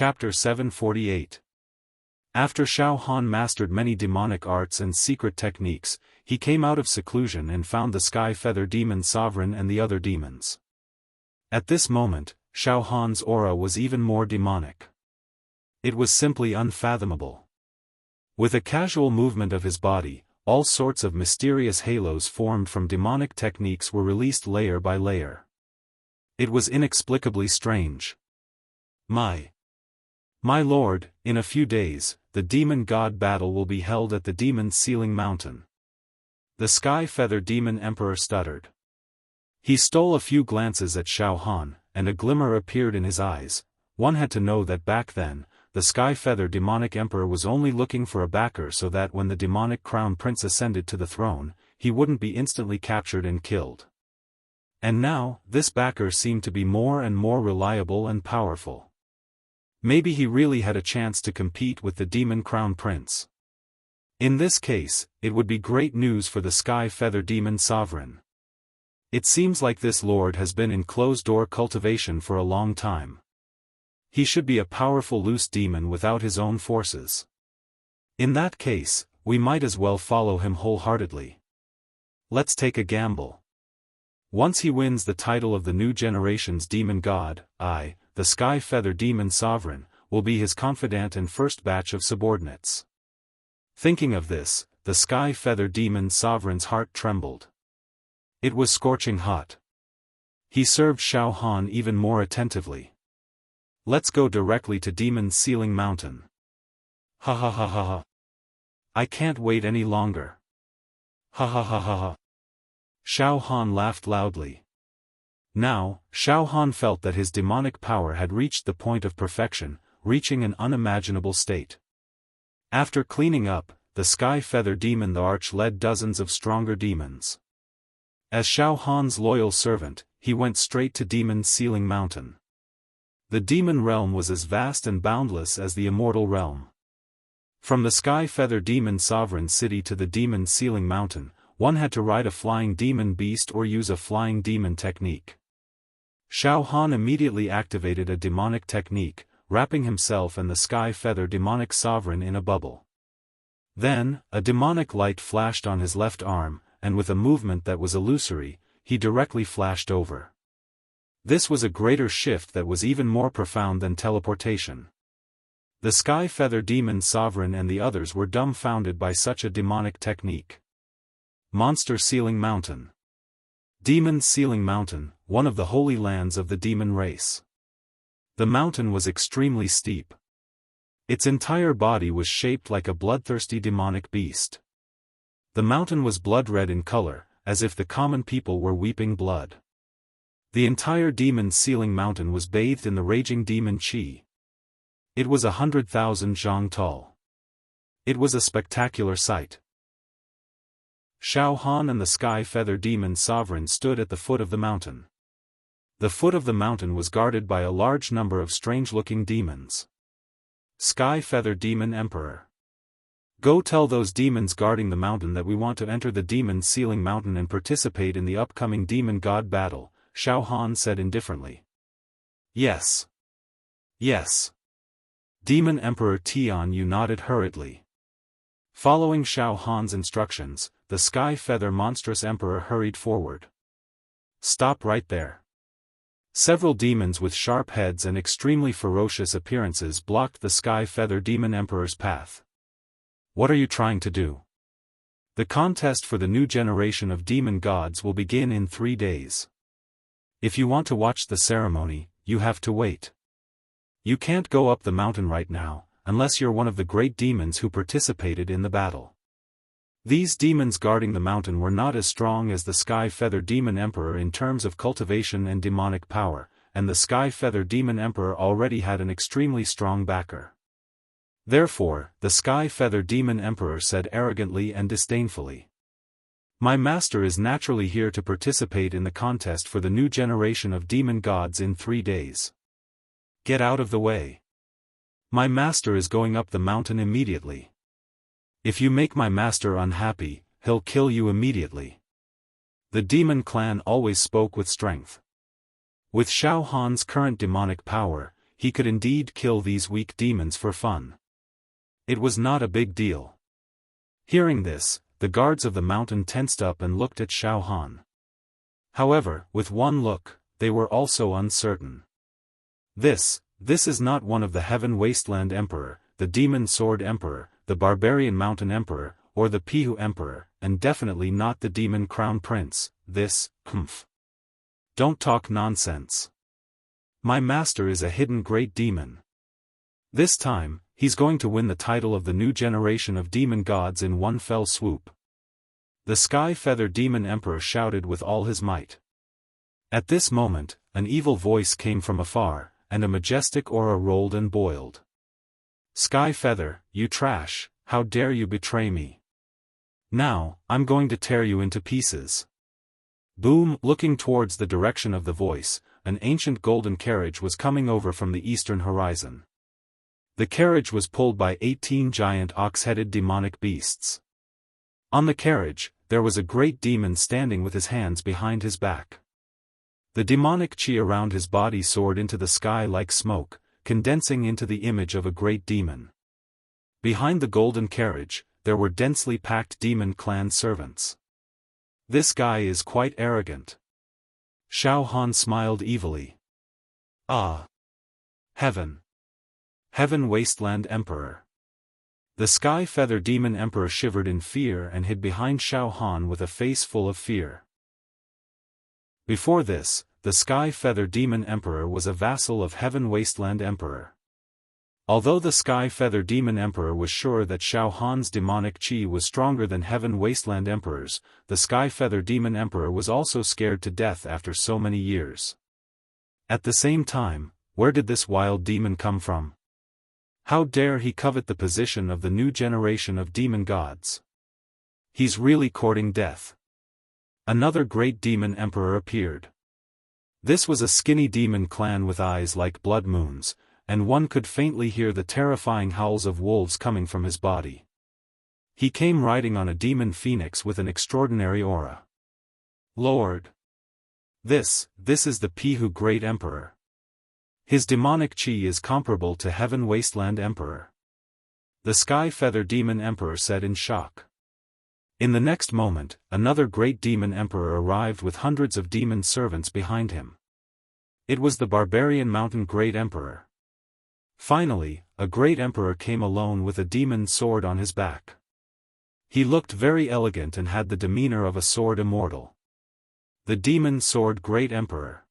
Chapter 748. After Xiaofan mastered many demonic arts and secret techniques, he came out of seclusion and found the Sky Feather Demon Sovereign and the other demons. At this moment, Xiaofan's aura was even more demonic. It was simply unfathomable. With a casual movement of his body, all sorts of mysterious halos formed from demonic techniques were released layer by layer. It was inexplicably strange. My lord, in a few days, the demon god battle will be held at the demon's sealing mountain. The Sky Feather Demon Emperor stuttered. He stole a few glances at Xiaofan, and a glimmer appeared in his eyes. One had to know that back then, the Sky Feather Demonic Emperor was only looking for a backer so that when the demonic crown prince ascended to the throne, he wouldn't be instantly captured and killed. And now, this backer seemed to be more and more reliable and powerful. Maybe he really had a chance to compete with the Demon Crown Prince. In this case, it would be great news for the Sky Feather Demon Sovereign. It seems like this lord has been in closed-door cultivation for a long time. He should be a powerful loose demon without his own forces. In that case, we might as well follow him wholeheartedly. Let's take a gamble. Once he wins the title of the new generation's demon god, the Sky Feather Demon Sovereign, will be his confidant and first batch of subordinates. Thinking of this, the Sky Feather Demon Sovereign's heart trembled. It was scorching hot. He served Xiaofan even more attentively. Let's go directly to Demon's Sealing Mountain. Ha ha ha ha ha. I can't wait any longer. Ha ha ha ha ha. Xiaofan laughed loudly. Now, Xiaofan felt that his demonic power had reached the point of perfection, reaching an unimaginable state. After cleaning up, the Sky Feather Demon the Arch led dozens of stronger demons. As Xiaofan's loyal servant, he went straight to Demon's Sealing Mountain. The demon realm was as vast and boundless as the Immortal realm. From the Sky Feather Demon Sovereign City to the Demon's Sealing Mountain, one had to ride a flying demon beast or use a flying demon technique. Xiaofan immediately activated a demonic technique, wrapping himself and the Sky Feather Demonic Sovereign in a bubble. Then, a demonic light flashed on his left arm, and with a movement that was illusory, he directly flashed over. This was a greater shift that was even more profound than teleportation. The Sky Feather Demon Sovereign and the others were dumbfounded by such a demonic technique. Monster Sealing Mountain. Demon's Sealing Mountain, one of the holy lands of the demon race. The mountain was extremely steep. Its entire body was shaped like a bloodthirsty demonic beast. The mountain was blood-red in color, as if the common people were weeping blood. The entire Demon's Sealing Mountain was bathed in the raging demon qi. It was 100,000 zhang tall. It was a spectacular sight. Xiaofan and the Sky Feather Demon Sovereign stood at the foot of the mountain. The foot of the mountain was guarded by a large number of strange-looking demons. Sky Feather Demon Emperor. Go tell those demons guarding the mountain that we want to enter the Demon's Sealing Mountain and participate in the upcoming demon god battle, Xiaofan said indifferently. Yes. Yes. Demon Emperor Tian Yu nodded hurriedly. Following Xiaofan's instructions, the Sky Feather Monstrous Emperor hurried forward. Stop right there. Several demons with sharp heads and extremely ferocious appearances blocked the Sky Feather Demon Emperor's path. What are you trying to do? The contest for the new generation of demon gods will begin in 3 days. If you want to watch the ceremony, you have to wait. You can't go up the mountain right now, unless you're one of the great demons who participated in the battle. These demons guarding the mountain were not as strong as the Sky Feather Demon Emperor in terms of cultivation and demonic power, and the Sky Feather Demon Emperor already had an extremely strong backer. Therefore, the Sky Feather Demon Emperor said arrogantly and disdainfully. My master is naturally here to participate in the contest for the new generation of demon gods in 3 days. Get out of the way. My master is going up the mountain immediately. If you make my master unhappy, he'll kill you immediately. The demon clan always spoke with strength. With Xiaofan's current demonic power, he could indeed kill these weak demons for fun. It was not a big deal. Hearing this, the guards of the mountain tensed up and looked at Xiaofan. However, with one look, they were also uncertain. This is not one of the Heaven Wasteland Emperor, the Demon Sword Emperor, the Barbarian Mountain Emperor, or the Pihu Emperor, and definitely not the Demon Crown Prince. Don't talk nonsense. My master is a hidden great demon. This time, he's going to win the title of the new generation of demon gods in one fell swoop. The Sky Feather Demon Emperor shouted with all his might. At this moment, an evil voice came from afar, and a majestic aura rolled and boiled. Sky Feather, you trash, how dare you betray me? Now, I'm going to tear you into pieces. Boom! Looking towards the direction of the voice, an ancient golden carriage was coming over from the eastern horizon. The carriage was pulled by 18 giant ox-headed demonic beasts. On the carriage, there was a great demon standing with his hands behind his back. The demonic chi around his body soared into the sky like smoke, condensing into the image of a great demon. Behind the golden carriage, there were densely packed demon clan servants. This guy is quite arrogant. Xiaofan smiled evilly. Ah! Heaven Wasteland Emperor. The Sky Feather Demon Emperor shivered in fear and hid behind Xiaofan with a face full of fear. Before this, the Sky Feather Demon Emperor was a vassal of Heaven Wasteland Emperor. Although the Sky Feather Demon Emperor was sure that Xiaofan's demonic chi was stronger than Heaven Wasteland Emperor's, the Sky Feather Demon Emperor was also scared to death after so many years. At the same time, where did this wild demon come from? How dare he covet the position of the new generation of demon gods? He's really courting death. Another great demon emperor appeared. This was a skinny demon clan with eyes like blood moons, and one could faintly hear the terrifying howls of wolves coming from his body. He came riding on a demon phoenix with an extraordinary aura. Lord! This is the Pihu Great Emperor. His demonic chi is comparable to Heaven Wasteland Emperor. The Sky Feather Demon Emperor said in shock. In the next moment, another great demon emperor arrived with hundreds of demon servants behind him. It was the Barbarian Mountain Great Emperor. Finally, a great emperor came alone with a demon sword on his back. He looked very elegant and had the demeanor of a sword immortal. The Demon Sword Great Emperor.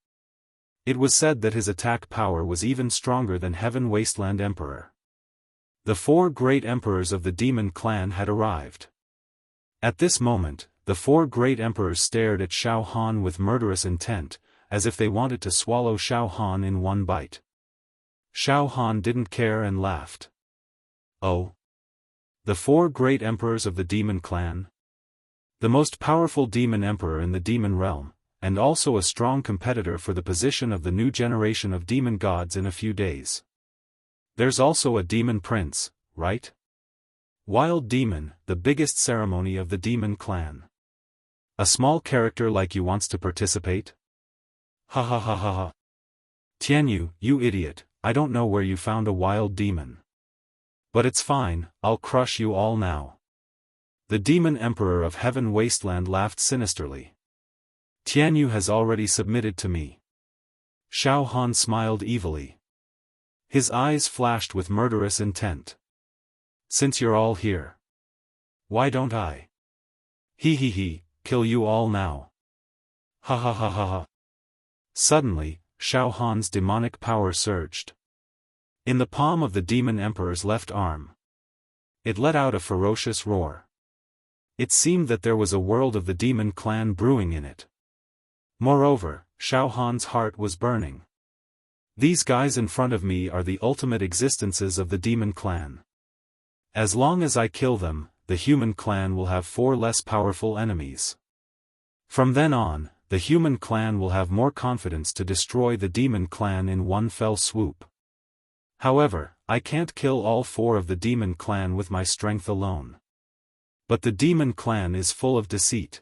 It was said that his attack power was even stronger than Heaven Wasteland Emperor. The 4 great emperors of the demon clan had arrived. At this moment, the 4 great emperors stared at Xiaofan with murderous intent, as if they wanted to swallow Xiaofan in one bite. Xiaofan didn't care and laughed. Oh! The 4 great emperors of the demon clan? The most powerful demon emperor in the demon realm, and also a strong competitor for the position of the new generation of demon gods in a few days. There's also a demon prince, right? Wild demon, the biggest ceremony of the demon clan. A small character like you wants to participate? Ha ha ha ha ha. Tianyu, you idiot, I don't know where you found a wild demon. But it's fine, I'll crush you all now. The demon emperor of Heaven Wasteland laughed sinisterly. Tianyu has already submitted to me. Xiaofan smiled evilly. His eyes flashed with murderous intent. Since you're all here, why don't I? He, kill you all now. Ha ha ha ha ha. Suddenly, Xiaofan's demonic power surged. In the palm of the demon emperor's left arm, it let out a ferocious roar. It seemed that there was a world of the demon clan brewing in it. Moreover, Xiaofan's heart was burning. These guys in front of me are the ultimate existences of the demon clan. As long as I kill them, the human clan will have 4 less powerful enemies. From then on, the human clan will have more confidence to destroy the demon clan in one fell swoop. However, I can't kill all 4 of the demon clan with my strength alone. But the demon clan is full of deceit.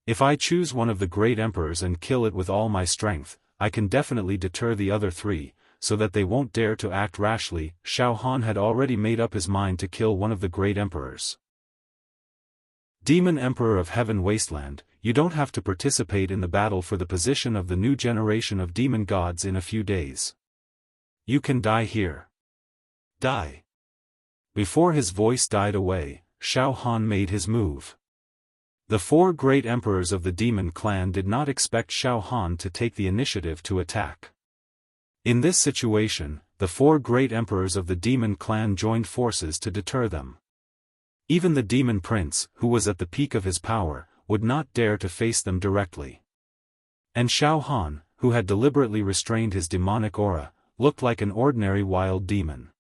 If I choose one of the great emperors and kill it with all my strength, I can definitely deter the other 3, so that they won't dare to act rashly. Xiaofan had already made up his mind to kill one of the great emperors. Demon Emperor of Heaven Wasteland, you don't have to participate in the battle for the position of the new generation of demon gods in a few days. You can die here. Die. Before his voice died away, Xiaofan made his move. The four great emperors of the demon clan did not expect Xiaofan to take the initiative to attack. In this situation, the four great emperors of the demon clan joined forces to deter them. Even the demon prince, who was at the peak of his power, would not dare to face them directly. And Xiaofan, who had deliberately restrained his demonic aura, looked like an ordinary wild demon.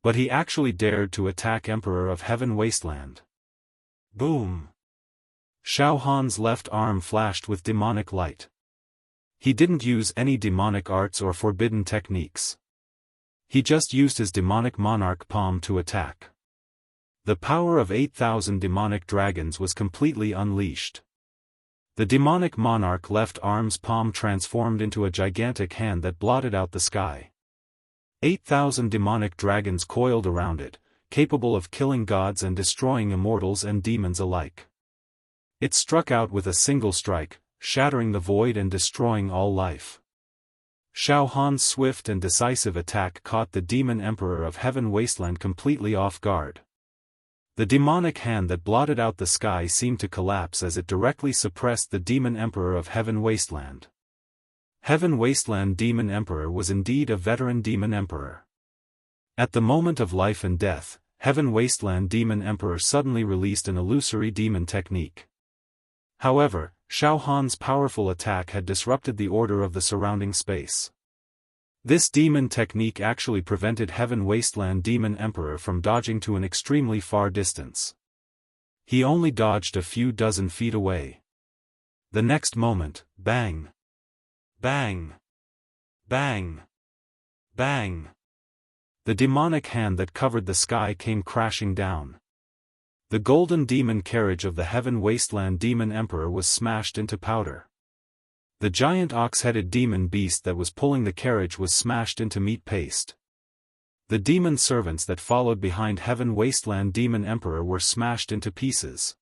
But he actually dared to attack Emperor of Heaven Wasteland. Boom! Xiaofan's left arm flashed with demonic light. He didn't use any demonic arts or forbidden techniques. He just used his demonic monarch palm to attack. The power of 8,000 demonic dragons was completely unleashed. The demonic monarch left arm's palm transformed into a gigantic hand that blotted out the sky. 8,000 demonic dragons coiled around it, capable of killing gods and destroying immortals and demons alike. It struck out with a single strike, shattering the void and destroying all life. Xiaofan's swift and decisive attack caught the demon emperor of Heaven Wasteland completely off guard. The demonic hand that blotted out the sky seemed to collapse as it directly suppressed the demon emperor of Heaven Wasteland. Heaven Wasteland Demon Emperor was indeed a veteran demon emperor. At the moment of life and death, Heaven Wasteland Demon Emperor suddenly released an illusory demon technique. However, Xiaofan's powerful attack had disrupted the order of the surrounding space. This demon technique actually prevented Heaven Wasteland Demon Emperor from dodging to an extremely far distance. He only dodged a few dozen feet away. The next moment, bang! Bang! Bang! Bang! The demonic hand that covered the sky came crashing down. The golden demon carriage of the Heaven Wasteland Demon Emperor was smashed into powder. The giant ox-headed demon beast that was pulling the carriage was smashed into meat paste. The demon servants that followed behind Heaven Wasteland Demon Emperor were smashed into pieces.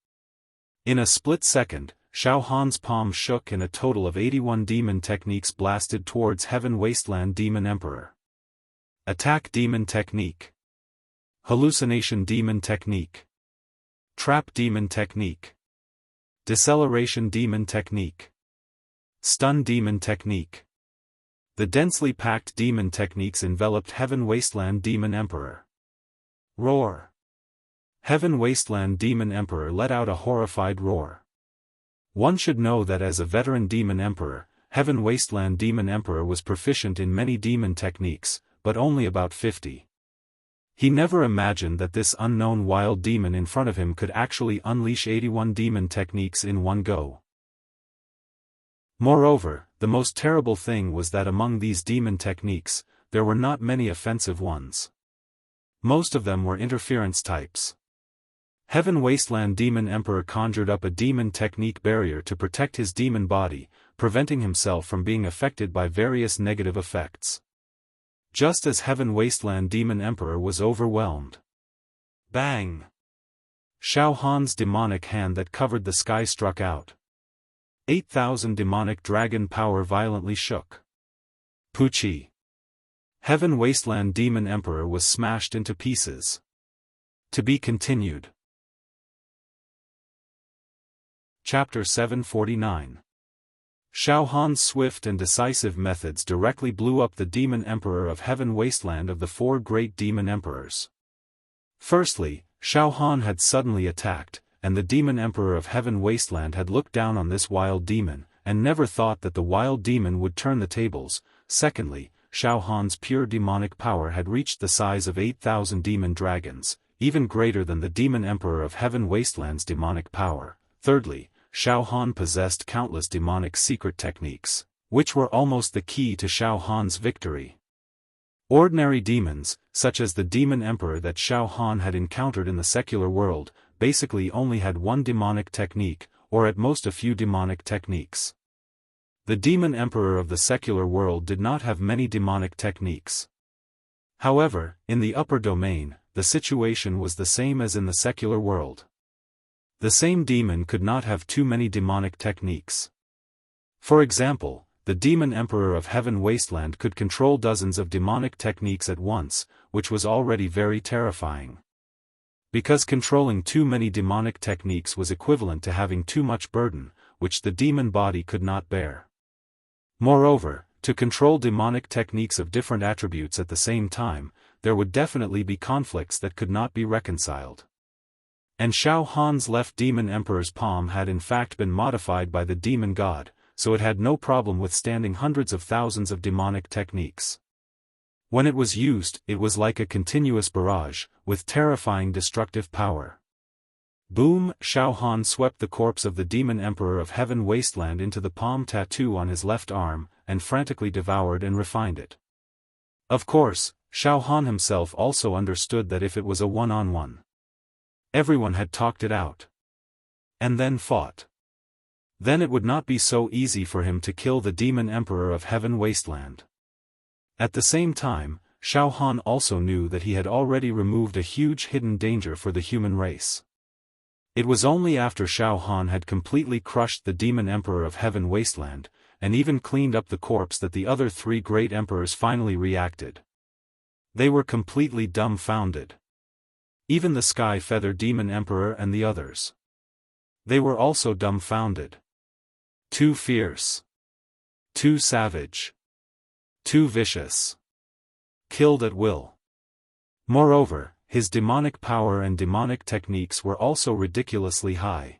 In a split second, Xiaofan's palm shook and a total of 81 demon techniques blasted towards Heaven Wasteland Demon Emperor. Attack Demon Technique. Hallucination Demon Technique. Trap Demon Technique. Deceleration Demon Technique. Stun Demon Technique. The densely packed demon techniques enveloped Heaven Wasteland Demon Emperor. Roar! Heaven Wasteland Demon Emperor let out a horrified roar. One should know that as a veteran demon emperor, Heaven Wasteland Demon Emperor was proficient in many demon techniques, but only about 50. He never imagined that this unknown wild demon in front of him could actually unleash 81 demon techniques in one go. Moreover, the most terrible thing was that among these demon techniques, there were not many offensive ones. Most of them were interference types. Heaven Wasteland Demon Emperor conjured up a demon technique barrier to protect his demon body, preventing himself from being affected by various negative effects. Just as Heaven Wasteland Demon Emperor was overwhelmed. Bang! Xiaofan's demonic hand that covered the sky struck out. 8,000 demonic dragon power violently shook. Pucci! Heaven Wasteland Demon Emperor was smashed into pieces. To be continued. Chapter 749. Xiaofan's swift and decisive methods directly blew up the Demon Emperor of Heaven Wasteland of the four great demon emperors. Firstly, Xiaofan had suddenly attacked, and the Demon Emperor of Heaven Wasteland had looked down on this wild demon, and never thought that the wild demon would turn the tables. Secondly, Xiaofan's pure demonic power had reached the size of 8,000 demon dragons, even greater than the Demon Emperor of Heaven Wasteland's demonic power. Thirdly, Xiaofan possessed countless demonic secret techniques, which were almost the key to Xiaofan's victory. Ordinary demons, such as the Demon Emperor that Xiaofan had encountered in the secular world, basically only had one demonic technique, or at most a few demonic techniques. The demon emperor of the secular world did not have many demonic techniques. However, in the upper domain, the situation was the same as in the secular world. The same demon could not have too many demonic techniques. For example, the demon emperor of Heaven Wasteland could control dozens of demonic techniques at once, which was already very terrifying. Because controlling too many demonic techniques was equivalent to having too much burden, which the demon body could not bear. Moreover, to control demonic techniques of different attributes at the same time, there would definitely be conflicts that could not be reconciled. And Xiaofan's left demon emperor's palm had in fact been modified by the demon god, so it had no problem withstanding hundreds of thousands of demonic techniques. When it was used, it was like a continuous barrage, with terrifying destructive power. Boom! Xiaofan swept the corpse of the demon emperor of Heaven Wasteland into the palm tattoo on his left arm, and frantically devoured and refined it. Of course, Xiaofan himself also understood that if it was a one-on-one, everyone had talked it out. And then fought. Then it would not be so easy for him to kill the demon emperor of Heaven Wasteland. At the same time, Xiaofan also knew that he had already removed a huge hidden danger for the human race. It was only after Xiaofan had completely crushed the demon emperor of Heaven Wasteland, and even cleaned up the corpse that the other three great emperors finally reacted. They were completely dumbfounded. Even the Sky Feather Demon Emperor and the others. They were also dumbfounded. Too fierce. Too savage. Too vicious. Killed at will. Moreover, his demonic power and demonic techniques were also ridiculously high.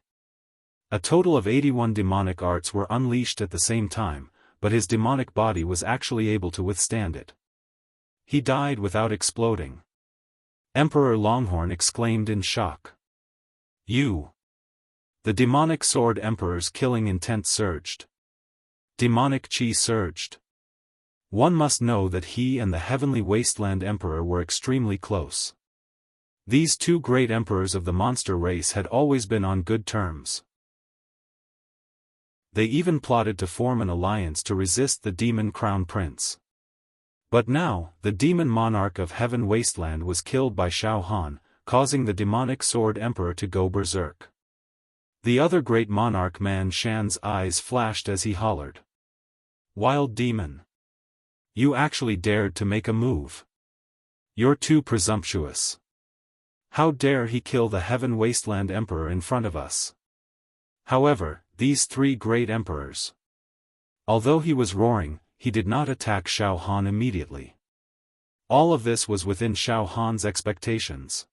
A total of 81 demonic arts were unleashed at the same time, but his demonic body was actually able to withstand it. He died without exploding. Emperor Longhorn exclaimed in shock. You! The demonic sword emperor's killing intent surged. Demonic chi surged. One must know that he and the Heavenly Wasteland Emperor were extremely close. These two great emperors of the monster race had always been on good terms. They even plotted to form an alliance to resist the demon crown prince. But now, the demon monarch of Heaven Wasteland was killed by Xiaofan, causing the demonic sword emperor to go berserk. The other great monarch Man Shan's eyes flashed as he hollered. Wild demon! You actually dared to make a move. You're too presumptuous. How dare he kill the Heaven Wasteland Emperor in front of us? However, these three great emperors. Although he was roaring, he did not attack Xiaofan immediately. All of this was within Xiaofan's expectations.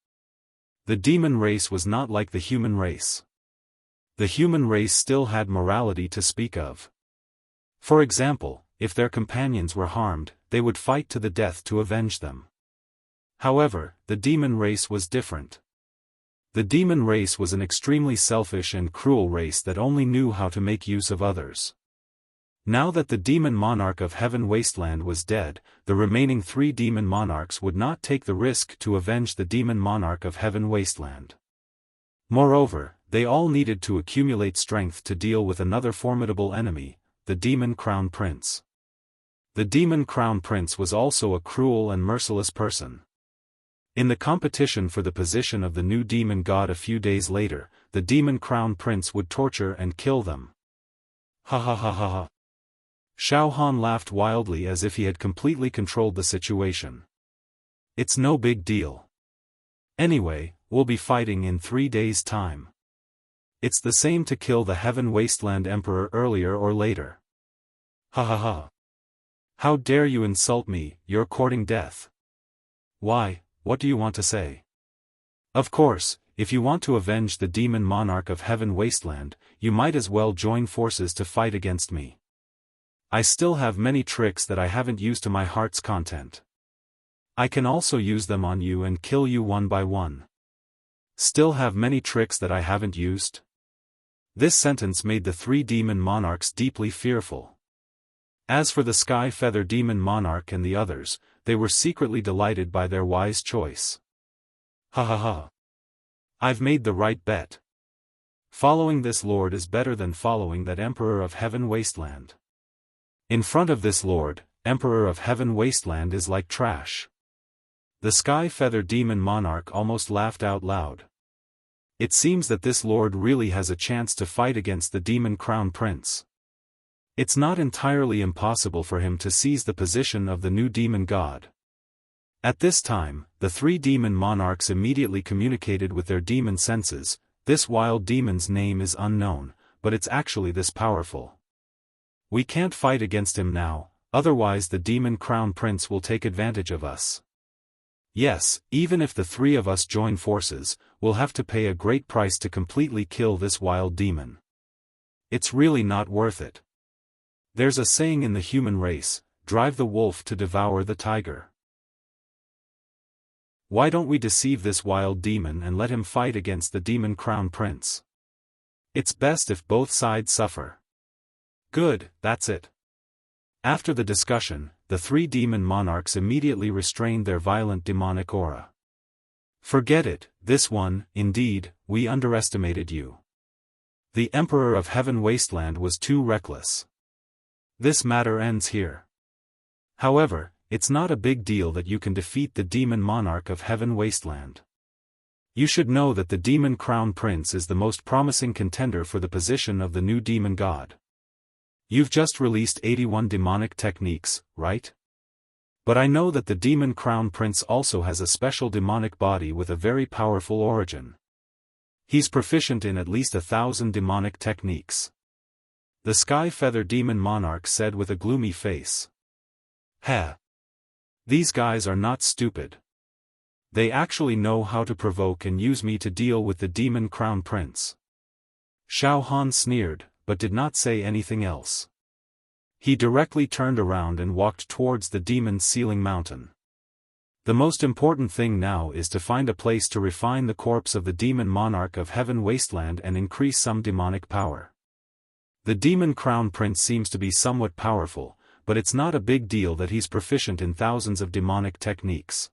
The demon race was not like the human race. The human race still had morality to speak of. For example, if their companions were harmed, they would fight to the death to avenge them. However, the demon race was different. The demon race was an extremely selfish and cruel race that only knew how to make use of others. Now that the demon monarch of Heaven Wasteland was dead, the remaining three demon monarchs would not take the risk to avenge the demon monarch of Heaven Wasteland. Moreover, they all needed to accumulate strength to deal with another formidable enemy, the demon crown prince. The demon crown prince was also a cruel and merciless person. In the competition for the position of the new demon god a few days later, the demon crown prince would torture and kill them. Ha ha ha ha ha. Xiaofan laughed wildly as if he had completely controlled the situation. It's no big deal. Anyway, we'll be fighting in 3 days' time. It's the same to kill the Heaven Wasteland Emperor earlier or later. Ha ha ha. How dare you insult me, you're courting death. Why, what do you want to say? Of course, if you want to avenge the demon monarch of Heaven Wasteland, you might as well join forces to fight against me. I still have many tricks that I haven't used to my heart's content. I can also use them on you and kill you one by one. Still have many tricks that I haven't used? This sentence made the three demon monarchs deeply fearful. As for the Sky Feather Demon Monarch and the others, they were secretly delighted by their wise choice. Ha ha ha. I've made the right bet. Following this lord is better than following that Emperor of Heaven Wasteland. In front of this lord, Emperor of Heaven Wasteland is like trash. The Sky Feather Demon Monarch almost laughed out loud. It seems that this lord really has a chance to fight against the Demon Crown Prince. It's not entirely impossible for him to seize the position of the new demon god. At this time, the three demon monarchs immediately communicated with their demon senses. This wild demon's name is unknown, but it's actually this powerful. We can't fight against him now, otherwise the Demon Crown Prince will take advantage of us. Yes, even if the three of us join forces, we'll have to pay a great price to completely kill this wild demon. It's really not worth it. There's a saying in the human race, drive the wolf to devour the tiger. Why don't we deceive this wild demon and let him fight against the Demon Crown Prince? It's best if both sides suffer. Good, that's it. After the discussion, the three demon monarchs immediately restrained their violent demonic aura. Forget it, this one, indeed, we underestimated you. The Emperor of Heaven Wasteland was too reckless. This matter ends here. However, it's not a big deal that you can defeat the Demon Monarch of Heaven Wasteland. You should know that the Demon Crown Prince is the most promising contender for the position of the new demon god. You've just released 81 demonic techniques, right? But I know that the Demon Crown Prince also has a special demonic body with a very powerful origin. He's proficient in at least 1,000 demonic techniques. The Sky Feather Demon Monarch said with a gloomy face. Heh. These guys are not stupid. They actually know how to provoke and use me to deal with the Demon Crown Prince. Xiaofan sneered, but did not say anything else. He directly turned around and walked towards the demon's sealing mountain. The most important thing now is to find a place to refine the corpse of the Demon Monarch of Heaven Wasteland and increase some demonic power. The Demon Crown Prince seems to be somewhat powerful, but it's not a big deal that he's proficient in thousands of demonic techniques.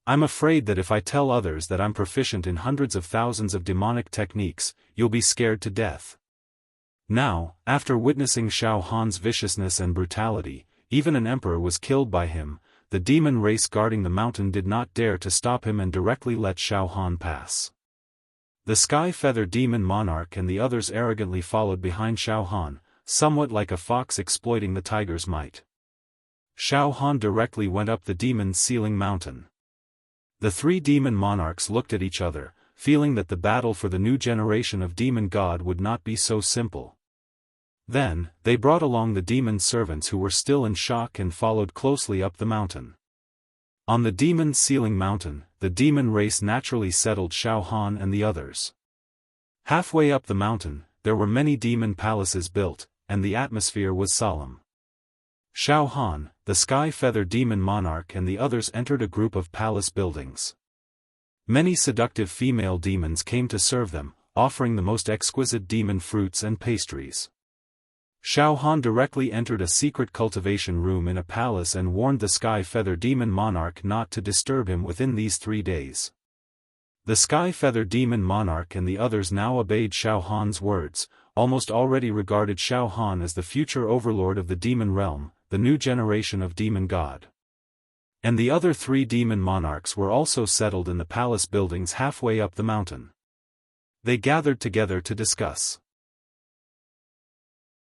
I'm afraid that if I tell others that I'm proficient in hundreds of thousands of demonic techniques, you'll be scared to death. Now, after witnessing Xiaofan's viciousness and brutality, even an emperor was killed by him. The demon race guarding the mountain did not dare to stop him and directly let Xiaofan pass. The Sky Feather Demon Monarch and the others arrogantly followed behind Xiaofan, somewhat like a fox exploiting the tiger's might. Xiaofan directly went up the demon's sealing mountain. The three demon monarchs looked at each other, feeling that the battle for the new generation of demon god would not be so simple. Then, they brought along the demon servants who were still in shock and followed closely up the mountain. On the demon's sealing mountain, the demon race naturally settled Xiaofan and the others. Halfway up the mountain, there were many demon palaces built, and the atmosphere was solemn. Xiaofan, the Sky Feather Demon Monarch and the others entered a group of palace buildings. Many seductive female demons came to serve them, offering the most exquisite demon fruits and pastries. Xiaofan directly entered a secret cultivation room in a palace and warned the Sky Feather Demon Monarch not to disturb him within these 3 days. The Sky Feather Demon Monarch and the others now obeyed Xiaofan's words, almost already regarded Xiaofan as the future overlord of the demon realm, the new generation of demon god. And the other 3 demon monarchs were also settled in the palace buildings halfway up the mountain. They gathered together to discuss.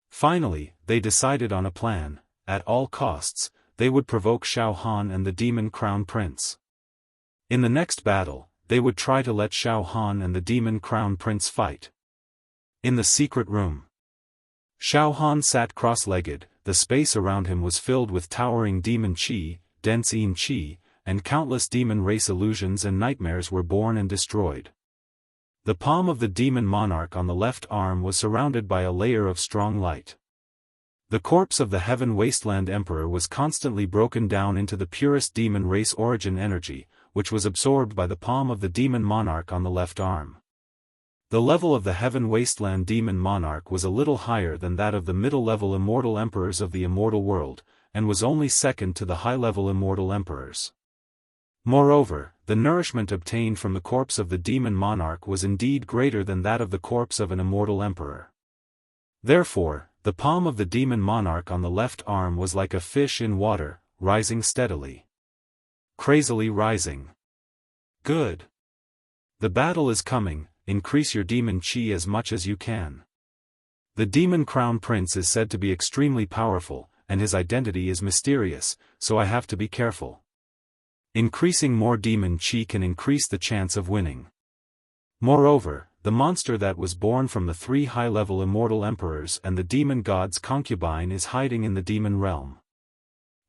Finally, they decided on a plan. At all costs, they would provoke Xiaofan and the Demon Crown Prince. In the next battle, they would try to let Xiaofan and the Demon Crown Prince fight. In the secret room, Xiaofan sat cross-legged. The space around him was filled with towering demon qi, dense qi, and countless demon race illusions and nightmares were born and destroyed. The palm of the demon monarch on the left arm was surrounded by a layer of strong light. The corpse of the Heaven Wasteland Emperor was constantly broken down into the purest demon race origin energy, which was absorbed by the palm of the demon monarch on the left arm. The level of the Heaven Wasteland Demon Monarch was a little higher than that of the middle-level immortal emperors of the immortal world, and was only second to the high-level immortal emperors. Moreover, the nourishment obtained from the corpse of the demon monarch was indeed greater than that of the corpse of an immortal emperor. Therefore, The palm of the demon monarch on the left arm was like a fish in water, rising steadily. Crazily rising. Good. The battle is coming, increase your demon chi as much as you can. The demon crown prince is said to be extremely powerful, and his identity is mysterious, so I have to be careful. Increasing more demon chi can increase the chance of winning. Moreover, the monster that was born from the 3 high-level immortal emperors and the demon god's concubine is hiding in the demon realm.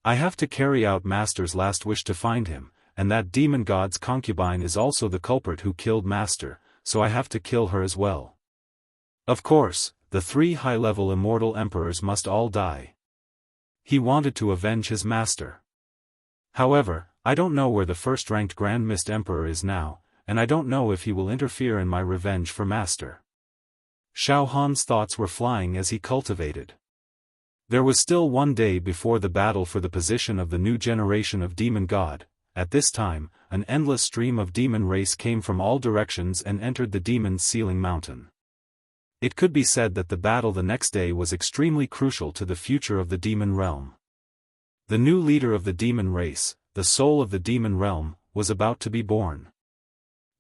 I have to carry out Master's last wish to find him, and that demon god's concubine is also the culprit who killed Master, so I have to kill her as well. Of course, the 3 high-level immortal emperors must all die. He wanted to avenge his master. However, I don't know where the first-ranked Grand Mist Emperor is now, and I don't know if he will interfere in my revenge for Master. Xiaofan's thoughts were flying as he cultivated. There was still 1 day before the battle for the position of the new generation of Demon God. At this time, an endless stream of demon race came from all directions and entered the demon's sealing mountain. It could be said that the battle the next day was extremely crucial to the future of the demon realm. The new leader of the demon race, the soul of the demon realm, was about to be born.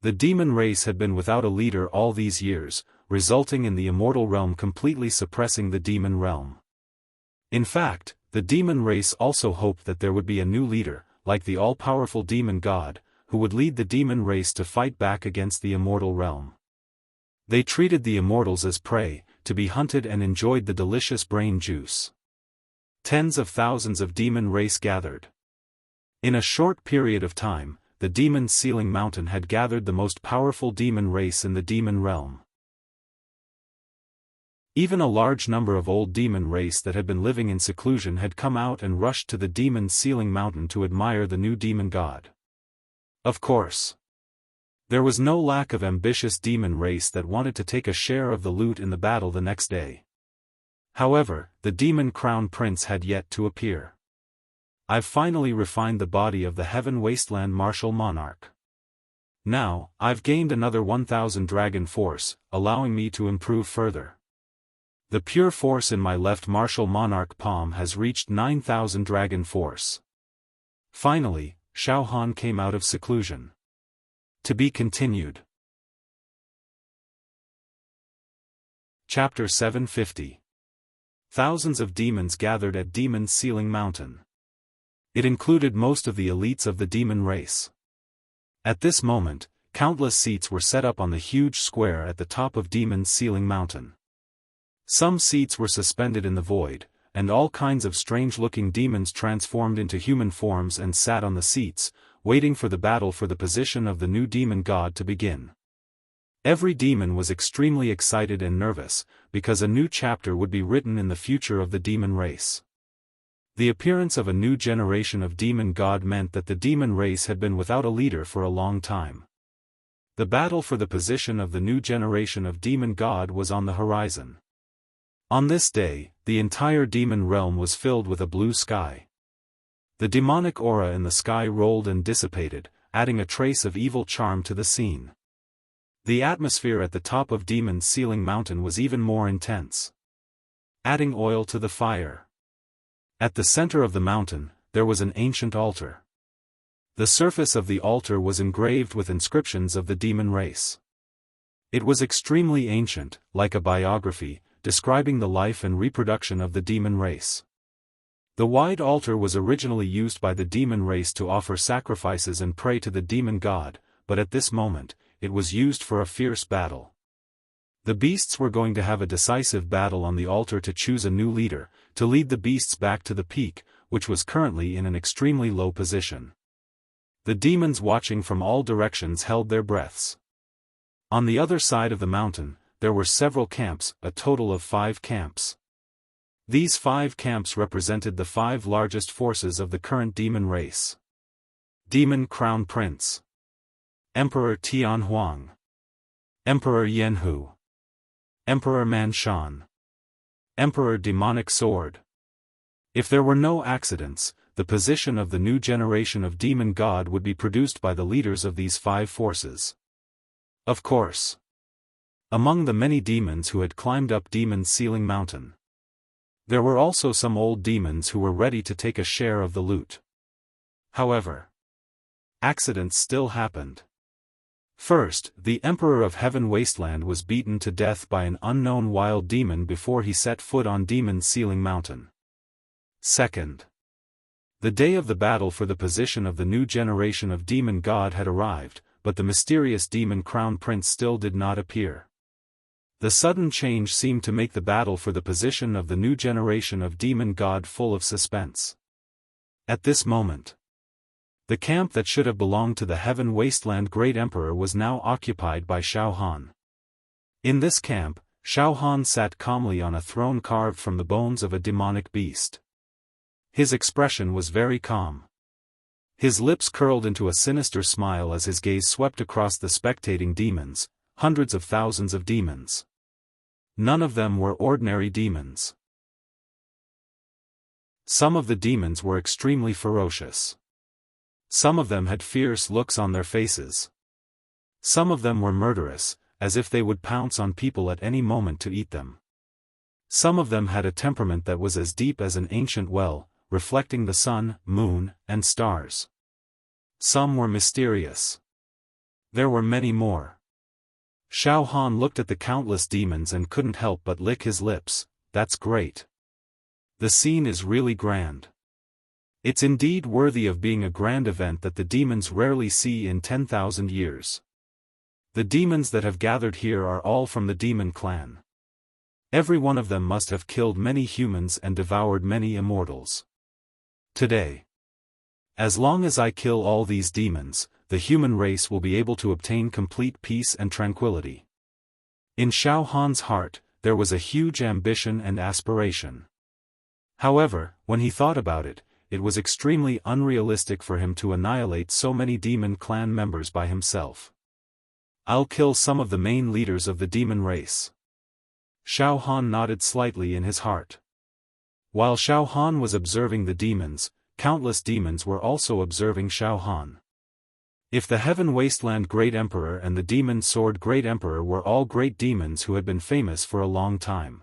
The demon race had been without a leader all these years, resulting in the immortal realm completely suppressing the demon realm. In fact, the demon race also hoped that there would be a new leader, like the all-powerful demon god, who would lead the demon race to fight back against the immortal realm. They treated the immortals as prey, to be hunted and enjoyed the delicious brain juice. Tens of thousands of demon race gathered. In a short period of time, the demon's sealing mountain had gathered the most powerful demon race in the demon realm. Even a large number of old demon race that had been living in seclusion had come out and rushed to the demon's sealing mountain to admire the new demon god. Of course, there was no lack of ambitious demon race that wanted to take a share of the loot in the battle the next day. However, the demon crown prince had yet to appear. I've finally refined the body of the Heaven Wasteland martial monarch. Now, I've gained another 1000 dragon force, allowing me to improve further. The pure force in my left martial monarch palm has reached 9000 dragon force. Finally, Xiaofan came out of seclusion. To be continued. Chapter 750. Thousands of demons gathered at Demon's Sealing Mountain. It included most of the elites of the demon race. At this moment, countless seats were set up on the huge square at the top of Demon's Sealing Mountain. Some seats were suspended in the void, and all kinds of strange-looking demons transformed into human forms and sat on the seats, waiting for the battle for the position of the new demon god to begin. Every demon was extremely excited and nervous, because a new chapter would be written in the future of the demon race. The appearance of a new generation of demon god meant that the demon race had been without a leader for a long time. The battle for the position of the new generation of demon god was on the horizon. On this day, the entire demon realm was filled with a blue sky. The demonic aura in the sky rolled and dissipated, adding a trace of evil charm to the scene. The atmosphere at the top of Demon's Sealing Mountain was even more intense. Adding oil to the fire. At the center of the mountain, there was an ancient altar. The surface of the altar was engraved with inscriptions of the demon race. It was extremely ancient, like a biography, describing the life and reproduction of the demon race. The wide altar was originally used by the demon race to offer sacrifices and pray to the demon god, but at this moment, it was used for a fierce battle. The beasts were going to have a decisive battle on the altar to choose a new leader, to lead the beasts back to the peak, which was currently in an extremely low position. The demons watching from all directions held their breaths. On the other side of the mountain, there were several camps, a total of 5 camps. These 5 camps represented the 5 largest forces of the current demon race. Demon Crown Prince. Emperor Tianhuang. Emperor Yanhu. Emperor Manshan. Emperor Demonic Sword. If there were no accidents, the position of the new generation of demon god would be produced by the leaders of these 5 forces. Of course. Among the many demons who had climbed up Demon's Sealing Mountain. There were also some old demons who were ready to take a share of the loot. However, accidents still happened. First, the Emperor of Heaven Wasteland was beaten to death by an unknown wild demon before he set foot on Demon Ceiling Mountain. Second, the day of the battle for the position of the new generation of demon god had arrived, but the mysterious demon crown prince still did not appear. The sudden change seemed to make the battle for the position of the new generation of demon god full of suspense. At this moment, the camp that should have belonged to the Heaven Wasteland Great Emperor was now occupied by Xiaofan. In this camp, Xiaofan sat calmly on a throne carved from the bones of a demonic beast. His expression was very calm. His lips curled into a sinister smile as his gaze swept across the spectating demons, hundreds of thousands of demons. None of them were ordinary demons. Some of the demons were extremely ferocious. Some of them had fierce looks on their faces. Some of them were murderous, as if they would pounce on people at any moment to eat them. Some of them had a temperament that was as deep as an ancient well, reflecting the sun, moon, and stars. Some were mysterious. There were many more. Xiaofan looked at the countless demons and couldn't help but lick his lips. That's great. The scene is really grand. It's indeed worthy of being a grand event that the demons rarely see in 10,000 years. The demons that have gathered here are all from the demon clan. Every one of them must have killed many humans and devoured many immortals. Today, as long as I kill all these demons, the human race will be able to obtain complete peace and tranquility. In Xiaohan's heart, there was a huge ambition and aspiration. However, when he thought about it, it was extremely unrealistic for him to annihilate so many demon clan members by himself. I'll kill some of the main leaders of the demon race. Xiaofan nodded slightly in his heart. While Xiaofan was observing the demons, countless demons were also observing Xiaofan. If the Heaven Wasteland Great Emperor and the Demon Sword Great Emperor were all great demons who had been famous for a long time.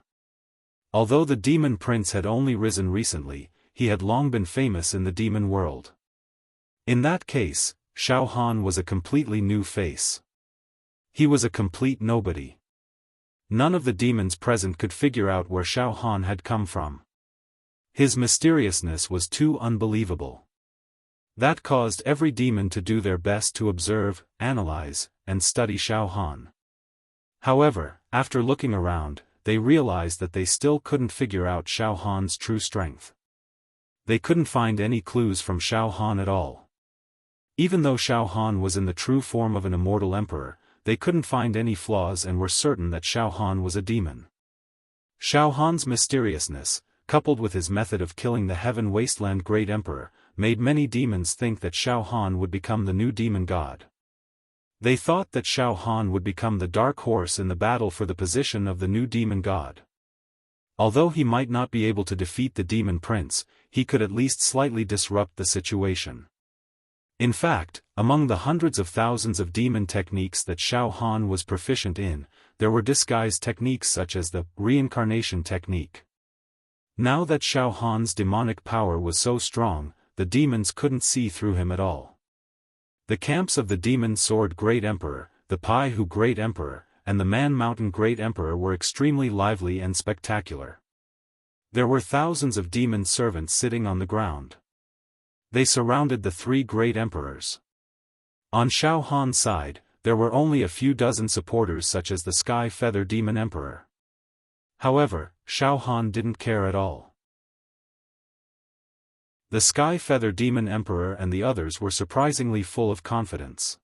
Although the Demon Prince had only risen recently, he had long been famous in the demon world. In that case, Xiaofan was a completely new face. He was a complete nobody. None of the demons present could figure out where Xiaofan had come from. His mysteriousness was too unbelievable. That caused every demon to do their best to observe, analyze, and study Xiaofan. However, after looking around, they realized that they still couldn't figure out Xiaohan's true strength. They couldn't find any clues from Xiaofan at all. Even though Xiaofan was in the true form of an immortal emperor, they couldn't find any flaws and were certain that Xiaofan was a demon. Xiaohan's mysteriousness, coupled with his method of killing the Heaven Wasteland Great Emperor, made many demons think that Xiaofan would become the new demon god. They thought that Xiaofan would become the dark horse in the battle for the position of the new demon god. Although he might not be able to defeat the demon prince, he could at least slightly disrupt the situation. In fact, among the hundreds of thousands of demon techniques that Xiaofan was proficient in, there were disguise techniques such as the reincarnation technique. Now that Xiaohan's demonic power was so strong, the demons couldn't see through him at all. The camps of the Demon Sword Great Emperor, the Pai Hu Great Emperor, and the Man Mountain Great Emperor were extremely lively and spectacular. There were thousands of demon servants sitting on the ground. They surrounded the three great emperors. On Xiaohan's side, there were only a few dozen supporters such as the Sky Feather Demon Emperor. However, Xiaofan didn't care at all. The Sky Feather Demon Emperor and the others were surprisingly full of confidence.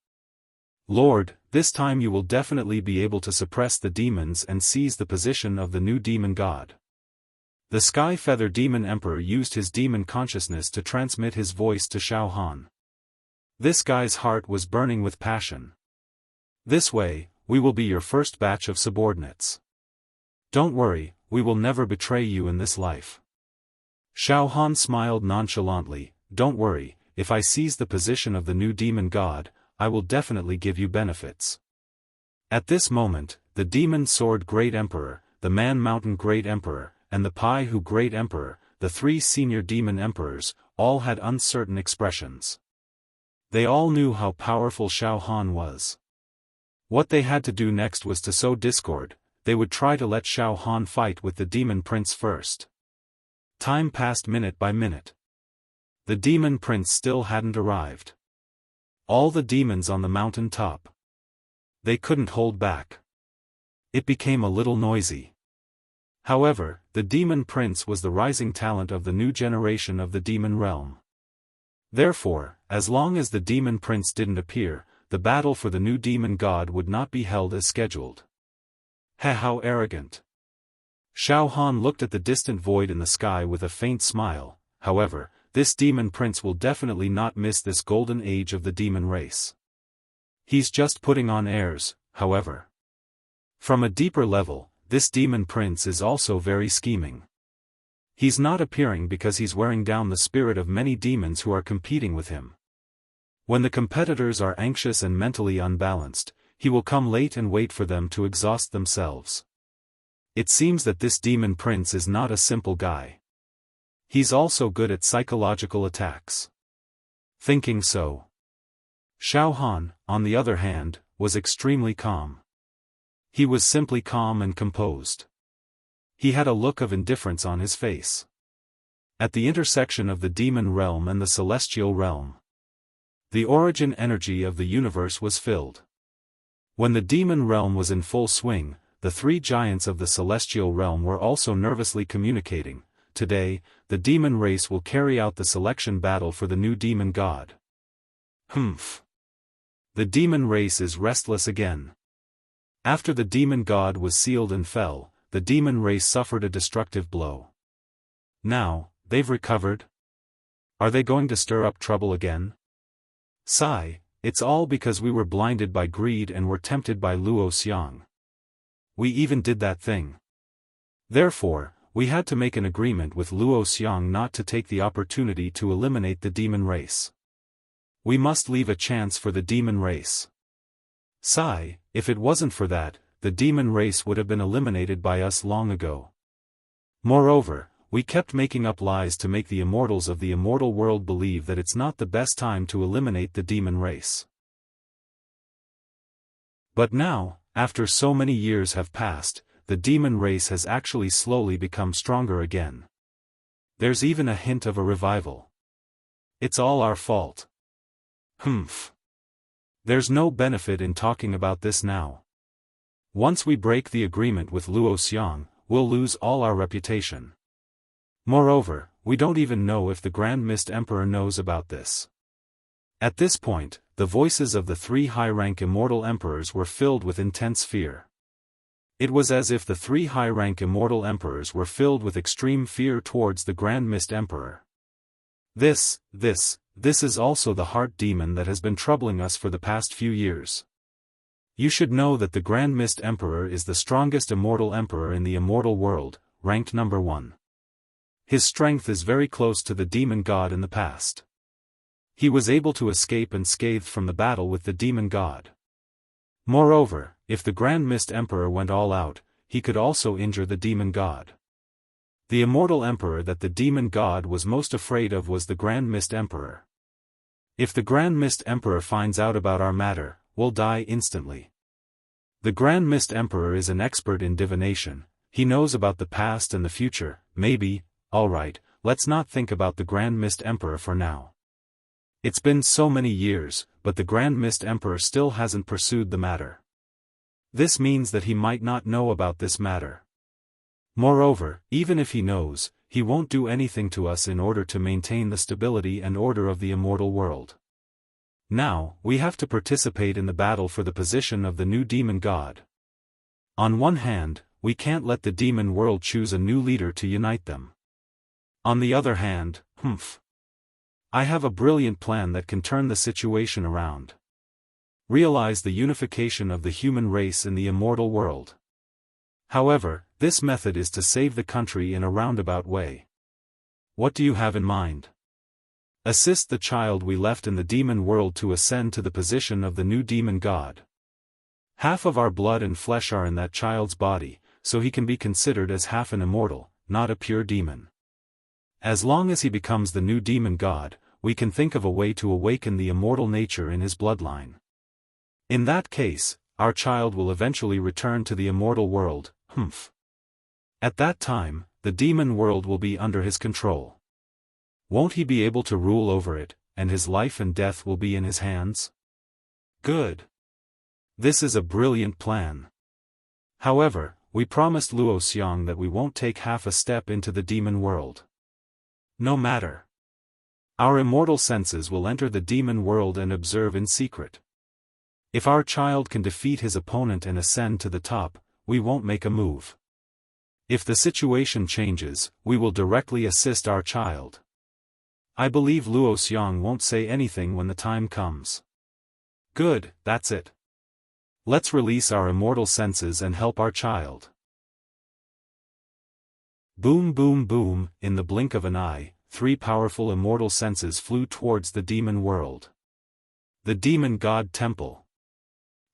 Lord, this time you will definitely be able to suppress the demons and seize the position of the new demon god. The Sky Feather Demon Emperor used his demon consciousness to transmit his voice to Xiaofan. This guy's heart was burning with passion. This way, we will be your first batch of subordinates. Don't worry, we will never betray you in this life. Xiaofan smiled nonchalantly. Don't worry, if I seize the position of the new demon god, I will definitely give you benefits. At this moment, the Demon Sword Great Emperor, the Man Mountain Great Emperor, and the Pai Hu Great Emperor, the 3 senior demon emperors, all had uncertain expressions. They all knew how powerful Xiaofan was. What they had to do next was to sow discord. They would try to let Xiaofan fight with the demon prince first. Time passed minute by minute. The demon prince still hadn't arrived. All the demons on the mountain top. They couldn't hold back. It became a little noisy. However, the demon prince was the rising talent of the new generation of the demon realm. Therefore, as long as the demon prince didn't appear, the battle for the new demon god would not be held as scheduled. How arrogant. Xiaofan looked at the distant void in the sky with a faint smile. However, this demon prince will definitely not miss this golden age of the demon race. He's just putting on airs, however. From a deeper level, this demon prince is also very scheming. He's not appearing because he's wearing down the spirit of many demons who are competing with him. When the competitors are anxious and mentally unbalanced, he will come late and wait for them to exhaust themselves. It seems that this demon prince is not a simple guy. He's also good at psychological attacks. Thinking so. Xiaofan, on the other hand, was extremely calm. He was simply calm and composed. He had a look of indifference on his face. At the intersection of the demon realm and the celestial realm, the origin energy of the universe was filled. When the demon realm was in full swing, the 3 giants of the celestial realm were also nervously communicating. Today, the demon race will carry out the selection battle for the new demon god. Humph. The demon race is restless again. After the demon god was sealed and fell, the demon race suffered a destructive blow. Now, they've recovered? Are they going to stir up trouble again? Sigh, it's all because we were blinded by greed and were tempted by Luo Xiang. We even did that thing. Therefore, we had to make an agreement with Luo Xiang not to take the opportunity to eliminate the demon race. We must leave a chance for the demon race. Sigh, if it wasn't for that, the demon race would have been eliminated by us long ago. Moreover, we kept making up lies to make the immortals of the immortal world believe that it's not the best time to eliminate the demon race. But now, after so many years have passed, the demon race has actually slowly become stronger again. There's even a hint of a revival. It's all our fault. Humph. There's no benefit in talking about this now. Once we break the agreement with Luo Xiang, we'll lose all our reputation. Moreover, we don't even know if the Grand Mist Emperor knows about this. At this point, the voices of the 3 high-rank immortal emperors were filled with intense fear. It was as if the 3 high-rank immortal emperors were filled with extreme fear towards the Grand Mist Emperor. This is also the heart demon that has been troubling us for the past few years. You should know that the Grand Mist Emperor is the strongest immortal emperor in the immortal world, ranked number 1. His strength is very close to the demon god in the past. He was able to escape unscathed from the battle with the demon god. Moreover, if the Grand Mist Emperor went all out, he could also injure the demon god. The immortal emperor that the demon god was most afraid of was the Grand Mist Emperor. If the Grand Mist Emperor finds out about our matter, we'll die instantly. The Grand Mist Emperor is an expert in divination. He knows about the past and the future. Maybe. Alright, let's not think about the Grand Mist Emperor for now. It's been so many years, but the Grand Mist Emperor still hasn't pursued the matter. This means that he might not know about this matter. Moreover, even if he knows, he won't do anything to us in order to maintain the stability and order of the immortal world. Now, we have to participate in the battle for the position of the new demon god. On one hand, we can't let the demon world choose a new leader to unite them. On the other hand, I have a brilliant plan that can turn the situation around. Realize the unification of the human race in the immortal world. However, this method is to save the country in a roundabout way. What do you have in mind? Assist the child we left in the demon world to ascend to the position of the new demon god. Half of our blood and flesh are in that child's body, so he can be considered as half an immortal. not a pure demon. As long as he becomes the new demon god, we can think of a way to awaken the immortal nature in his bloodline. In that case, our child will eventually return to the immortal world, At that time, the demon world will be under his control. Won't he be able to rule over it, and his life and death will be in his hands? Good. This is a brilliant plan. However, we promised Luo Xiang that we won't take half a step into the demon world. No matter. Our immortal senses will enter the demon world and observe in secret. If our child can defeat his opponent and ascend to the top, we won't make a move. If the situation changes, we will directly assist our child. I believe Luo Xiang won't say anything when the time comes. Good, that's it. Let's release our immortal senses and help our child. Boom boom boom, in the blink of an eye, 3 powerful immortal senses flew towards the demon world. The demon god temple.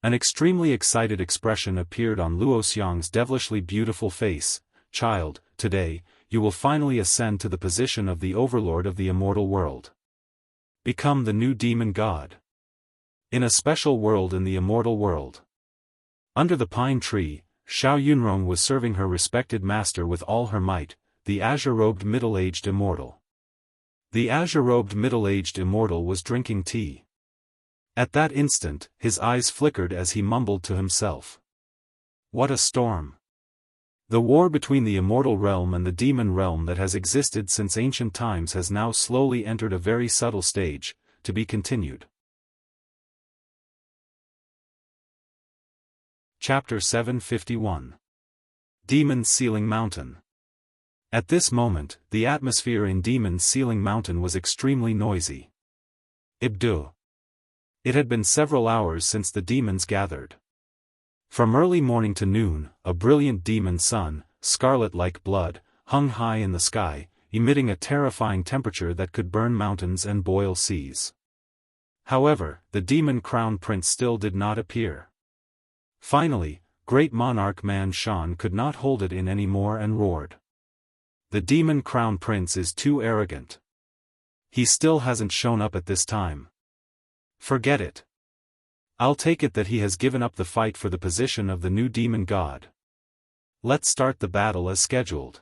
An extremely excited expression appeared on Luo Xiang's devilishly beautiful face. Child, today, you will finally ascend to the position of the overlord of the immortal world. Become the new demon god. In a special world in the immortal world. Under the pine tree, Xiao Yunrong was serving her respected master with all her might, the azure-robed middle-aged immortal. The azure-robed middle-aged immortal was drinking tea. At that instant, his eyes flickered as he mumbled to himself. What a storm! The war between the immortal realm and the demon realm that has existed since ancient times has now slowly entered a very subtle stage, to be continued. Chapter 751. Demon's Sealing Mountain. At this moment, the atmosphere in Demon's Sealing Mountain was extremely noisy. Ibdu. It had been several hours since the demons gathered. From early morning to noon, a brilliant demon sun, scarlet like blood, hung high in the sky, emitting a terrifying temperature that could burn mountains and boil seas. However, the demon crown prince still did not appear. Finally, great monarch Man Shan could not hold it in any more and roared. The demon crown prince is too arrogant. He still hasn't shown up at this time. Forget it. I'll take it that he has given up the fight for the position of the new demon god. Let's start the battle as scheduled.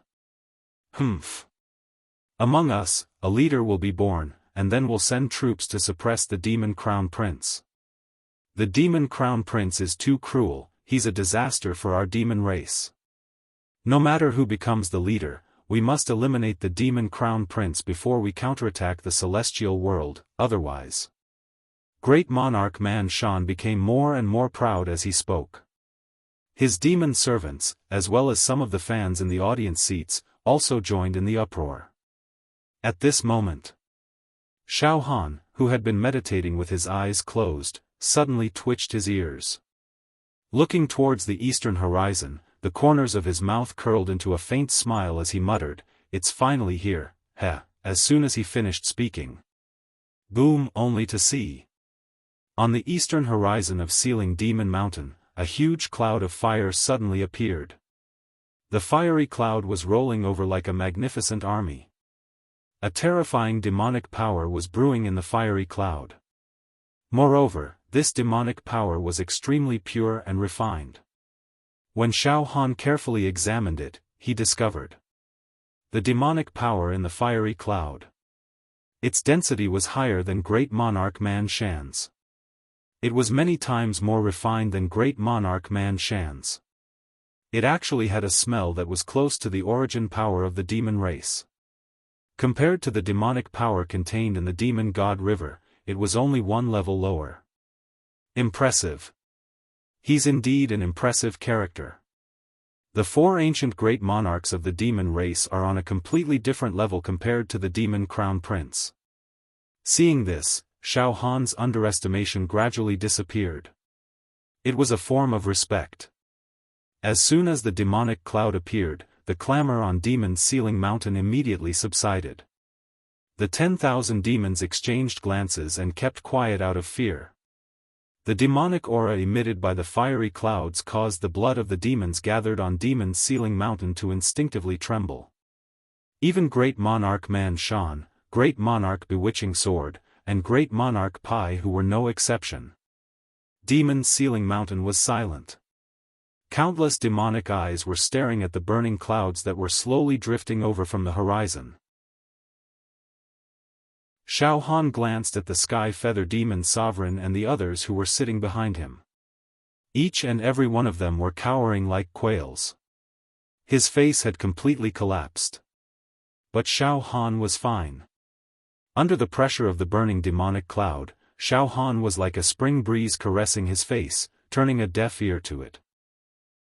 Among us, a leader will be born, and then we'll send troops to suppress the demon crown prince. The demon crown prince is too cruel, he's a disaster for our demon race. No matter who becomes the leader, we must eliminate the demon crown prince before we counterattack the celestial world, otherwise. Great monarch Man Shan became more and more proud as he spoke. His demon servants, as well as some of the fans in the audience seats, also joined in the uproar. At this moment, Xiaofan, who had been meditating with his eyes closed, suddenly twitched his ears. Looking towards the eastern horizon, the corners of his mouth curled into a faint smile as he muttered, "It's finally here, as soon as he finished speaking. Boom, only to see. On the eastern horizon of Sealing Demon Mountain, a huge cloud of fire suddenly appeared. The fiery cloud was rolling over like a magnificent army. A terrifying demonic power was brewing in the fiery cloud. Moreover, this demonic power was extremely pure and refined. When Xiaofan carefully examined it, he discovered the demonic power in the fiery cloud. Its density was higher than Great Monarch Man Shan's. It was many times more refined than Great Monarch Man Shan's. It actually had a smell that was close to the origin power of the demon race. Compared to the demonic power contained in the demon god river, it was only one level lower. Impressive. He's indeed an impressive character. The 4 ancient great monarchs of the demon race are on a completely different level compared to the demon crown prince. Seeing this, Xiaofan's underestimation gradually disappeared. It was a form of respect. As soon as the demonic cloud appeared, the clamor on Demon's Sealing Mountain immediately subsided. The 10,000 demons exchanged glances and kept quiet out of fear. The demonic aura emitted by the fiery clouds caused the blood of the demons gathered on Demon's Sealing Mountain to instinctively tremble. Even Great Monarch Man Shan, Great Monarch Bewitching Sword, and Great Monarch Pai who were no exception. Demon Sealing Mountain was silent. Countless demonic eyes were staring at the burning clouds that were slowly drifting over from the horizon. Xiaofan glanced at the Sky Feather Demon Sovereign and the others who were sitting behind him. Each and every one of them were cowering like quails. His face had completely collapsed. But Xiaofan was fine. Under the pressure of the burning demonic cloud, Xiaofan was like a spring breeze caressing his face, turning a deaf ear to it.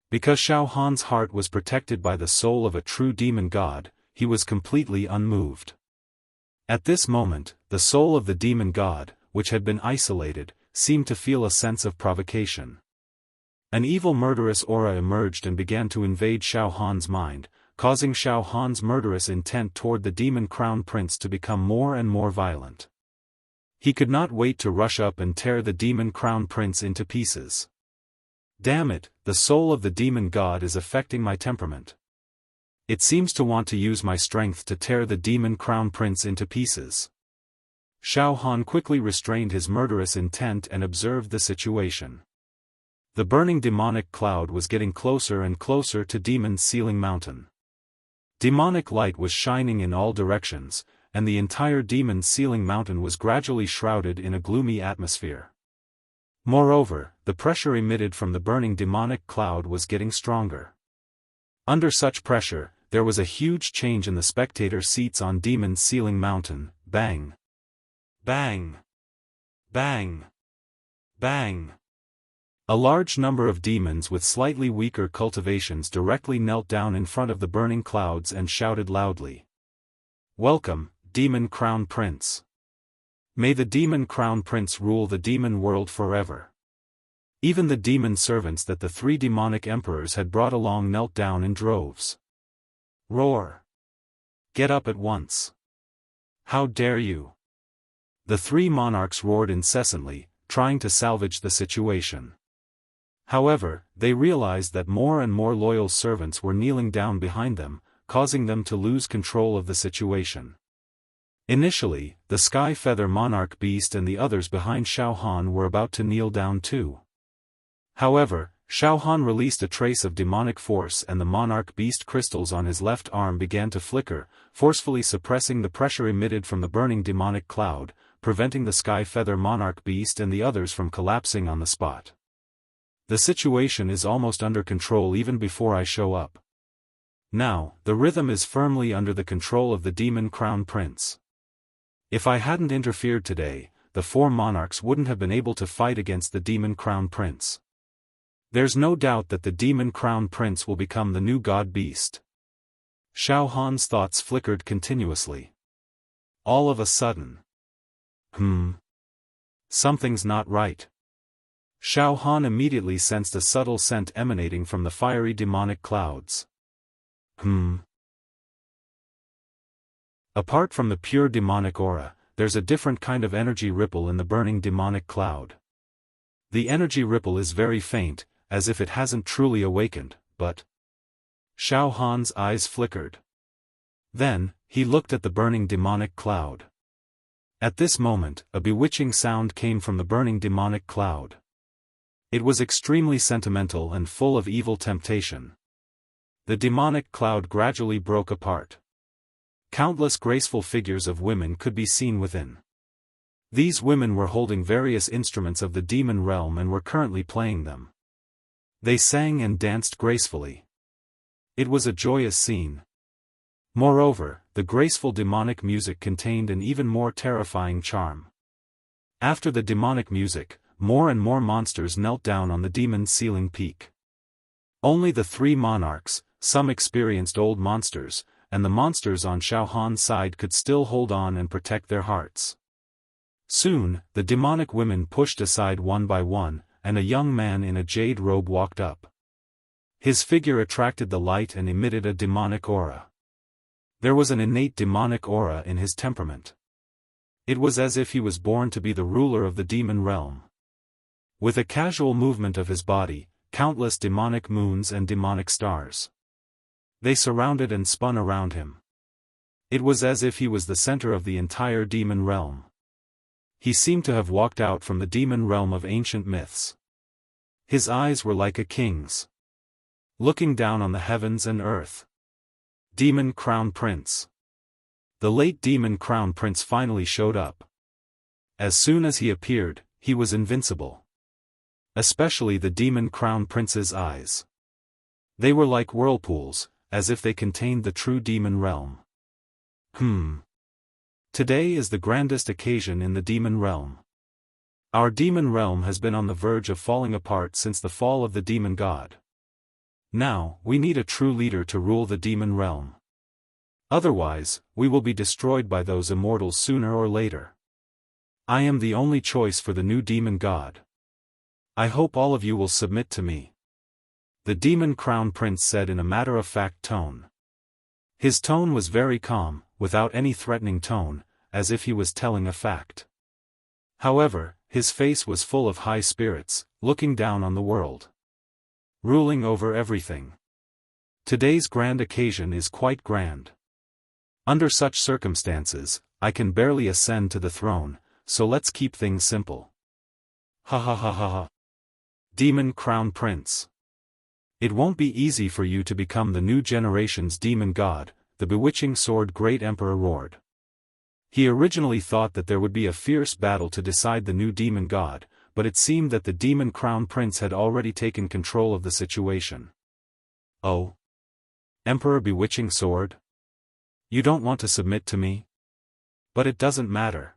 Because Xiaofan's heart was protected by the soul of a true demon god, he was completely unmoved. At this moment, the soul of the demon god, which had been isolated, seemed to feel a sense of provocation. An evil murderous aura emerged and began to invade Xiaofan's mind, causing Xiaofan's murderous intent toward the demon crown prince to become more and more violent. He could not wait to rush up and tear the demon crown prince into pieces. Damn it, the soul of the demon god is affecting my temperament. It seems to want to use my strength to tear the demon crown prince into pieces. Xiaofan quickly restrained his murderous intent and observed the situation. The burning demonic cloud was getting closer and closer to Demon Sealing Mountain. Demonic light was shining in all directions, and the entire Demon Sealing Mountain was gradually shrouded in a gloomy atmosphere. Moreover, the pressure emitted from the burning demonic cloud was getting stronger. Under such pressure, there was a huge change in the spectator seats on Demon Sealing Mountain. Bang! Bang! Bang! Bang! A large number of demons with slightly weaker cultivations directly knelt down in front of the burning clouds and shouted loudly. "Welcome, Demon Crown Prince! May the Demon Crown Prince rule the demon world forever." Even the demon servants that the three demonic emperors had brought along knelt down in droves. Roar! Get up at once! How dare you! The three monarchs roared incessantly, trying to salvage the situation. However, they realized that more and more loyal servants were kneeling down behind them, causing them to lose control of the situation. Initially, the Sky Feather Monarch Beast and the others behind Xiaofan were about to kneel down too. However, Xiaofan released a trace of demonic force and the Monarch Beast crystals on his left arm began to flicker, forcefully suppressing the pressure emitted from the burning demonic cloud, preventing the Sky Feather Monarch Beast and the others from collapsing on the spot. The situation is almost under control even before I show up. Now, the rhythm is firmly under the control of the Demon Crown Prince. If I hadn't interfered today, the four monarchs wouldn't have been able to fight against the Demon Crown Prince. There's no doubt that the Demon Crown Prince will become the new God Beast. Xiaofan's thoughts flickered continuously. All of a sudden. Something's not right. Xiaofan immediately sensed a subtle scent emanating from the fiery demonic clouds. Apart from the pure demonic aura, there's a different kind of energy ripple in the burning demonic cloud. The energy ripple is very faint, as if it hasn't truly awakened, but... Xiaofan's eyes flickered. Then, he looked at the burning demonic cloud. At this moment, a bewitching sound came from the burning demonic cloud. It was extremely sentimental and full of evil temptation. The demonic cloud gradually broke apart. Countless graceful figures of women could be seen within. These women were holding various instruments of the demon realm and were currently playing them. They sang and danced gracefully. It was a joyous scene. Moreover, the graceful demonic music contained an even more terrifying charm. After the demonic music, more and more monsters knelt down on the demon sealing peak. Only the three monarchs, some experienced old monsters, and the monsters on Xiaofan's side could still hold on and protect their hearts. Soon, the demonic women pushed aside one by one, and a young man in a jade robe walked up. His figure attracted the light and emitted a demonic aura. There was an innate demonic aura in his temperament. It was as if he was born to be the ruler of the demon realm. With a casual movement of his body, countless demonic moons and demonic stars. They surrounded and spun around him. It was as if he was the center of the entire demon realm. He seemed to have walked out from the demon realm of ancient myths. His eyes were like a king's, looking down on the heavens and earth. Demon Crown Prince. The late Demon Crown Prince finally showed up. As soon as he appeared, he was invincible. Especially the Demon Crown Prince's eyes. They were like whirlpools, as if they contained the true demon realm. Today is the grandest occasion in the demon realm. Our demon realm has been on the verge of falling apart since the fall of the demon god. Now, we need a true leader to rule the demon realm. Otherwise, we will be destroyed by those immortals sooner or later. I am the only choice for the new demon god. I hope all of you will submit to me. The Demon Crown Prince said in a matter-of-fact tone. His tone was very calm, without any threatening tone, as if he was telling a fact. However, his face was full of high spirits, looking down on the world. Ruling over everything. Today's grand occasion is quite grand. Under such circumstances, I can barely ascend to the throne, so let's keep things simple. Ha ha ha ha ha. Demon Crown Prince. It won't be easy for you to become the new generation's demon god, the bewitching sword Great Emperor roared. He originally thought that there would be a fierce battle to decide the new demon god, but it seemed that the Demon Crown Prince had already taken control of the situation. Oh? Emperor Bewitching Sword? You don't want to submit to me? But it doesn't matter.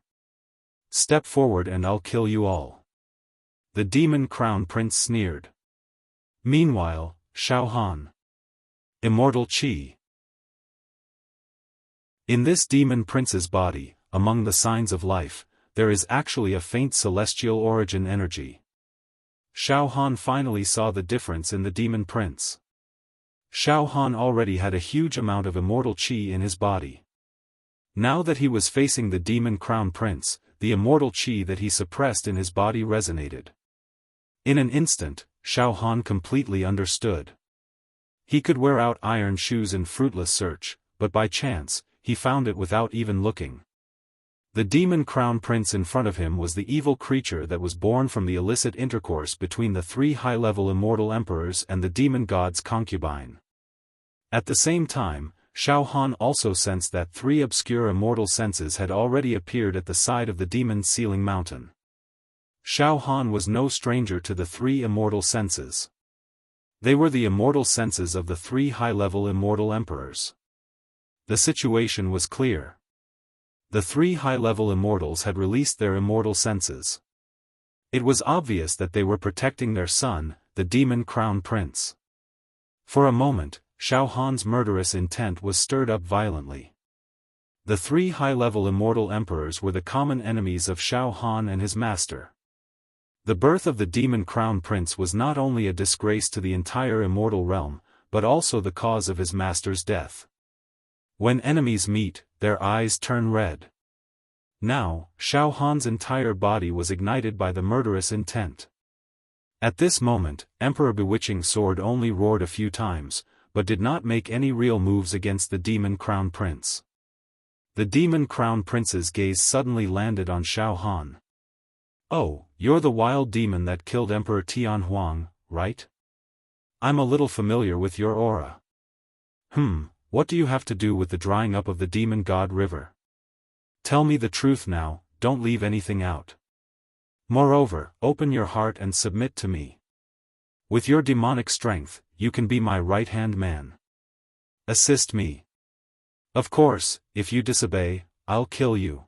Step forward and I'll kill you all. The Demon Crown Prince sneered. Meanwhile, Xiaofan. Immortal Qi. In this demon prince's body, among the signs of life, there is actually a faint celestial origin energy. Xiaofan finally saw the difference in the demon prince. Xiaofan already had a huge amount of immortal qi in his body. Now that he was facing the demon crown prince, the immortal qi that he suppressed in his body resonated. In an instant, Xiaofan completely understood. He could wear out iron shoes in fruitless search, but by chance, he found it without even looking. The demon crown prince in front of him was the evil creature that was born from the illicit intercourse between the three high-level immortal emperors and the demon god's concubine. At the same time, Xiaofan also sensed that three obscure immortal senses had already appeared at the side of the demon's sealing mountain. Xiaofan was no stranger to the three immortal senses. They were the immortal senses of the three high-level immortal emperors. The situation was clear. The three high-level immortals had released their immortal senses. It was obvious that they were protecting their son, the Demon Crown Prince. For a moment, Xiaofan's murderous intent was stirred up violently. The three high-level immortal emperors were the common enemies of Xiaofan and his master. The birth of the Demon Crown Prince was not only a disgrace to the entire immortal realm, but also the cause of his master's death. When enemies meet, their eyes turn red. Now, Xiaofan's entire body was ignited by the murderous intent. At this moment, Emperor Bewitching Sword only roared a few times, but did not make any real moves against the Demon Crown Prince. The Demon Crown Prince's gaze suddenly landed on Xiaofan. Oh, you're the wild demon that killed Emperor Tianhuang, right? I'm a little familiar with your aura. What do you have to do with the drying up of the demon god river? Tell me the truth now, don't leave anything out. Moreover, open your heart and submit to me. With your demonic strength, you can be my right-hand man. Assist me. Of course, if you disobey, I'll kill you.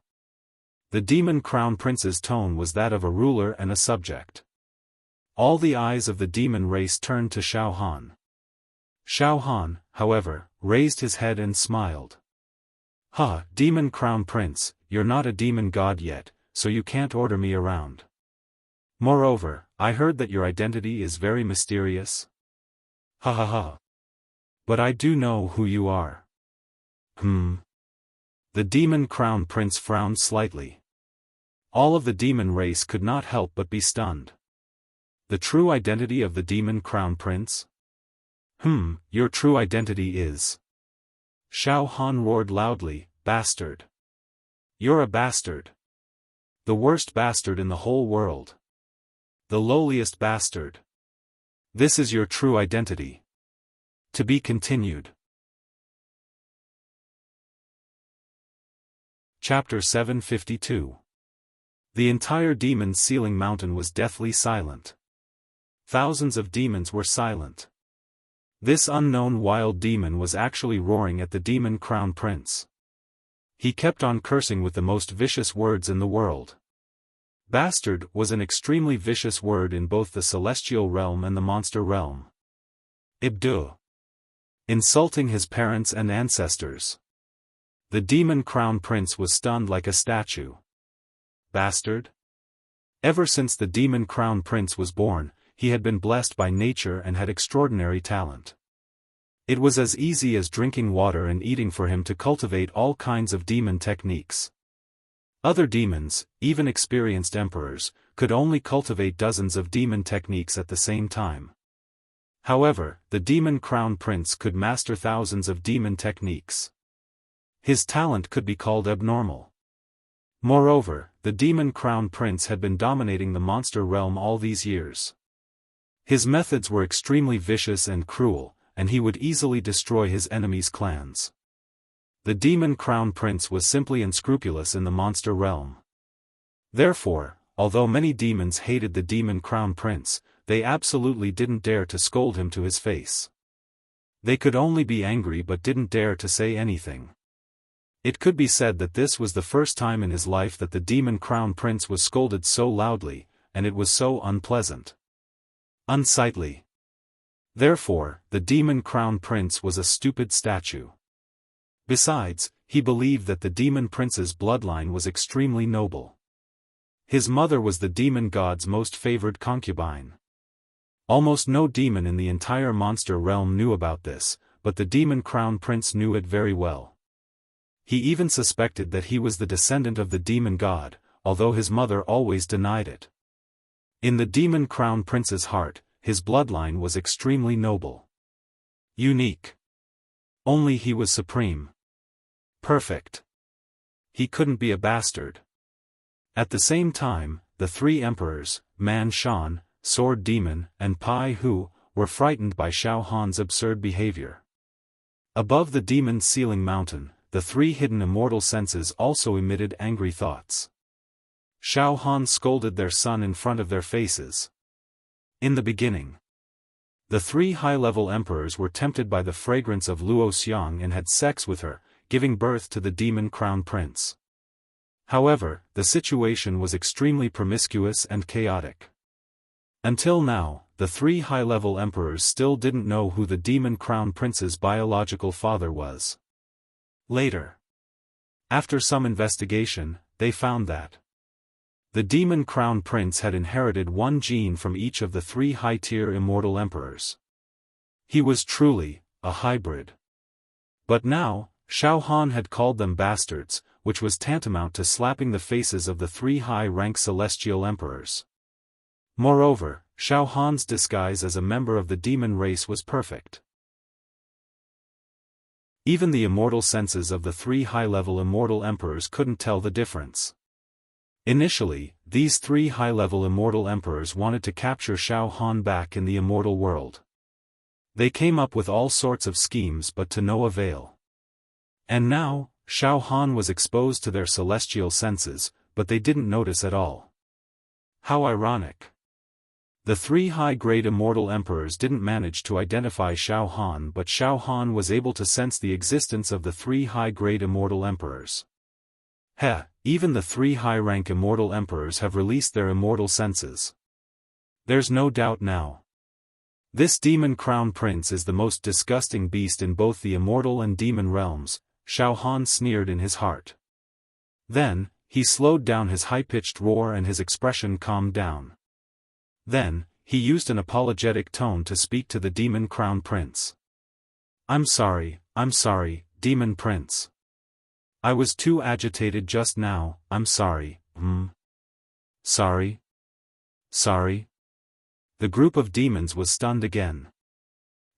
The Demon Crown Prince's tone was that of a ruler and a subject. All the eyes of the demon race turned to Xiaofan. Xiaofan, however, raised his head and smiled. Demon Crown Prince, you're not a demon god yet, so you can't order me around. Moreover, I heard that your identity is very mysterious. But I do know who you are. The Demon Crown Prince frowned slightly. All of the demon race could not help but be stunned. The true identity of the Demon Crown Prince? Your true identity is... Xiaofan roared loudly, bastard. You're a bastard. The worst bastard in the whole world. The lowliest bastard. This is your true identity. To be continued. Chapter 752. The entire demon sealing mountain was deathly silent. Thousands of demons were silent. This unknown wild demon was actually roaring at the demon crown prince. He kept on cursing with the most vicious words in the world. Bastard was an extremely vicious word in both the celestial realm and the monster realm. Ibdu. Insulting his parents and ancestors. The demon crown prince was stunned like a statue. Bastard? Ever since the demon crown prince was born, he had been blessed by nature and had extraordinary talent. It was as easy as drinking water and eating for him to cultivate all kinds of demon techniques. Other demons, even experienced emperors, could only cultivate dozens of demon techniques at the same time. However, the demon crown prince could master thousands of demon techniques. His talent could be called abnormal. Moreover, the demon crown prince had been dominating the monster realm all these years. His methods were extremely vicious and cruel, and he would easily destroy his enemies' clans. The demon crown prince was simply unscrupulous in the monster realm. Therefore, although many demons hated the demon crown prince, they absolutely didn't dare to scold him to his face. They could only be angry but didn't dare to say anything. It could be said that this was the first time in his life that the demon crown prince was scolded so loudly, and it was so unpleasant. Unsightly. Therefore, the demon crown prince was a stupid statue. Besides, he believed that the demon prince's bloodline was extremely noble. His mother was the demon god's most favored concubine. Almost no demon in the entire monster realm knew about this, but the demon crown prince knew it very well. He even suspected that he was the descendant of the demon god, although his mother always denied it. In the demon crown prince's heart, his bloodline was extremely noble. Unique. Only he was supreme. Perfect. He couldn't be a bastard. At the same time, the three emperors, Man Shan, Sword Demon, and Pai Hu, were frightened by Xiaofan's absurd behavior. Above the demon sealing mountain, the three hidden immortal senses also emitted angry thoughts. Xiaofan scolded their son in front of their faces. In the beginning, the three high-level emperors were tempted by the fragrance of Luo Xiang and had sex with her, giving birth to the demon crown prince. However, the situation was extremely promiscuous and chaotic. Until now, the three high-level emperors still didn't know who the demon crown prince's biological father was. Later, after some investigation, they found that the demon crown prince had inherited one gene from each of the three high-tier immortal emperors. He was truly a hybrid. But now, Xiaofan had called them bastards, which was tantamount to slapping the faces of the three high-rank celestial emperors. Moreover, Xiaofan's disguise as a member of the demon race was perfect. Even the immortal senses of the three high-level immortal emperors couldn't tell the difference. Initially, these three high-level immortal emperors wanted to capture Xiaofan back in the immortal world. They came up with all sorts of schemes but to no avail. And now, Xiaofan was exposed to their celestial senses, but they didn't notice at all. How ironic. The three high-grade immortal emperors didn't manage to identify Xiaofan, but Xiaofan was able to sense the existence of the three high-grade immortal emperors. Even the three high-rank immortal emperors have released their immortal senses. There's no doubt now. This demon crown prince is the most disgusting beast in both the immortal and demon realms, Xiaofan sneered in his heart. Then, he slowed down his high-pitched roar and his expression calmed down. Then, he used an apologetic tone to speak to the demon crown prince. I'm sorry, demon prince. I was too agitated just now, I'm sorry, Sorry. The group of demons was stunned again.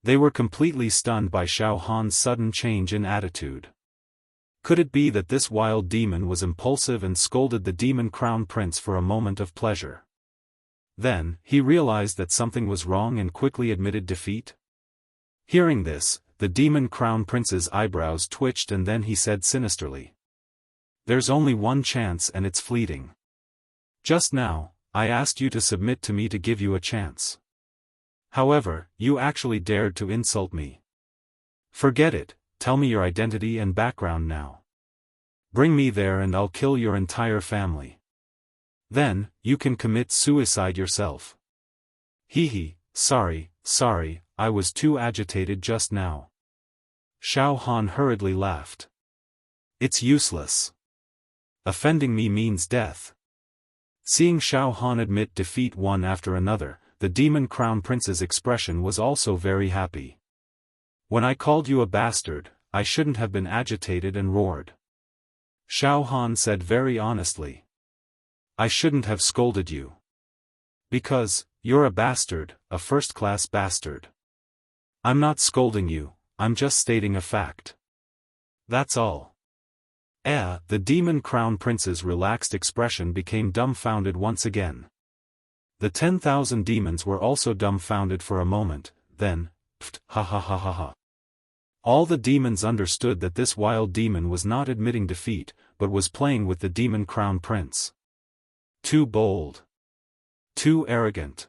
They were completely stunned by Xiaofan's sudden change in attitude. Could it be that this wild demon was impulsive and scolded the demon crown prince for a moment of pleasure? Then, he realized that something was wrong and quickly admitted defeat. Hearing this, the demon crown prince's eyebrows twitched and then he said sinisterly, "There's only one chance and it's fleeting. Just now, I asked you to submit to me to give you a chance. However, you actually dared to insult me. Forget it, tell me your identity and background now. Bring me there and I'll kill your entire family. Then, you can commit suicide yourself." Sorry, I was too agitated just now. Xiaofan hurriedly laughed. "It's useless. Offending me means death." Seeing Xiaofan admit defeat one after another, the demon crown prince's expression was also very happy. "When I called you a bastard, I shouldn't have been agitated and roared," Xiaofan said very honestly. "I shouldn't have scolded you. Because, you're a bastard, a first-class bastard. I'm not scolding you, I'm just stating a fact. That's all." The demon crown prince's relaxed expression became dumbfounded once again. The 10,000 demons were also dumbfounded for a moment, then, ha ha ha ha ha. All the demons understood that this wild demon was not admitting defeat, but was playing with the demon crown prince. Too bold. Too arrogant.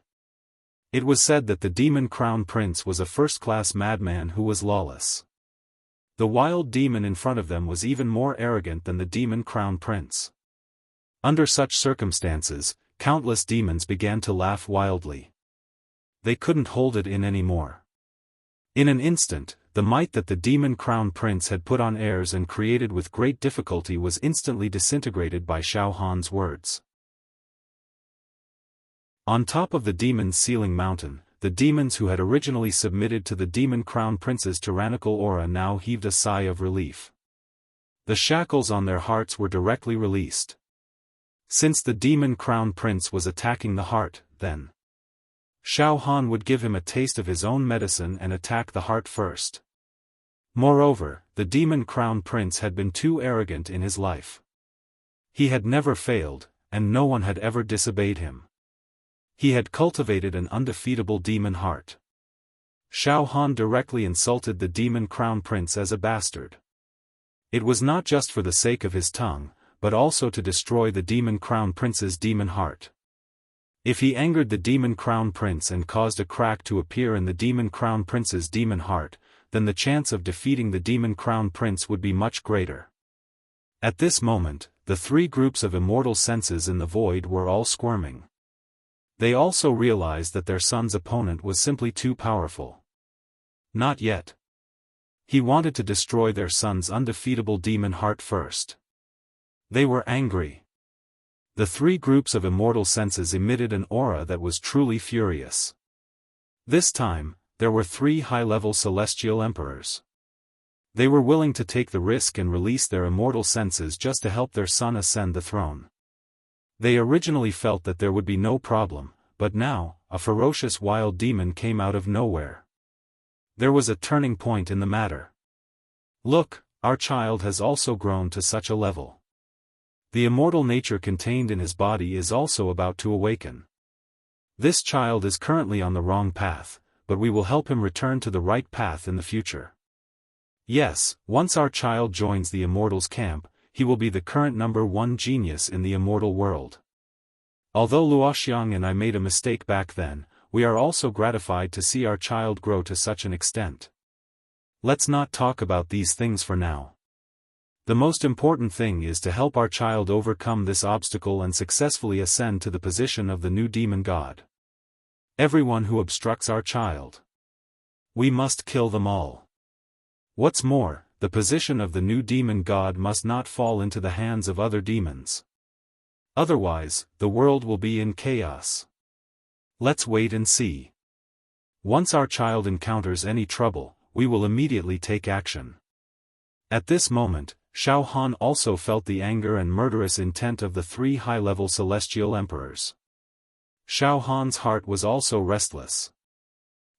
It was said that the demon crown prince was a first-class madman who was lawless. The wild demon in front of them was even more arrogant than the demon crown prince. Under such circumstances, countless demons began to laugh wildly. They couldn't hold it in anymore. In an instant, the might that the demon crown prince had put on airs and created with great difficulty was instantly disintegrated by Xiaofan's words. On top of the demon's sealing mountain, the demons who had originally submitted to the demon crown prince's tyrannical aura now heaved a sigh of relief. The shackles on their hearts were directly released. Since the demon crown prince was attacking the heart, then Xiaofan would give him a taste of his own medicine and attack the heart first. Moreover, the demon crown prince had been too arrogant in his life. He had never failed, and no one had ever disobeyed him. He had cultivated an undefeatable demon heart. Xiaofan directly insulted the demon crown prince as a bastard. It was not just for the sake of his tongue, but also to destroy the demon crown prince's demon heart. If he angered the demon crown prince and caused a crack to appear in the demon crown prince's demon heart, then the chance of defeating the demon crown prince would be much greater. At this moment, the three groups of immortal senses in the void were all squirming. They also realized that their son's opponent was simply too powerful. Not yet. He wanted to destroy their son's undefeatable demon heart first. They were angry. The three groups of immortal senses emitted an aura that was truly furious. This time, there were three high-level celestial emperors. They were willing to take the risk and release their immortal senses just to help their son ascend the throne. They originally felt that there would be no problem, but now, a ferocious wild demon came out of nowhere. There was a turning point in the matter. Look, our child has also grown to such a level. The immortal nature contained in his body is also about to awaken. This child is currently on the wrong path, but we will help him return to the right path in the future. Yes, once our child joins the immortals' camp, he will be the current #1 genius in the immortal world. Although Luoxiang and I made a mistake back then, we are also gratified to see our child grow to such an extent. Let's not talk about these things for now. The most important thing is to help our child overcome this obstacle and successfully ascend to the position of the new demon god. Everyone who obstructs our child, we must kill them all. What's more, the position of the new demon god must not fall into the hands of other demons. Otherwise, the world will be in chaos. Let's wait and see. Once our child encounters any trouble, we will immediately take action. At this moment, Xiaofan also felt the anger and murderous intent of the three high-level celestial emperors. Xiaofan's heart was also restless.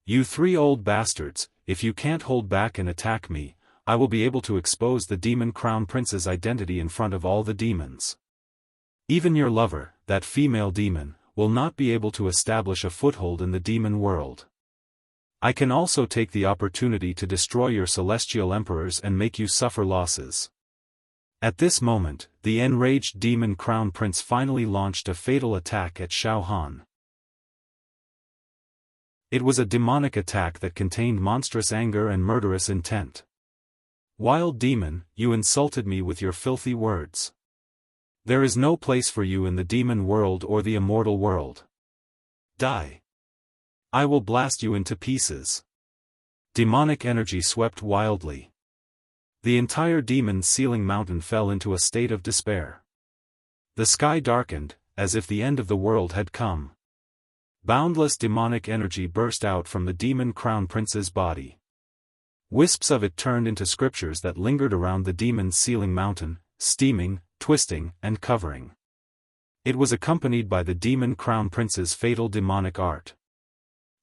You three old bastards, if you can't hold back and attack me, I will be able to expose the demon crown prince's identity in front of all the demons. Even your lover, that female demon, will not be able to establish a foothold in the demon world. I can also take the opportunity to destroy your celestial emperors and make you suffer losses. At this moment, the enraged demon crown prince finally launched a fatal attack at Xiaofan. It was a demonic attack that contained monstrous anger and murderous intent. Wild demon, you insulted me with your filthy words. There is no place for you in the demon world or the immortal world. Die. I will blast you into pieces. Demonic energy swept wildly. The entire demon sealing mountain fell into a state of despair. The sky darkened, as if the end of the world had come. Boundless demonic energy burst out from the demon crown prince's body. Wisps of it turned into scriptures that lingered around the demon sealing mountain, steaming, twisting, and covering. It was accompanied by the demon crown prince's fatal demonic art.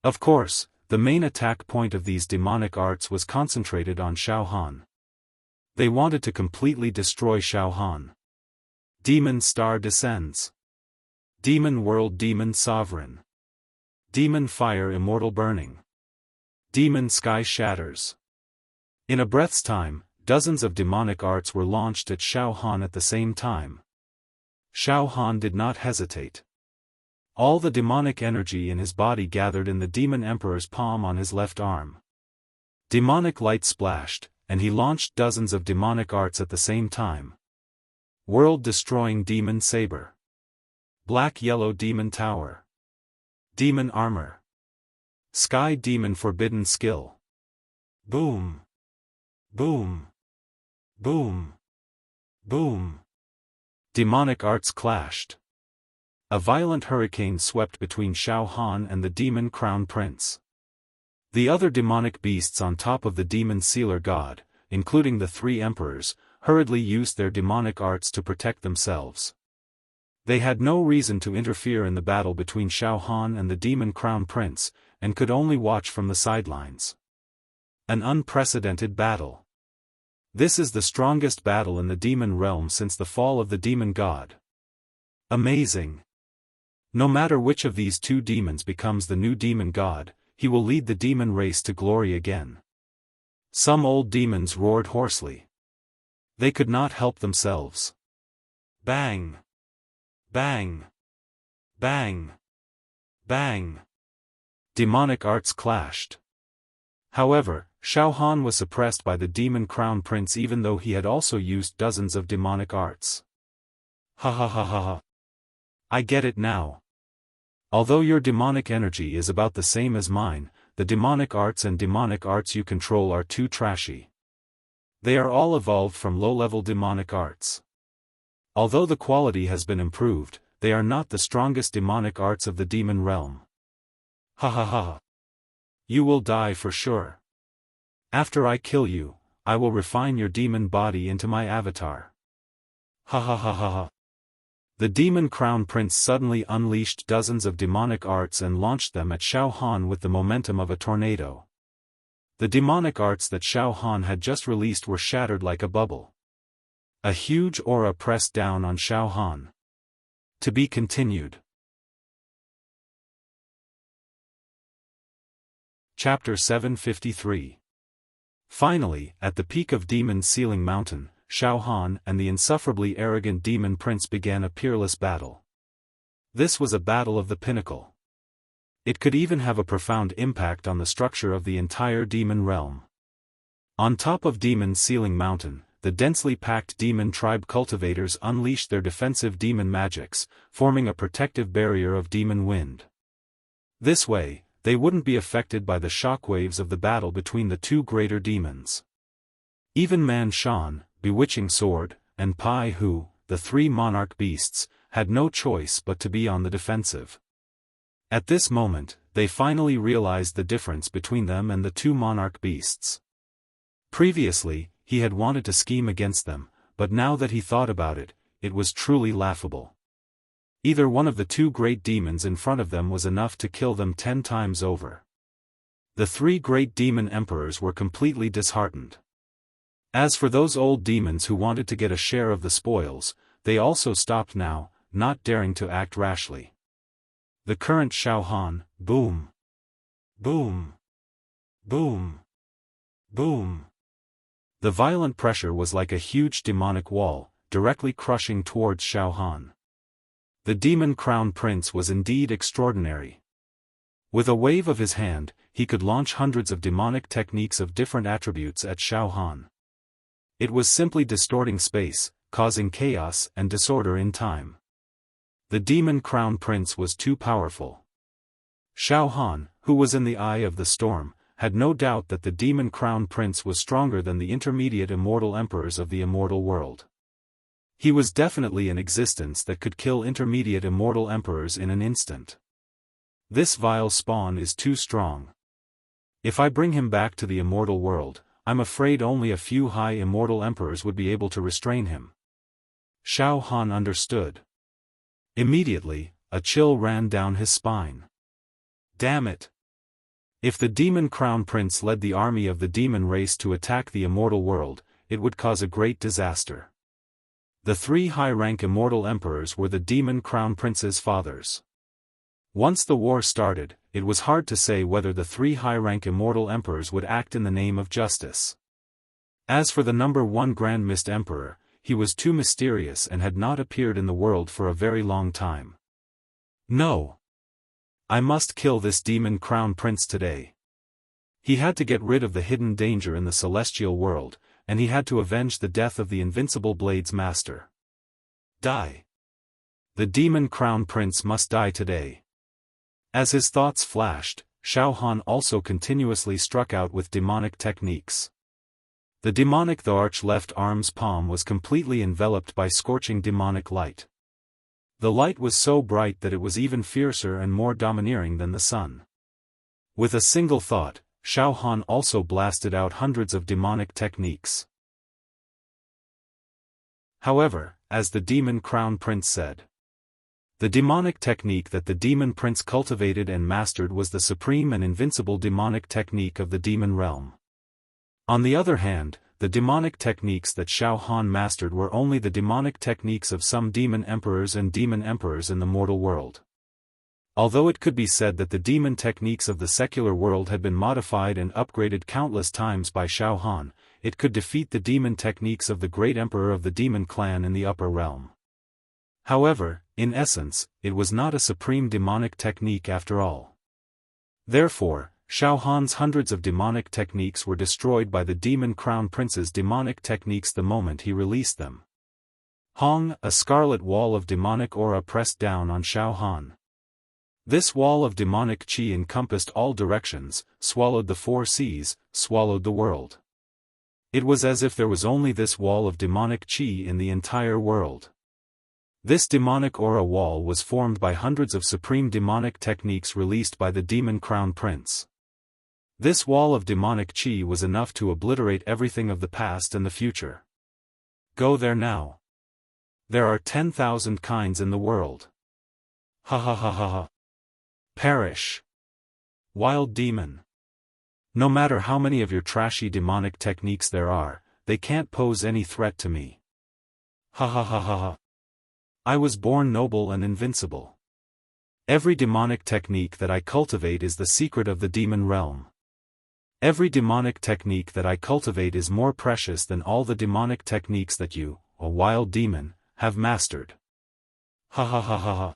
Of course, the main attack point of these demonic arts was concentrated on Xiaofan. They wanted to completely destroy Xiaofan. Demon star descends. Demon world demon sovereign. Demon fire immortal burning. Demon sky shatters. In a breath's time, dozens of demonic arts were launched at Xiaofan at the same time. Xiaofan did not hesitate. All the demonic energy in his body gathered in the demon emperor's palm on his left arm. Demonic light splashed, and he launched dozens of demonic arts at the same time. World-destroying demon saber. Black-yellow demon tower. Demon armor. Sky demon forbidden skill. Boom. Boom. Boom. Boom. Demonic arts clashed. A violent hurricane swept between Xiaofan and the demon crown prince. The other demonic beasts on top of the demon sealer god, including the three emperors, hurriedly used their demonic arts to protect themselves. They had no reason to interfere in the battle between Xiaofan and the demon crown prince, and could only watch from the sidelines. An unprecedented battle. This is the strongest battle in the demon realm since the fall of the demon god. Amazing. No matter which of these two demons becomes the new demon god, he will lead the demon race to glory again. Some old demons roared hoarsely. They could not help themselves. Bang! Bang! Bang! Bang! Demonic arts clashed. However, Xiaofan was suppressed by the demon crown prince even though he had also used dozens of demonic arts. Ha ha ha ha ha. I get it now. Although your demonic energy is about the same as mine, the demonic arts and demonic arts you control are too trashy. They are all evolved from low-level demonic arts. Although the quality has been improved, they are not the strongest demonic arts of the demon realm. Ha ha ha. You will die for sure. After I kill you, I will refine your demon body into my avatar. Ha ha ha ha ha. The demon crown prince suddenly unleashed dozens of demonic arts and launched them at Xiaofan with the momentum of a tornado. The demonic arts that Xiaofan had just released were shattered like a bubble. A huge aura pressed down on Xiaofan. To be continued. Chapter 753. Finally, at the peak of Demon Sealing Mountain, Xiaofan and the insufferably arrogant demon prince began a peerless battle. This was a battle of the pinnacle. It could even have a profound impact on the structure of the entire demon realm. On top of Demon Sealing Mountain, the densely packed demon tribe cultivators unleashed their defensive demon magics, forming a protective barrier of demon wind. This way, they wouldn't be affected by the shockwaves of the battle between the two greater demons. Even Man Shan, Bewitching Sword, and Pai Hu, the three monarch beasts, had no choice but to be on the defensive. At this moment, they finally realized the difference between them and the two monarch beasts. Previously, he had wanted to scheme against them, but now that he thought about it, it was truly laughable. Either one of the two great demons in front of them was enough to kill them 10 times over. The three great demon emperors were completely disheartened. As for those old demons who wanted to get a share of the spoils, they also stopped now, not daring to act rashly. The current Xiaofan, boom. Boom. Boom. Boom. The violent pressure was like a huge demonic wall, directly crushing towards Xiaofan. The demon crown prince was indeed extraordinary. With a wave of his hand, he could launch hundreds of demonic techniques of different attributes at Xiaofan. It was simply distorting space, causing chaos and disorder in time. The demon crown prince was too powerful. Xiaofan, who was in the eye of the storm, had no doubt that the demon crown prince was stronger than the intermediate immortal emperors of the immortal world. He was definitely an existence that could kill intermediate immortal emperors in an instant. This vile spawn is too strong. If I bring him back to the immortal world, I'm afraid only a few high immortal emperors would be able to restrain him. Xiaofan understood. Immediately, a chill ran down his spine. Damn it! If the demon crown prince led the army of the demon race to attack the immortal world, it would cause a great disaster. The 3 high-rank immortal emperors were the demon crown prince's fathers. Once the war started, it was hard to say whether the 3 high-rank immortal emperors would act in the name of justice. As for the number 1 Grand Mist Emperor, he was too mysterious and had not appeared in the world for a very long time. No! I must kill this demon crown prince today. He had to get rid of the hidden danger in the celestial world, and he had to avenge the death of the invincible Blade's master. Die! The demon crown prince must die today. As his thoughts flashed, Xiaofan also continuously struck out with demonic techniques. The arch left arm's palm was completely enveloped by scorching demonic light. The light was so bright that it was even fiercer and more domineering than the sun. With a single thought, Xiaofan also blasted out hundreds of demonic techniques. However, as the demon crown prince said, the demonic technique that the demon prince cultivated and mastered was the supreme and invincible demonic technique of the demon realm. On the other hand, the demonic techniques that Xiaofan mastered were only the demonic techniques of some demon emperors and demon emperors in the mortal world. Although it could be said that the demon techniques of the secular world had been modified and upgraded countless times by Xiaofan, it could defeat the demon techniques of the great emperor of the demon clan in the upper realm. However, in essence, it was not a supreme demonic technique after all. Therefore, Xiaofan's hundreds of demonic techniques were destroyed by the demon crown prince's demonic techniques the moment he released them. Hong, a scarlet wall of demonic aura pressed down on Xiaofan. This wall of demonic qi encompassed all directions, swallowed the 4 seas, swallowed the world. It was as if there was only this wall of demonic qi in the entire world. This demonic aura wall was formed by hundreds of supreme demonic techniques released by the demon crown prince. This wall of demonic qi was enough to obliterate everything of the past and the future. Go there now. There are 10,000 kinds in the world. Ha ha ha ha ha. Perish. Wild demon. No matter how many of your trashy demonic techniques there are, they can't pose any threat to me. Ha ha ha ha ha. I was born noble and invincible. Every demonic technique that I cultivate is the secret of the demon realm. Every demonic technique that I cultivate is more precious than all the demonic techniques that you, a wild demon, have mastered. Ha ha ha ha ha.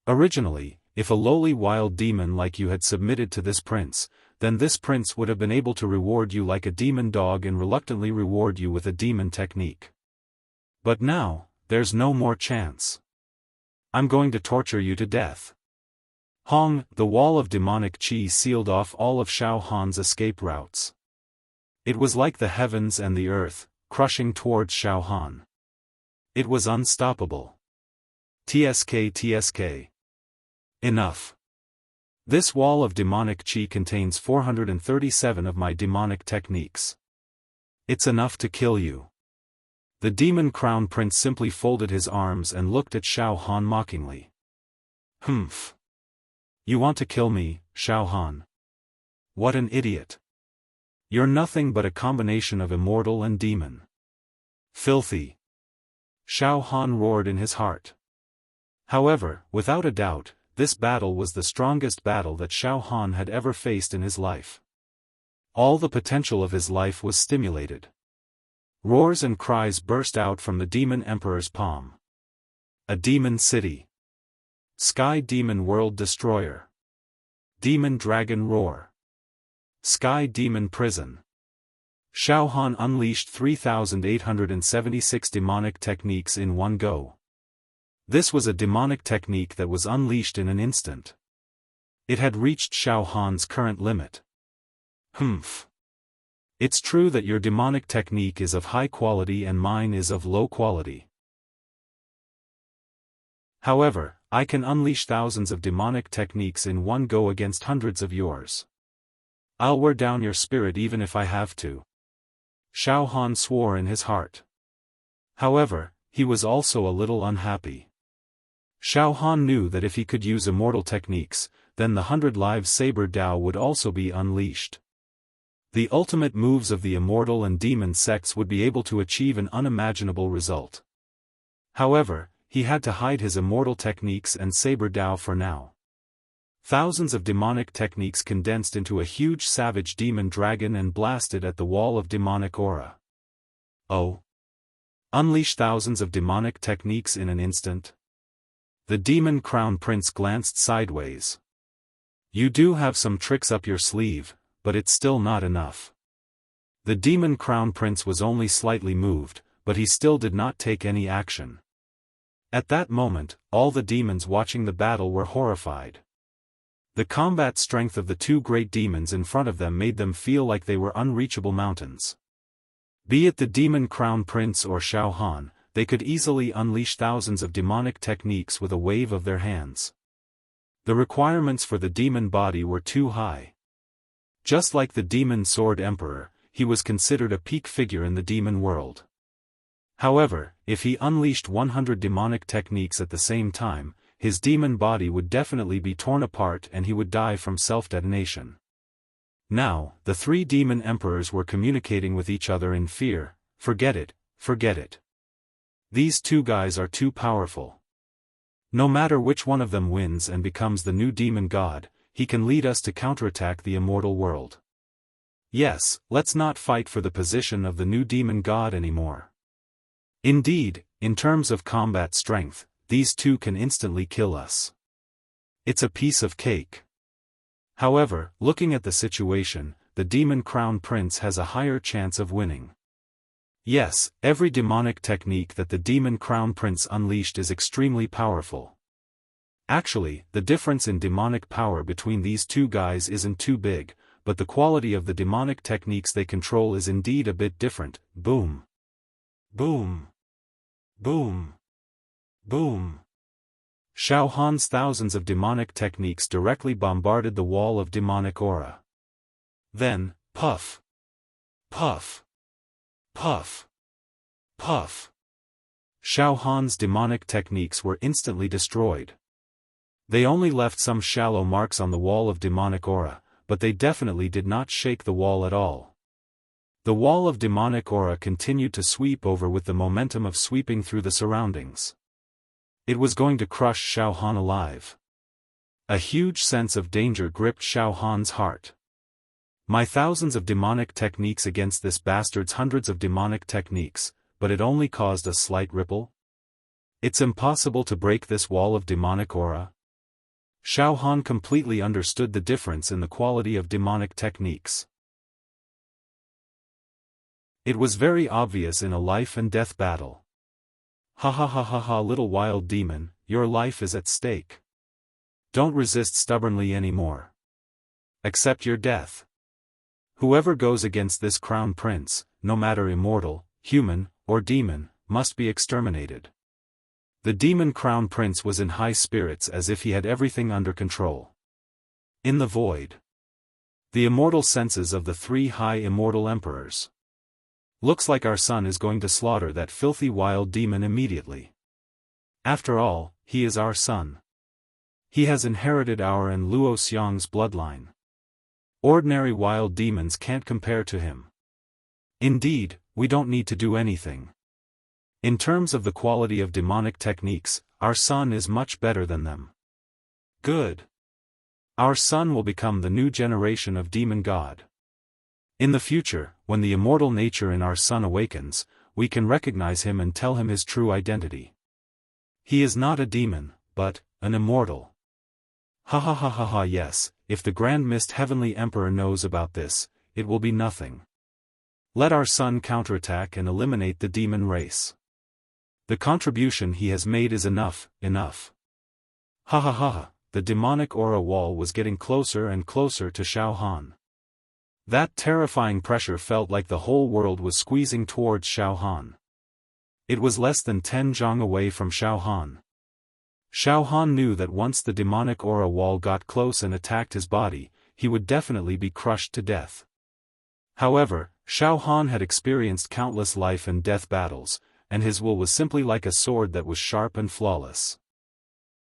Originally, if a lowly wild demon like you had submitted to this prince, then this prince would have been able to reward you like a demon dog and reluctantly reward you with a demon technique. But now, there's no more chance. I'm going to torture you to death. Hong, the wall of demonic qi sealed off all of Xiaofan's escape routes. It was like the heavens and the earth, crushing towards Xiaofan. It was unstoppable. TSK. Enough. This wall of demonic qi contains 437 of my demonic techniques. It's enough to kill you. The demon crown prince simply folded his arms and looked at Xiaofan mockingly. Humph. You want to kill me, Xiaofan? What an idiot. You're nothing but a combination of immortal and demon. Filthy. Xiaofan roared in his heart. However, without a doubt, this battle was the strongest battle that Xiaofan had ever faced in his life. All the potential of his life was stimulated. Roars and cries burst out from the Demon Emperor's palm. A demon city. Sky Demon World Destroyer. Demon Dragon Roar. Sky Demon Prison. Xiaofan unleashed 3,876 demonic techniques in one go. This was a demonic technique that was unleashed in an instant. It had reached Xiaofan's current limit. Humph. It's true that your demonic technique is of high quality and mine is of low quality. However, I can unleash thousands of demonic techniques in one go against hundreds of yours. I'll wear down your spirit even if I have to. Xiaofan swore in his heart. However, he was also a little unhappy. Xiaofan knew that if he could use immortal techniques, then the 100 Lives Saber Dao would also be unleashed. The ultimate moves of the immortal and demon sects would be able to achieve an unimaginable result. However, he had to hide his immortal techniques and Saber Dao for now. Thousands of demonic techniques condensed into a huge savage demon dragon and blasted at the wall of demonic aura. Oh! Unleash thousands of demonic techniques in an instant? The demon crown prince glanced sideways. You do have some tricks up your sleeve, but it's still not enough. The demon crown prince was only slightly moved, but he still did not take any action. At that moment, all the demons watching the battle were horrified. The combat strength of the two great demons in front of them made them feel like they were unreachable mountains. Be it the demon crown prince or Xiaofan, they could easily unleash thousands of demonic techniques with a wave of their hands. The requirements for the demon body were too high. Just like the demon sword emperor, he was considered a peak figure in the demon world. However, if he unleashed 100 demonic techniques at the same time, his demon body would definitely be torn apart and he would die from self-detonation. Now, the three demon emperors were communicating with each other in fear. Forget it, forget it. These two guys are too powerful. No matter which one of them wins and becomes the new demon god, he can lead us to counterattack the immortal world. Yes, let's not fight for the position of the new demon god anymore. Indeed, in terms of combat strength, these two can instantly kill us. It's a piece of cake. However, looking at the situation, the demon crown prince has a higher chance of winning. Yes, every demonic technique that the demon crown prince unleashed is extremely powerful. Actually, the difference in demonic power between these two guys isn't too big, but the quality of the demonic techniques they control is indeed a bit different. Boom. Boom. Boom. Boom. Xiaofan's thousands of demonic techniques directly bombarded the wall of demonic aura. Then, puff. Puff. Puff. Puff. Xiaofan's demonic techniques were instantly destroyed. They only left some shallow marks on the wall of demonic aura, but they definitely did not shake the wall at all. The wall of demonic aura continued to sweep over with the momentum of sweeping through the surroundings. It was going to crush Xiaofan alive. A huge sense of danger gripped Xiaofan's heart. My thousands of demonic techniques against this bastard's hundreds of demonic techniques, but it only caused a slight ripple? It's impossible to break this wall of demonic aura. Xiaofan completely understood the difference in the quality of demonic techniques. It was very obvious in a life and death battle. Ha ha ha ha ha, little wild demon, your life is at stake. Don't resist stubbornly anymore. Accept your death. Whoever goes against this crown prince, no matter immortal, human, or demon, must be exterminated. The demon crown prince was in high spirits as if he had everything under control. In the void. The immortal senses of the three high immortal emperors. Looks like our son is going to slaughter that filthy wild demon immediately. After all, he is our son. He has inherited our and Luo Xiang's bloodline. Ordinary wild demons can't compare to him. Indeed, we don't need to do anything. In terms of the quality of demonic techniques, our son is much better than them. Good. Our son will become the new generation of demon god. In the future, when the immortal nature in our son awakens, we can recognize him and tell him his true identity. He is not a demon, but an immortal. Ha ha ha ha ha. Yes, if the Grand Mist Heavenly Emperor knows about this, it will be nothing. Let our son counterattack and eliminate the demon race. The contribution he has made is enough. Ha ha ha ha. The demonic aura wall was getting closer and closer to Xiaofan. That terrifying pressure felt like the whole world was squeezing towards Xiaofan. It was less than 10 zhang away from Xiaofan. Xiaofan knew that once the demonic aura wall got close and attacked his body, he would definitely be crushed to death. However, Xiaofan had experienced countless life and death battles, and his will was simply like a sword that was sharp and flawless.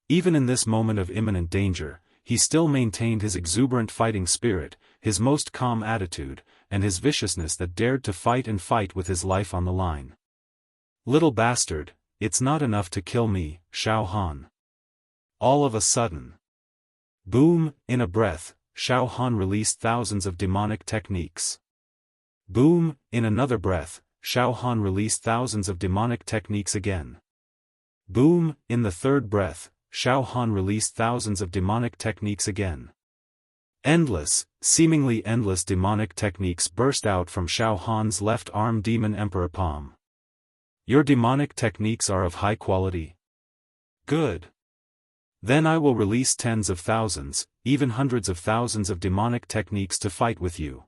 Even in this moment of imminent danger, he still maintained his exuberant fighting spirit, his most calm attitude, and his viciousness that dared to fight and fight with his life on the line. Little bastard, it's not enough to kill me, Xiaofan. All of a sudden. Boom, in a breath, Xiaofan released thousands of demonic techniques. Boom, in another breath, Xiaofan released thousands of demonic techniques again. Boom, in the third breath, Xiaofan released thousands of demonic techniques again. Endless, seemingly endless demonic techniques burst out from Xiaofan's left arm demon emperor palm. Your demonic techniques are of high quality. Good. Then I will release tens of thousands, even hundreds of thousands of demonic techniques to fight with you.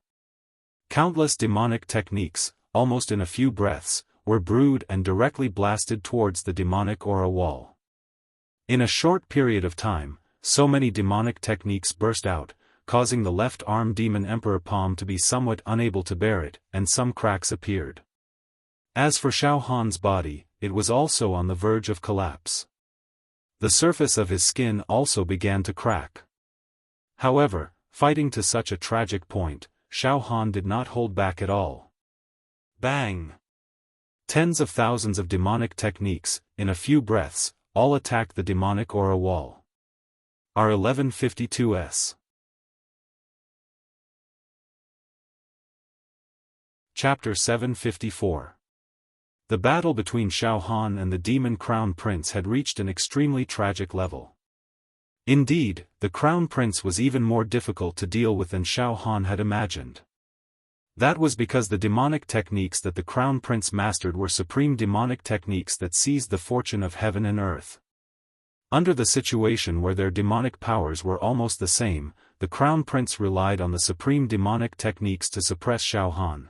Countless demonic techniques, almost in a few breaths, were brewed and directly blasted towards the demonic aura wall. In a short period of time, so many demonic techniques burst out, causing the left arm demon emperor palm to be somewhat unable to bear it, and some cracks appeared. As for Xiaofan's body, it was also on the verge of collapse. The surface of his skin also began to crack. However, fighting to such a tragic point, Xiaofan did not hold back at all. Bang! Tens of thousands of demonic techniques, in a few breaths, all attacked the demonic aura wall. R1152S. Chapter 754. The battle between Xiaofan and the Demon Crown Prince had reached an extremely tragic level. Indeed, the Crown Prince was even more difficult to deal with than Xiaofan had imagined. That was because the demonic techniques that the Crown Prince mastered were supreme demonic techniques that seized the fortune of heaven and earth. Under the situation where their demonic powers were almost the same, the Crown Prince relied on the supreme demonic techniques to suppress Xiaofan.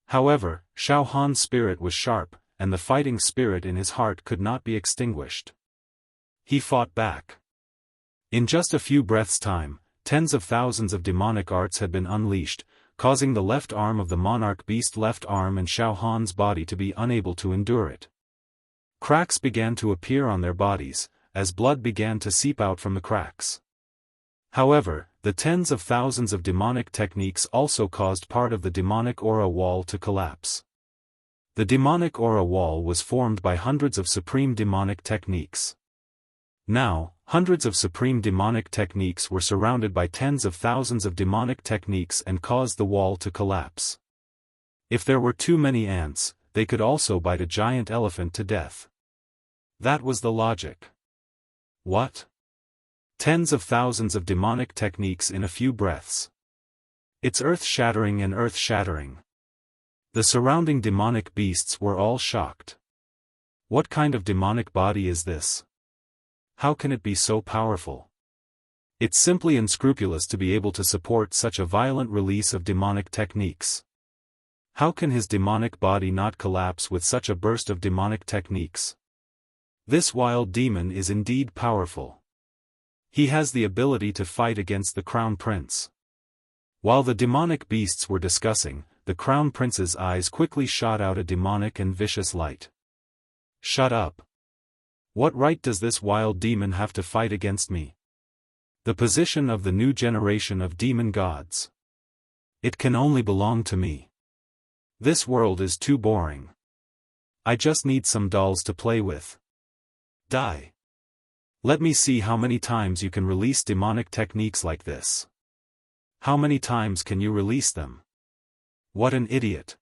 However, Xiaofan's spirit was sharp, and the fighting spirit in his heart could not be extinguished. He fought back. In just a few breaths' time, tens of thousands of demonic arts had been unleashed, causing the left arm of the monarch beast left arm and Xiaofan's body to be unable to endure it. Cracks began to appear on their bodies, as blood began to seep out from the cracks. However, the tens of thousands of demonic techniques also caused part of the demonic aura wall to collapse. The demonic aura wall was formed by hundreds of supreme demonic techniques. Now, hundreds of supreme demonic techniques were surrounded by tens of thousands of demonic techniques and caused the wall to collapse. If there were too many ants, they could also bite a giant elephant to death. That was the logic. What? Tens of thousands of demonic techniques in a few breaths. It's earth-shattering and earth-shattering. The surrounding demonic beasts were all shocked. What kind of demonic body is this? How can it be so powerful? It's simply unscrupulous to be able to support such a violent release of demonic techniques. How can his demonic body not collapse with such a burst of demonic techniques? This wild demon is indeed powerful. He has the ability to fight against the Crown Prince. While the demonic beasts were discussing, the Crown Prince's eyes quickly shot out a demonic and vicious light. Shut up. What right does this wild demon have to fight against me? The position of the new generation of demon gods. It can only belong to me. This world is too boring. I just need some dolls to play with. Die. Let me see how many times you can release demonic techniques like this. How many times can you release them? What an idiot.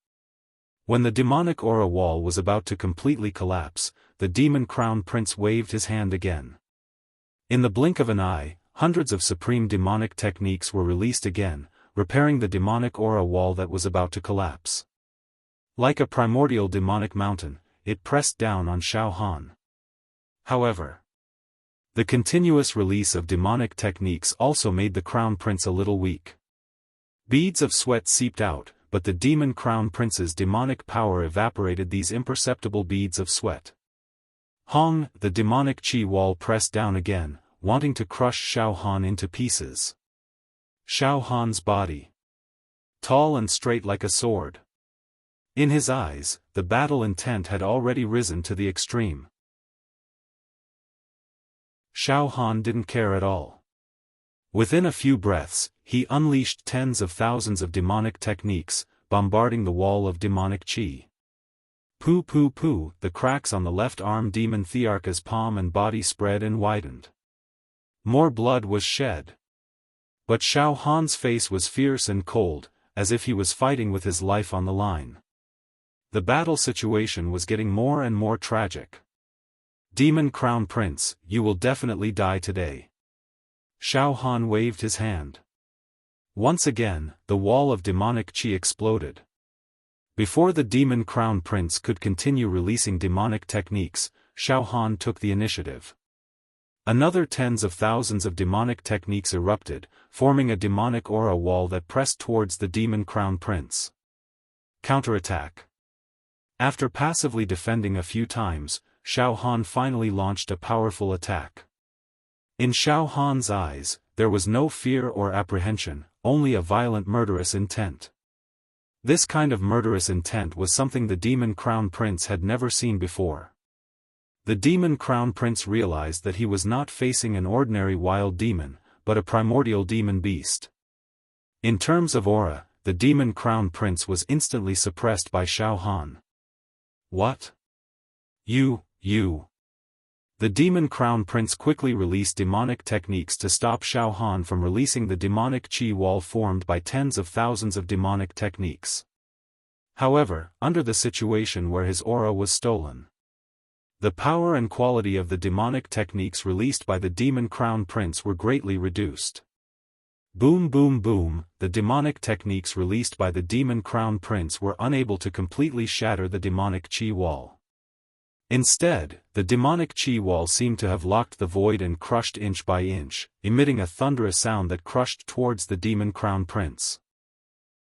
When the demonic aura wall was about to completely collapse, the demon crown prince waved his hand again. In the blink of an eye, hundreds of supreme demonic techniques were released again, repairing the demonic aura wall that was about to collapse. Like a primordial demonic mountain, it pressed down on Xiaofan. However, the continuous release of demonic techniques also made the crown prince a little weak. Beads of sweat seeped out, but the demon crown prince's demonic power evaporated these imperceptible beads of sweat. Hong, the demonic chi wall pressed down again, wanting to crush Xiaofan into pieces. Xiaofan's body. Tall and straight like a sword. In his eyes, the battle intent had already risen to the extreme. Xiaofan didn't care at all. Within a few breaths, he unleashed tens of thousands of demonic techniques, bombarding the wall of demonic chi. Poo poo poo, the cracks on the left arm demon Thearka's palm and body spread and widened. More blood was shed. But Xiaofan's face was fierce and cold, as if he was fighting with his life on the line. The battle situation was getting more and more tragic. Demon Crown Prince, you will definitely die today. Xiaofan waved his hand. Once again, the wall of demonic chi exploded. Before the Demon Crown Prince could continue releasing demonic techniques, Xiaofan took the initiative. Another tens of thousands of demonic techniques erupted, forming a demonic aura wall that pressed towards the Demon Crown Prince. Counterattack. After passively defending a few times, Xiaofan finally launched a powerful attack. In Xiaofan's eyes, there was no fear or apprehension, only a violent murderous intent. This kind of murderous intent was something the Demon Crown Prince had never seen before. The Demon Crown Prince realized that he was not facing an ordinary wild demon, but a primordial demon beast. In terms of aura, the Demon Crown Prince was instantly suppressed by Xiaofan. What? You. The Demon Crown Prince quickly released demonic techniques to stop Xiaofan from releasing the demonic chi wall formed by tens of thousands of demonic techniques. However, under the situation where his aura was stolen, the power and quality of the demonic techniques released by the Demon Crown Prince were greatly reduced. Boom boom boom, the demonic techniques released by the Demon Crown Prince were unable to completely shatter the demonic chi wall. Instead, the demonic chi wall seemed to have locked the void and crushed inch by inch, emitting a thunderous sound that crushed towards the Demon Crown Prince.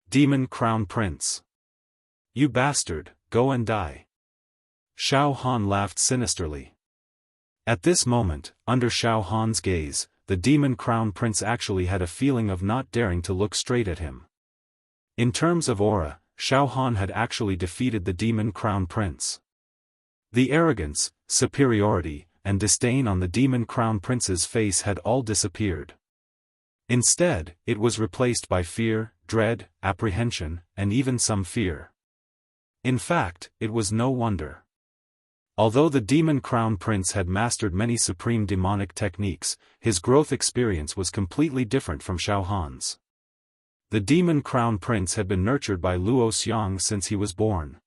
Demon Crown Prince. You bastard, go and die. Xiaofan laughed sinisterly. At this moment, under Xiaofan's gaze, the Demon Crown Prince actually had a feeling of not daring to look straight at him. In terms of aura, Xiaofan had actually defeated the Demon Crown Prince. The arrogance, superiority, and disdain on the Demon Crown Prince's face had all disappeared. Instead, it was replaced by fear, dread, apprehension, and even some fear. In fact, it was no wonder. Although the Demon Crown Prince had mastered many supreme demonic techniques, his growth experience was completely different from Xiaofan's. The Demon Crown Prince had been nurtured by Luo Xiang since he was born.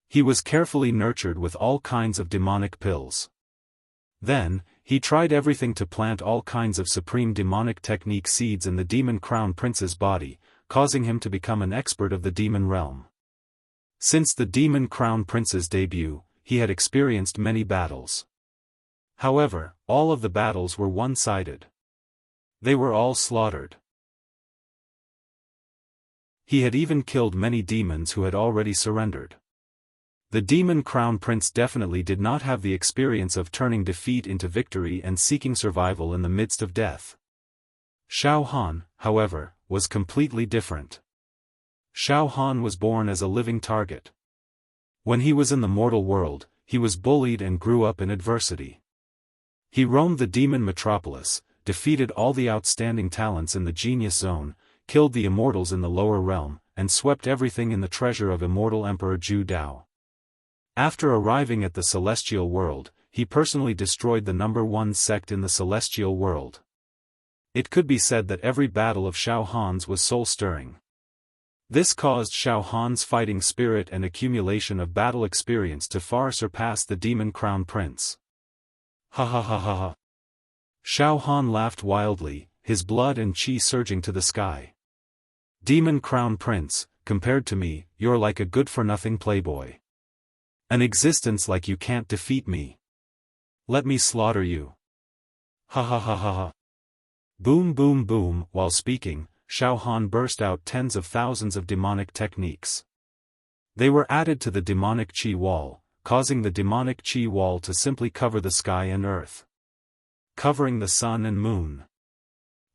He was carefully nurtured with all kinds of demonic pills. Then, he tried everything to plant all kinds of supreme demonic technique seeds in the Demon Crown Prince's body, causing him to become an expert of the demon realm. Since the Demon Crown Prince's debut, he had experienced many battles. However, all of the battles were one-sided. They were all slaughtered. He had even killed many demons who had already surrendered. The Demon Crown Prince definitely did not have the experience of turning defeat into victory and seeking survival in the midst of death. Xiaofan, however, was completely different. Xiaofan was born as a living target. When he was in the mortal world, he was bullied and grew up in adversity. He roamed the demon metropolis, defeated all the outstanding talents in the Genius Zone, killed the immortals in the lower realm, and swept everything in the treasure of Immortal Emperor Zhu Dao. After arriving at the Celestial World, he personally destroyed the #1 sect in the Celestial World. It could be said that every battle of Xiaofan's was soul-stirring. This caused Xiaofan's fighting spirit and accumulation of battle experience to far surpass the Demon Crown Prince. Ha ha ha ha ha. Xiaofan laughed wildly, his blood and qi surging to the sky. Demon Crown Prince, compared to me, you're like a good-for-nothing playboy. An existence like you can't defeat me. Let me slaughter you. Ha ha ha ha ha. Boom boom boom. While speaking, Xiaofan burst out tens of thousands of demonic techniques. They were added to the demonic qi wall, causing the demonic qi wall to simply cover the sky and earth, covering the sun and moon.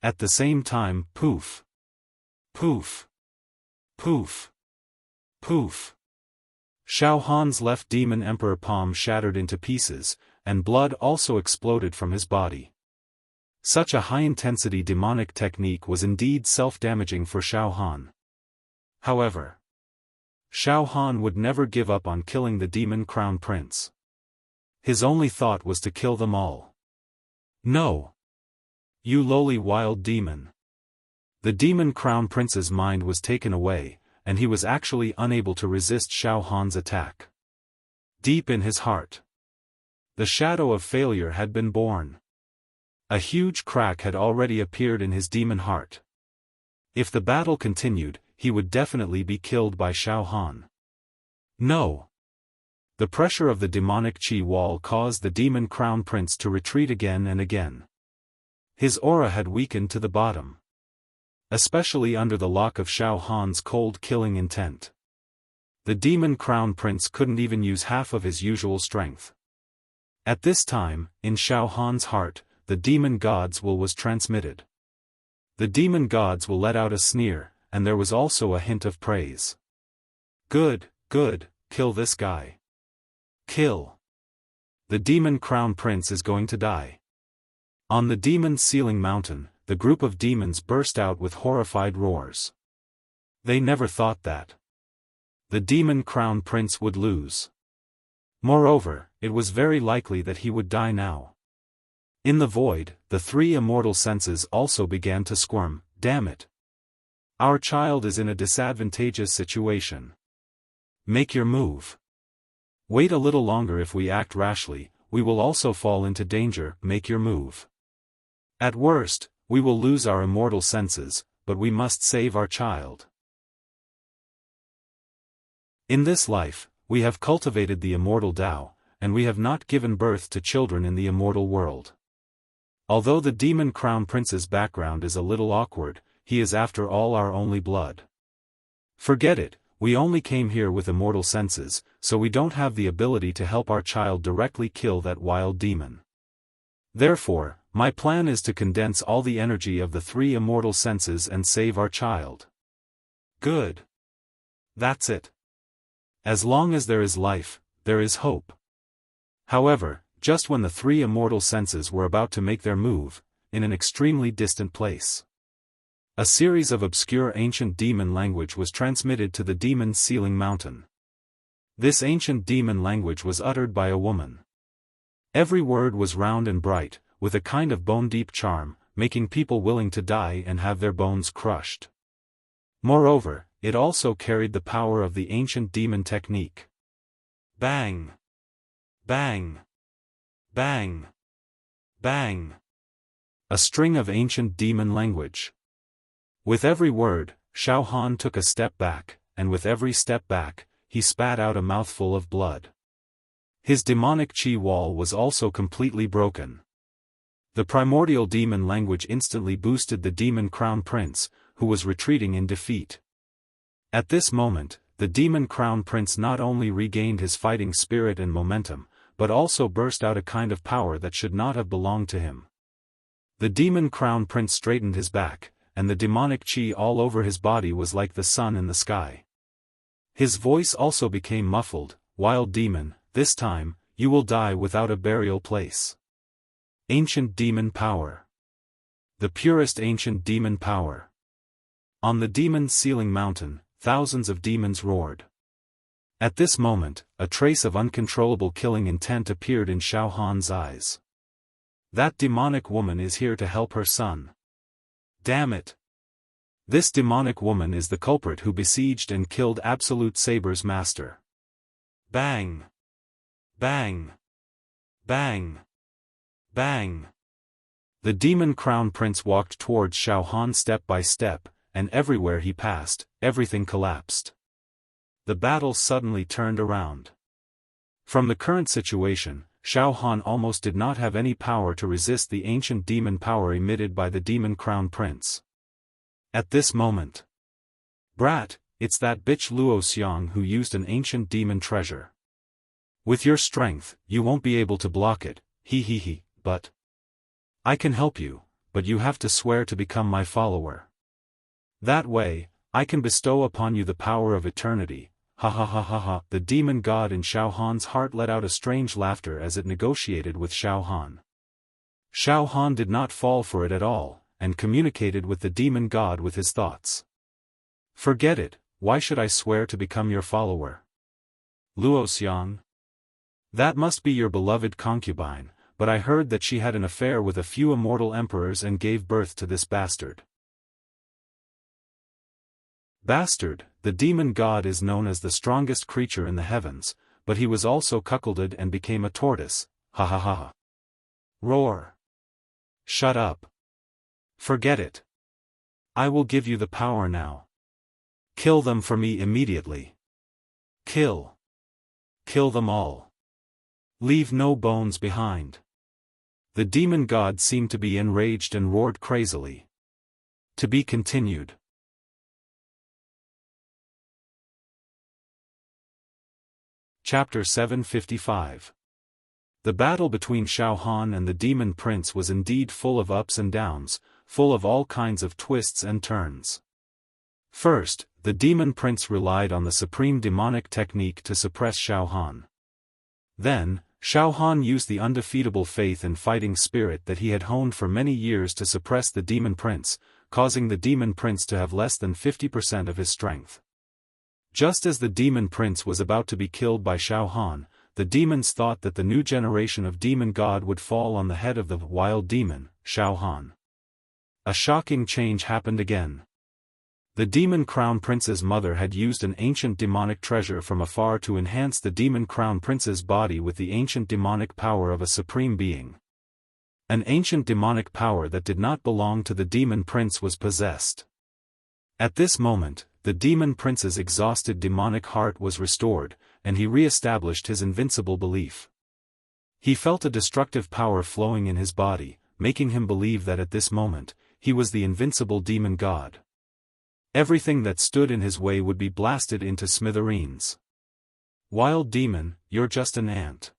At the same time, poof, poof, poof, poof. Xiaofan's left demon emperor palm shattered into pieces, and blood also exploded from his body. Such a high-intensity demonic technique was indeed self-damaging for Xiaofan. However, Xiaofan would never give up on killing the Demon Crown Prince. His only thought was to kill them all. No! You lowly wild demon! The Demon Crown Prince's mind was taken away, and he was actually unable to resist Xiaofan's attack. Deep in his heart, the shadow of failure had been born. A huge crack had already appeared in his demon heart. If the battle continued, he would definitely be killed by Xiaofan. No! The pressure of the demonic qi wall caused the Demon Crown Prince to retreat again and again. His aura had weakened to the bottom, especially under the lock of Xiaofan's cold-killing intent. The Demon Crown Prince couldn't even use half of his usual strength. At this time, in Xiaofan's heart, the demon god's will was transmitted. The demon god's will let out a sneer, and there was also a hint of praise. Good, good, kill this guy. Kill. The Demon Crown Prince is going to die. On the demon ceiling mountain, the group of demons burst out with horrified roars. They never thought that the Demon Crown Prince would lose. Moreover, it was very likely that he would die now. In the void, the three immortal senses also began to squirm. Damn it! Our child is in a disadvantageous situation. Make your move. Wait a little longer. If we act rashly, we will also fall into danger. Make your move. At worst, we will lose our immortal senses, but we must save our child. In this life, we have cultivated the immortal Tao, and we have not given birth to children in the immortal world. Although the Demon Crown Prince's background is a little awkward, he is after all our only blood. Forget it, we only came here with immortal senses, so we don't have the ability to help our child directly kill that wild demon. Therefore, my plan is to condense all the energy of the three immortal senses and save our child. Good. That's it. As long as there is life, there is hope. However, just when the three immortal senses were about to make their move, in an extremely distant place, a series of obscure ancient demon language was transmitted to the demon ceiling mountain. This ancient demon language was uttered by a woman. Every word was round and bright, with a kind of bone-deep charm, making people willing to die and have their bones crushed. Moreover, it also carried the power of the ancient demon technique. Bang! Bang! Bang! Bang! A string of ancient demon language. With every word, Xiaofan took a step back, and with every step back, he spat out a mouthful of blood. His demonic qi wall was also completely broken. The primordial demon language instantly boosted the Demon Crown Prince, who was retreating in defeat. At this moment, the Demon Crown Prince not only regained his fighting spirit and momentum, but also burst out a kind of power that should not have belonged to him. The Demon Crown Prince straightened his back, and the demonic qi all over his body was like the sun in the sky. His voice also became muffled. Wild demon, this time, you will die without a burial place. Ancient demon power. The purest ancient demon power. On the demon's sealing mountain, thousands of demons roared. At this moment, a trace of uncontrollable killing intent appeared in Xiaofan's eyes. That demonic woman is here to help her son. Damn it! This demonic woman is the culprit who besieged and killed Absolute Saber's master. Bang! Bang! Bang! Bang! The demon crown prince walked towards Xiaofan step by step, and everywhere he passed, everything collapsed. The battle suddenly turned around. From the current situation, Xiaofan almost did not have any power to resist the ancient demon power emitted by the demon crown prince. At this moment, "Brat, it's that bitch Luo Xiang who used an ancient demon treasure. With your strength, you won't be able to block it, but I can help you, but you have to swear to become my follower. That way, I can bestow upon you the power of eternity." Ha ha ha ha ha. The demon god in Xiaofan's heart let out a strange laughter as it negotiated with Xiaofan. Xiaofan did not fall for it at all, and communicated with the demon god with his thoughts. "Forget it, why should I swear to become your follower? Luo Xiang? That must be your beloved concubine, but I heard that she had an affair with a few immortal emperors and gave birth to this bastard." Bastard, the demon god is known as the strongest creature in the heavens, but he was also cuckolded and became a tortoise, ha ha ha ha. Roar. Shut up. Forget it. I will give you the power now. Kill them for me immediately. Kill. Kill them all. Leave no bones behind. The demon god seemed to be enraged and roared crazily. To be continued. Chapter 755. The battle between Xiaofan and the demon prince was indeed full of ups and downs, full of all kinds of twists and turns. First, the demon prince relied on the supreme demonic technique to suppress Xiaofan. Then, Xiaofan used the undefeatable faith and fighting spirit that he had honed for many years to suppress the demon prince, causing the demon prince to have less than 50% of his strength. Just as the demon prince was about to be killed by Xiaofan, the demons thought that the new generation of demon god would fall on the head of the wild demon, Xiaofan. A shocking change happened again. The demon crown prince's mother had used an ancient demonic treasure from afar to enhance the demon crown prince's body with the ancient demonic power of a supreme being. An ancient demonic power that did not belong to the demon prince was possessed. At this moment, the demon prince's exhausted demonic heart was restored, and he re-established his invincible belief. He felt a destructive power flowing in his body, making him believe that at this moment, he was the invincible demon god. Everything that stood in his way would be blasted into smithereens. Wild demon, you're just an ant.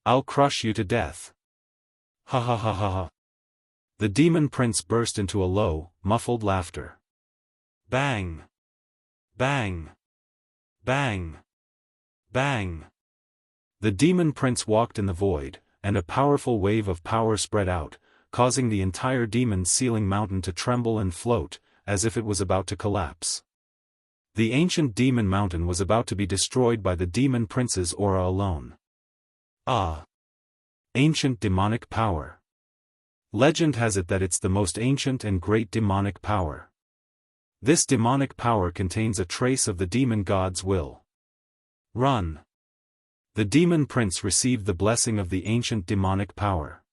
I'll crush you to death. Ha ha ha ha ha. The demon prince burst into a low, muffled laughter. Bang! Bang! Bang! Bang! The demon prince walked in the void, and a powerful wave of power spread out, causing the entire demon sealing mountain to tremble and float, as if it was about to collapse. The ancient demon mountain was about to be destroyed by the demon prince's aura alone. Ah! Ancient demonic power. Legend has it that it's the most ancient and great demonic power. This demonic power contains a trace of the demon god's will. Run! The demon prince received the blessing of the ancient demonic power.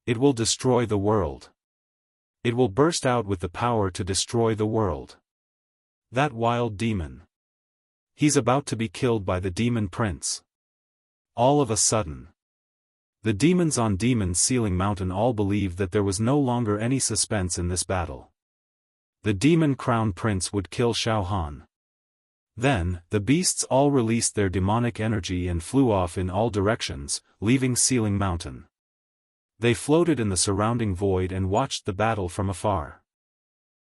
It will destroy the world. It will burst out with the power to destroy the world. That wild demon. He's about to be killed by the demon prince. All of a sudden, the demons on Demon Sealing Mountain all believed that there was no longer any suspense in this battle. The demon crown prince would kill Xiaofan. Then, the beasts all released their demonic energy and flew off in all directions, leaving Sealing Mountain. They floated in the surrounding void and watched the battle from afar.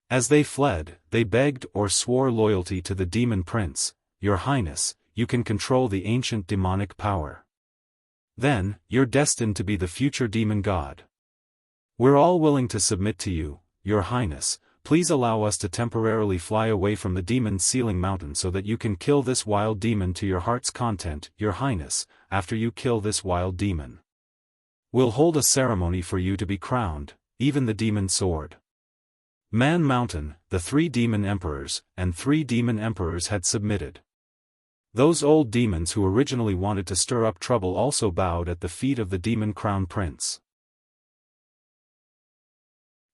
As they fled, they begged or swore loyalty to the demon prince. Your Highness, you can control the ancient demonic power. Then, you're destined to be the future demon god. We're all willing to submit to you, Your Highness. Please allow us to temporarily fly away from the demon's sealing mountain so that you can kill this wild demon to your heart's content, Your Highness. After you kill this wild demon, we'll hold a ceremony for you to be crowned, even the demon sword. Man Mountain, the 3 demon emperors, and 3 demon emperors had submitted. Those old demons who originally wanted to stir up trouble also bowed at the feet of the demon crown prince.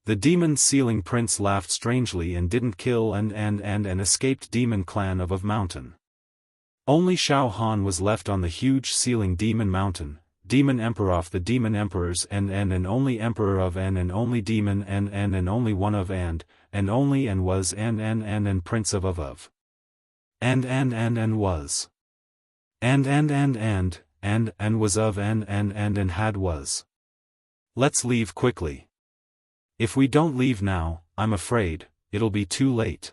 The demon sealing prince laughed strangely and didn't kill and escaped demon clan of Mountain. Only Xiaofan was left on the huge sealing demon mountain, demon emperor of the demon emperors and only emperor of and only demon and only one of and only and was and prince of and was and was of and had was. Let's leave quickly. If we don't leave now, I'm afraid it'll be too late.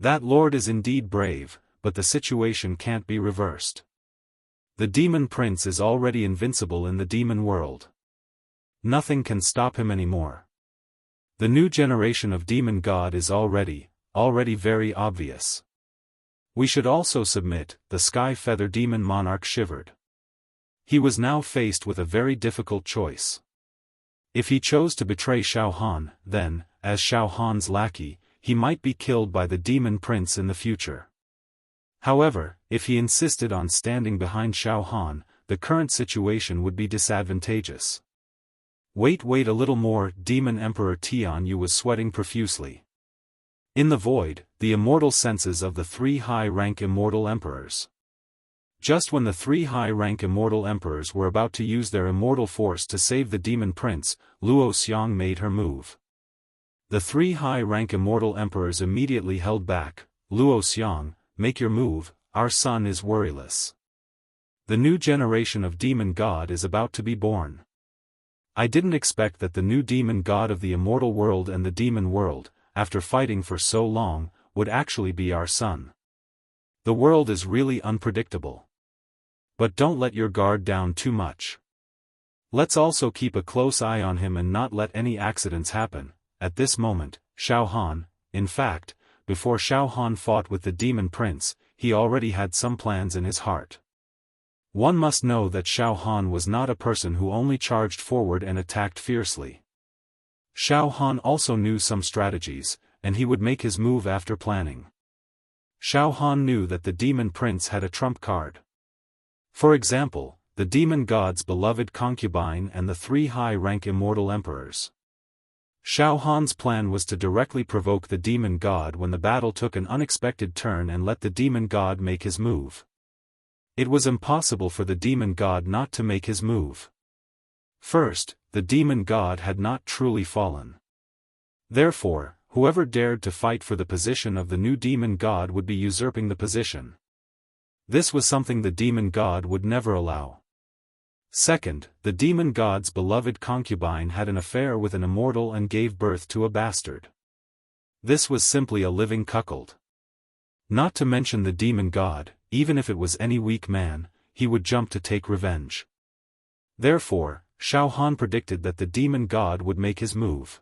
That lord is indeed brave, but the situation can't be reversed. The demon prince is already invincible in the demon world. Nothing can stop him anymore. The new generation of demon god is already very obvious. We should also submit. The sky feather demon monarch shivered. He was now faced with a very difficult choice. If he chose to betray Xiaofan, then, as Xiaofan's lackey, he might be killed by the demon prince in the future. However, if he insisted on standing behind Xiaofan, the current situation would be disadvantageous. Wait a little more. Demon Emperor Tian Yu was sweating profusely. In the void, the immortal senses of the 3 high-rank immortal emperors. Just when the 3 high-rank immortal emperors were about to use their immortal force to save the demon prince, Luo Xiang made her move. The 3 high-rank immortal emperors immediately held back. Luo Xiang, make your move, our son is worryless. The new generation of demon god is about to be born. I didn't expect that the new demon god of the immortal world and the demon world, after fighting for so long, would actually be our son. The world is really unpredictable. But don't let your guard down too much. Let's also keep a close eye on him and not let any accidents happen. At this moment, Xiaofan, in fact, before Xiaofan fought with the demon prince, he already had some plans in his heart. One must know that Xiaofan was not a person who only charged forward and attacked fiercely. Xiaofan also knew some strategies, and he would make his move after planning. Xiaofan knew that the demon prince had a trump card. For example, the demon god's beloved concubine and the 3 high-rank immortal emperors. Xiaofan's plan was to directly provoke the demon god when the battle took an unexpected turn and let the demon god make his move. It was impossible for the demon god not to make his move. First, the demon god had not truly fallen. Therefore, whoever dared to fight for the position of the new demon god would be usurping the position. This was something the demon god would never allow. Second, the demon god's beloved concubine had an affair with an immortal and gave birth to a bastard. This was simply a living cuckold. Not to mention the demon god, even if it was any weak man, he would jump to take revenge. Therefore, Xiaofan predicted that the demon god would make his move.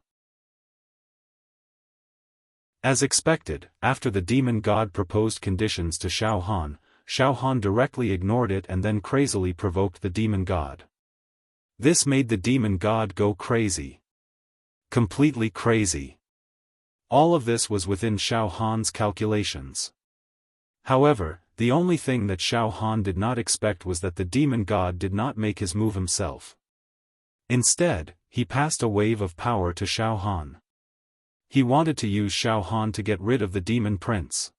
As expected, after the demon god proposed conditions to Xiaofan, Xiaofan directly ignored it and then crazily provoked the demon god. This made the demon god go crazy. Completely crazy. All of this was within Xiaofan's calculations. However, the only thing that Xiaofan did not expect was that the demon god did not make his move himself. Instead, he passed a wave of power to Xiaofan. He wanted to use Xiaofan to get rid of the demon prince.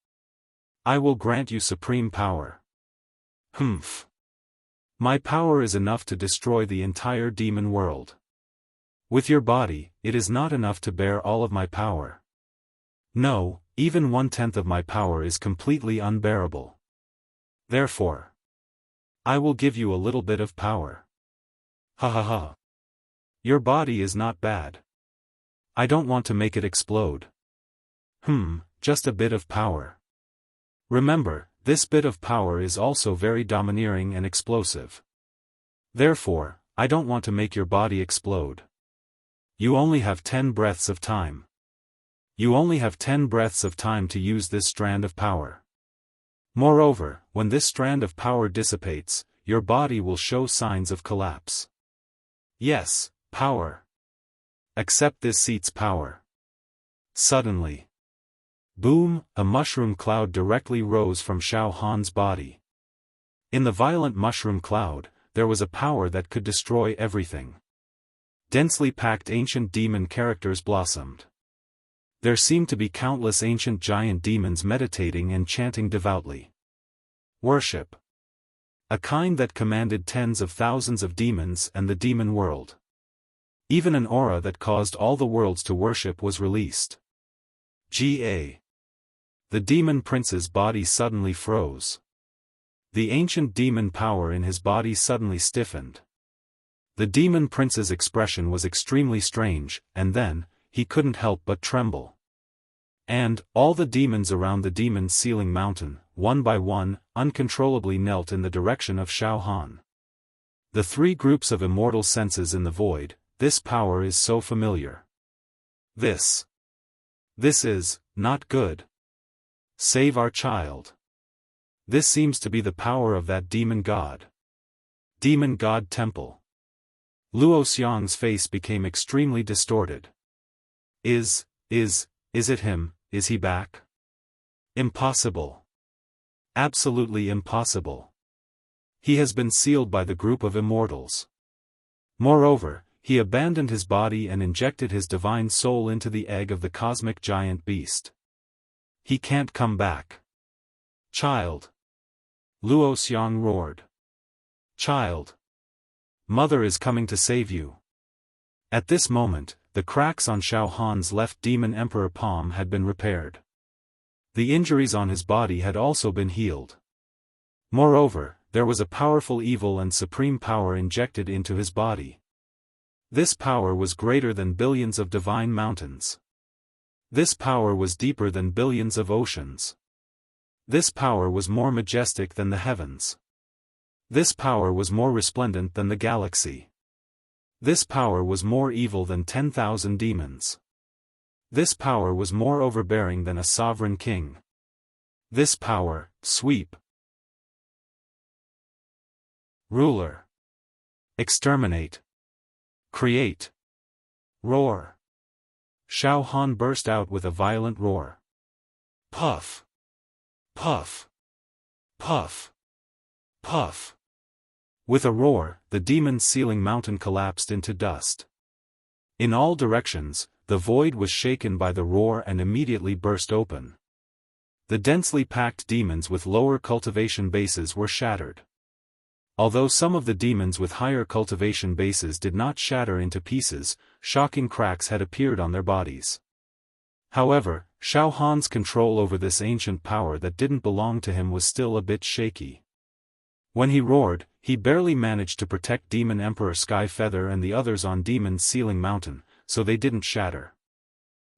I will grant you supreme power. Humph. My power is enough to destroy the entire demon world. With your body, it is not enough to bear all of my power. No, even 1/10 of my power is completely unbearable. Therefore, I will give you a little bit of power. Ha ha ha. Your body is not bad. I don't want to make it explode. Just a bit of power. Remember, this bit of power is also very domineering and explosive. Therefore, I don't want to make your body explode. You only have 10 breaths of time. You only have 10 breaths of time to use this strand of power. Moreover, when this strand of power dissipates, your body will show signs of collapse. Yes, power. Accept this seat's power. Suddenly. Boom, a mushroom cloud directly rose from Xiaofan's body. In the violent mushroom cloud, there was a power that could destroy everything. Densely packed ancient demon characters blossomed. There seemed to be countless ancient giant demons meditating and chanting devoutly. Worship. A kind that commanded tens of thousands of demons and the demon world. Even an aura that caused all the worlds to worship was released. Ga. The demon prince's body suddenly froze. The ancient demon power in his body suddenly stiffened. The demon prince's expression was extremely strange, and then, he couldn't help but tremble. And, all the demons around the demon sealing mountain, one by one, uncontrollably knelt in the direction of Xiaofan. The three groups of immortal senses in the void, this power is so familiar. This is, not good. Save our child. This seems to be the power of that demon god. Demon god temple. Luo Xiang's face became extremely distorted. Is it him? Is he back? Impossible. Absolutely impossible. He has been sealed by the group of immortals. Moreover, he abandoned his body and injected his divine soul into the egg of the cosmic giant beast. He can't come back. Child. Luo Xiang roared. Child. Mother is coming to save you. At this moment, the cracks on Xiaofan's left demon emperor palm had been repaired. The injuries on his body had also been healed. Moreover, there was a powerful evil and supreme power injected into his body. This power was greater than billions of divine mountains. This power was deeper than billions of oceans. This power was more majestic than the heavens. This power was more resplendent than the galaxy. This power was more evil than 10,000 demons. This power was more overbearing than a sovereign king. This power, sweep. Ruler. Exterminate. Create. Roar. Xiaofan burst out with a violent roar. Puff. Puff. Puff. Puff. With a roar, the demon sealing mountain collapsed into dust. In all directions, the void was shaken by the roar and immediately burst open. The densely packed demons with lower cultivation bases were shattered. Although some of the demons with higher cultivation bases did not shatter into pieces, shocking cracks had appeared on their bodies. However, Xiaofan's control over this ancient power that didn't belong to him was still a bit shaky. When he roared, he barely managed to protect Demon Emperor Sky Feather and the others on Demon Sealing Mountain, so they didn't shatter.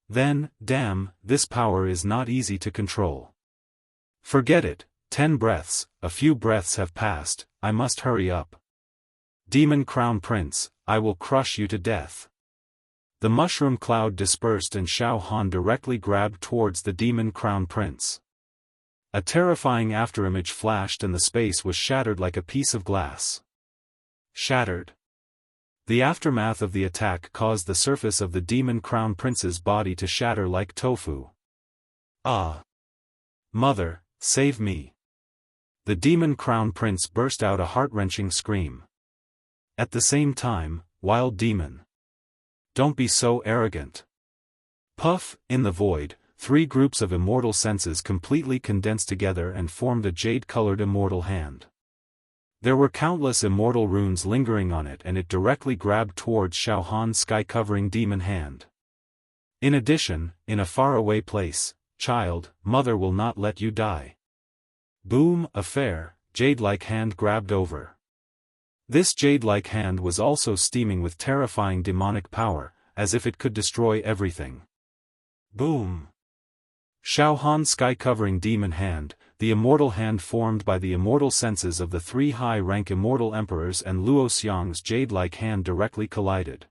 Then, damn, this power is not easy to control. Forget it, 10 breaths, a few breaths have passed, I must hurry up. Demon Crown Prince, I will crush you to death. The mushroom cloud dispersed and Xiaofan directly grabbed towards the Demon Crown Prince. A terrifying afterimage flashed and the space was shattered like a piece of glass. Shattered. The aftermath of the attack caused the surface of the Demon Crown Prince's body to shatter like tofu. Ah! Mother, save me! The Demon Crown Prince burst out a heart-wrenching scream. At the same time, Wild Demon. Don't be so arrogant. Puff, in the void, 3 groups of immortal senses completely condensed together and formed a jade-colored immortal hand. There were countless immortal runes lingering on it and it directly grabbed towards Xiaofan's sky-covering demon hand. In addition, in a faraway place, child, mother will not let you die. Boom, a fair, jade-like hand grabbed over. This jade-like hand was also steaming with terrifying demonic power, as if it could destroy everything. Boom! Xiaofan's sky-covering demon hand, the immortal hand formed by the immortal senses of the 3 high-rank immortal emperors and Luo Xiang's jade-like hand directly collided.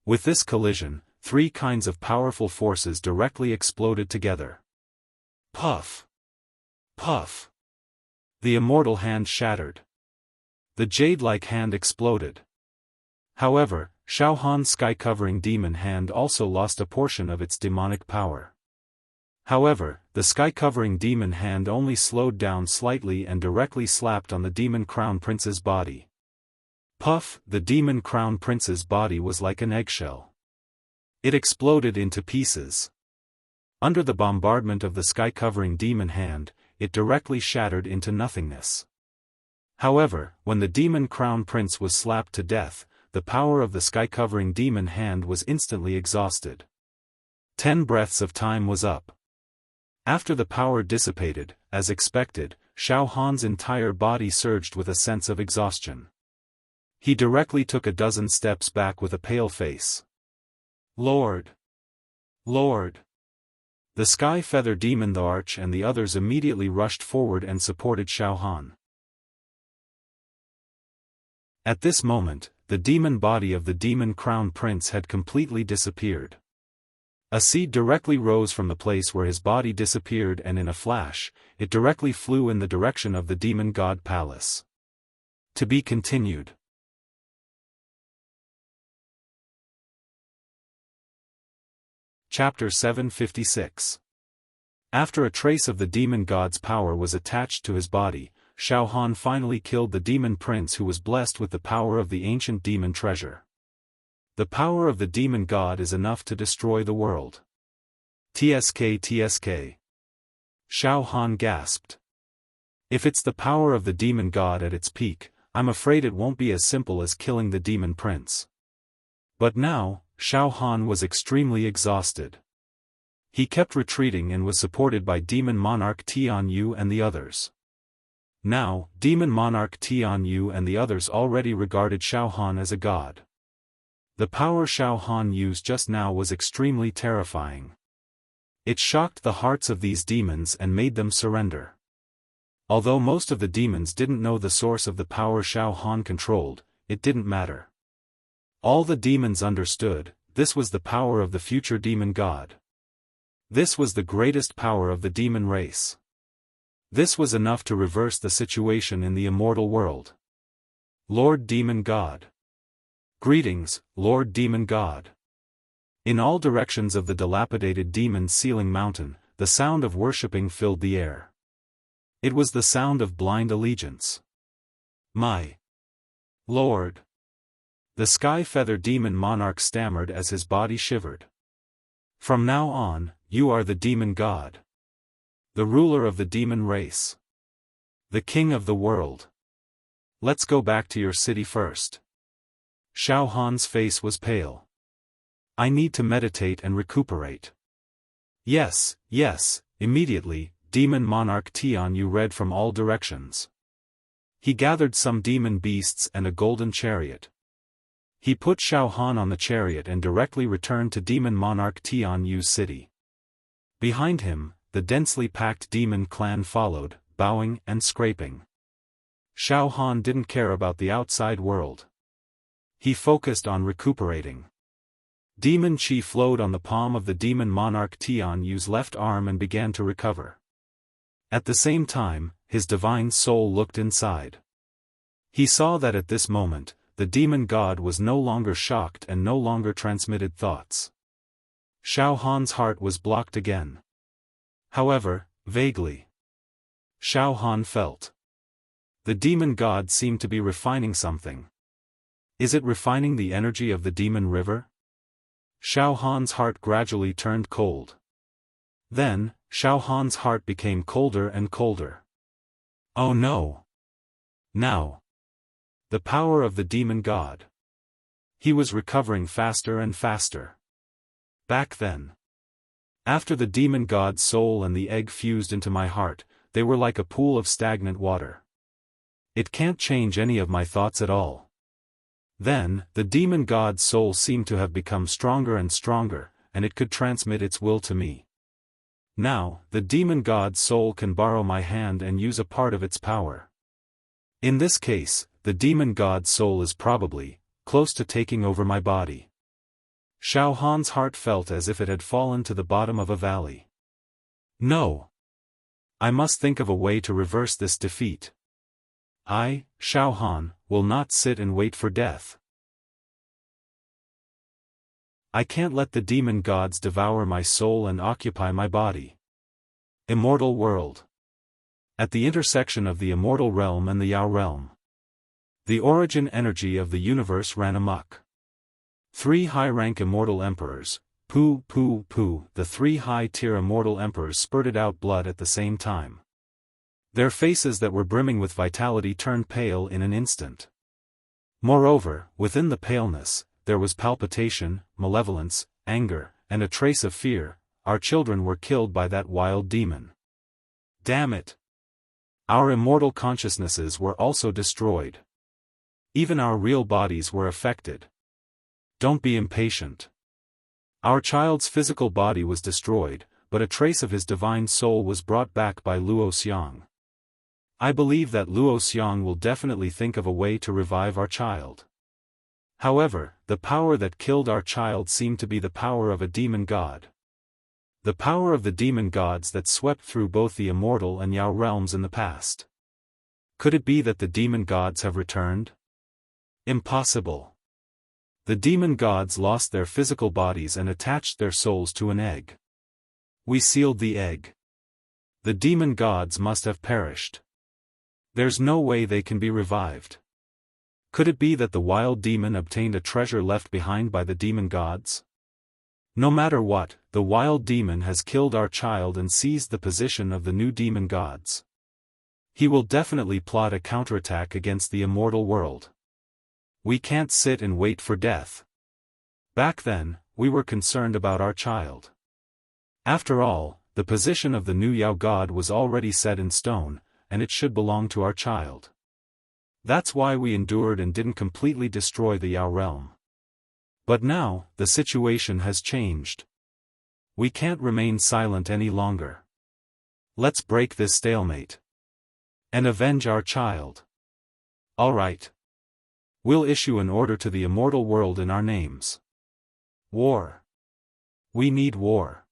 With this collision, three kinds of powerful forces directly exploded together. Puff! Puff! The immortal hand shattered. The jade-like hand exploded. However, Xiaofan's sky-covering demon hand also lost a portion of its demonic power. However, the sky-covering demon hand only slowed down slightly and directly slapped on the demon crown prince's body. Puff! The demon crown prince's body was like an eggshell. It exploded into pieces. Under the bombardment of the sky-covering demon hand, it directly shattered into nothingness. However, when the demon crown prince was slapped to death, the power of the sky-covering demon hand was instantly exhausted. 10 breaths of time was up. After the power dissipated, as expected, Xiaofan's entire body surged with a sense of exhaustion. He directly took a dozen steps back with a pale face. Lord! Lord! The Sky Feather Demon, the Arch, and the others immediately rushed forward and supported Xiaofan. At this moment, the demon body of the demon crown prince had completely disappeared. A seed directly rose from the place where his body disappeared, and in a flash, it directly flew in the direction of the demon god palace. To be continued. Chapter 756. After a trace of the demon god's power was attached to his body, Xiaofan finally killed the demon prince, who was blessed with the power of the ancient demon treasure. The power of the demon god is enough to destroy the world. TSK. Xiaofan gasped. If it's the power of the demon god at its peak, I'm afraid it won't be as simple as killing the demon prince. But now, Xiaofan was extremely exhausted. He kept retreating and was supported by Demon Monarch Tianyu and the others. Now, Demon Monarch Tianyu and the others already regarded Xiaofan as a god. The power Xiaofan used just now was extremely terrifying. It shocked the hearts of these demons and made them surrender. Although most of the demons didn't know the source of the power Xiaofan controlled, it didn't matter. All the demons understood, this was the power of the future demon god. This was the greatest power of the demon race. This was enough to reverse the situation in the immortal world. Lord Demon God. Greetings, Lord Demon God. In all directions of the dilapidated demon sealing mountain, the sound of worshipping filled the air. It was the sound of blind allegiance. My Lord. The Sky Feather Demon Monarch stammered as his body shivered. From now on, you are the demon god. The ruler of the demon race. The king of the world. Let's go back to your city first. Xiaofan's face was pale. I need to meditate and recuperate. Yes, immediately, Demon Monarch Tianyu read from all directions. He gathered some demon beasts and a golden chariot. He put Xiaofan on the chariot and directly returned to Demon Monarch Tianyu's city. Behind him, the densely packed demon clan followed, bowing and scraping. Xiaofan didn't care about the outside world. He focused on recuperating. Demon Qi flowed on the palm of the Demon Monarch Tianyu's left arm and began to recover. At the same time, his divine soul looked inside. He saw that at this moment, the demon god was no longer shocked and no longer transmitted thoughts. Xiaofan's heart was blocked again. However, vaguely, Xiaofan felt. The demon god seemed to be refining something. Is it refining the energy of the demon river? Xiaofan's heart gradually turned cold. Then, Xiaofan's heart became colder and colder. Oh no! Now! The power of the demon god. He was recovering faster and faster. Back then. After the demon god's soul and the egg fused into my heart, they were like a pool of stagnant water. It can't change any of my thoughts at all. Then, the demon god's soul seemed to have become stronger and stronger, and it could transmit its will to me. Now, the demon god's soul can borrow my hand and use a part of its power. In this case, the demon god's soul is probably close to taking over my body. Xiaofan's heart felt as if it had fallen to the bottom of a valley. No. I must think of a way to reverse this defeat. I, Xiaofan, will not sit and wait for death. I can't let the demon gods devour my soul and occupy my body. Immortal world. At the intersection of the immortal realm and the Yao realm, the origin energy of the universe ran amok. 3 high-rank immortal emperors, the 3 high-tier immortal emperors spurted out blood at the same time. Their faces that were brimming with vitality turned pale in an instant. Moreover, within the paleness, there was palpitation, malevolence, anger, and a trace of fear. Our children were killed by that wild demon. Damn it! Our immortal consciousnesses were also destroyed. Even our real bodies were affected. Don't be impatient. Our child's physical body was destroyed, but a trace of his divine soul was brought back by Luoxiang. I believe that Luoxiang will definitely think of a way to revive our child. However, the power that killed our child seemed to be the power of a demon god. The power of the demon gods that swept through both the immortal and Yao realms in the past. Could it be that the demon gods have returned? Impossible. The demon gods lost their physical bodies and attached their souls to an egg. We sealed the egg. The demon gods must have perished. There's no way they can be revived. Could it be that the wild demon obtained a treasure left behind by the demon gods? No matter what, the wild demon has killed our child and seized the position of the new demon gods. He will definitely plot a counterattack against the immortal world. We can't sit and wait for death. Back then, we were concerned about our child. After all, the position of the new Yao god was already set in stone, and it should belong to our child. That's why we endured and didn't completely destroy the Yao realm. But now, the situation has changed. We can't remain silent any longer. Let's break this stalemate. And avenge our child. All right. We'll issue an order to the immortal world in our names. War. We need war.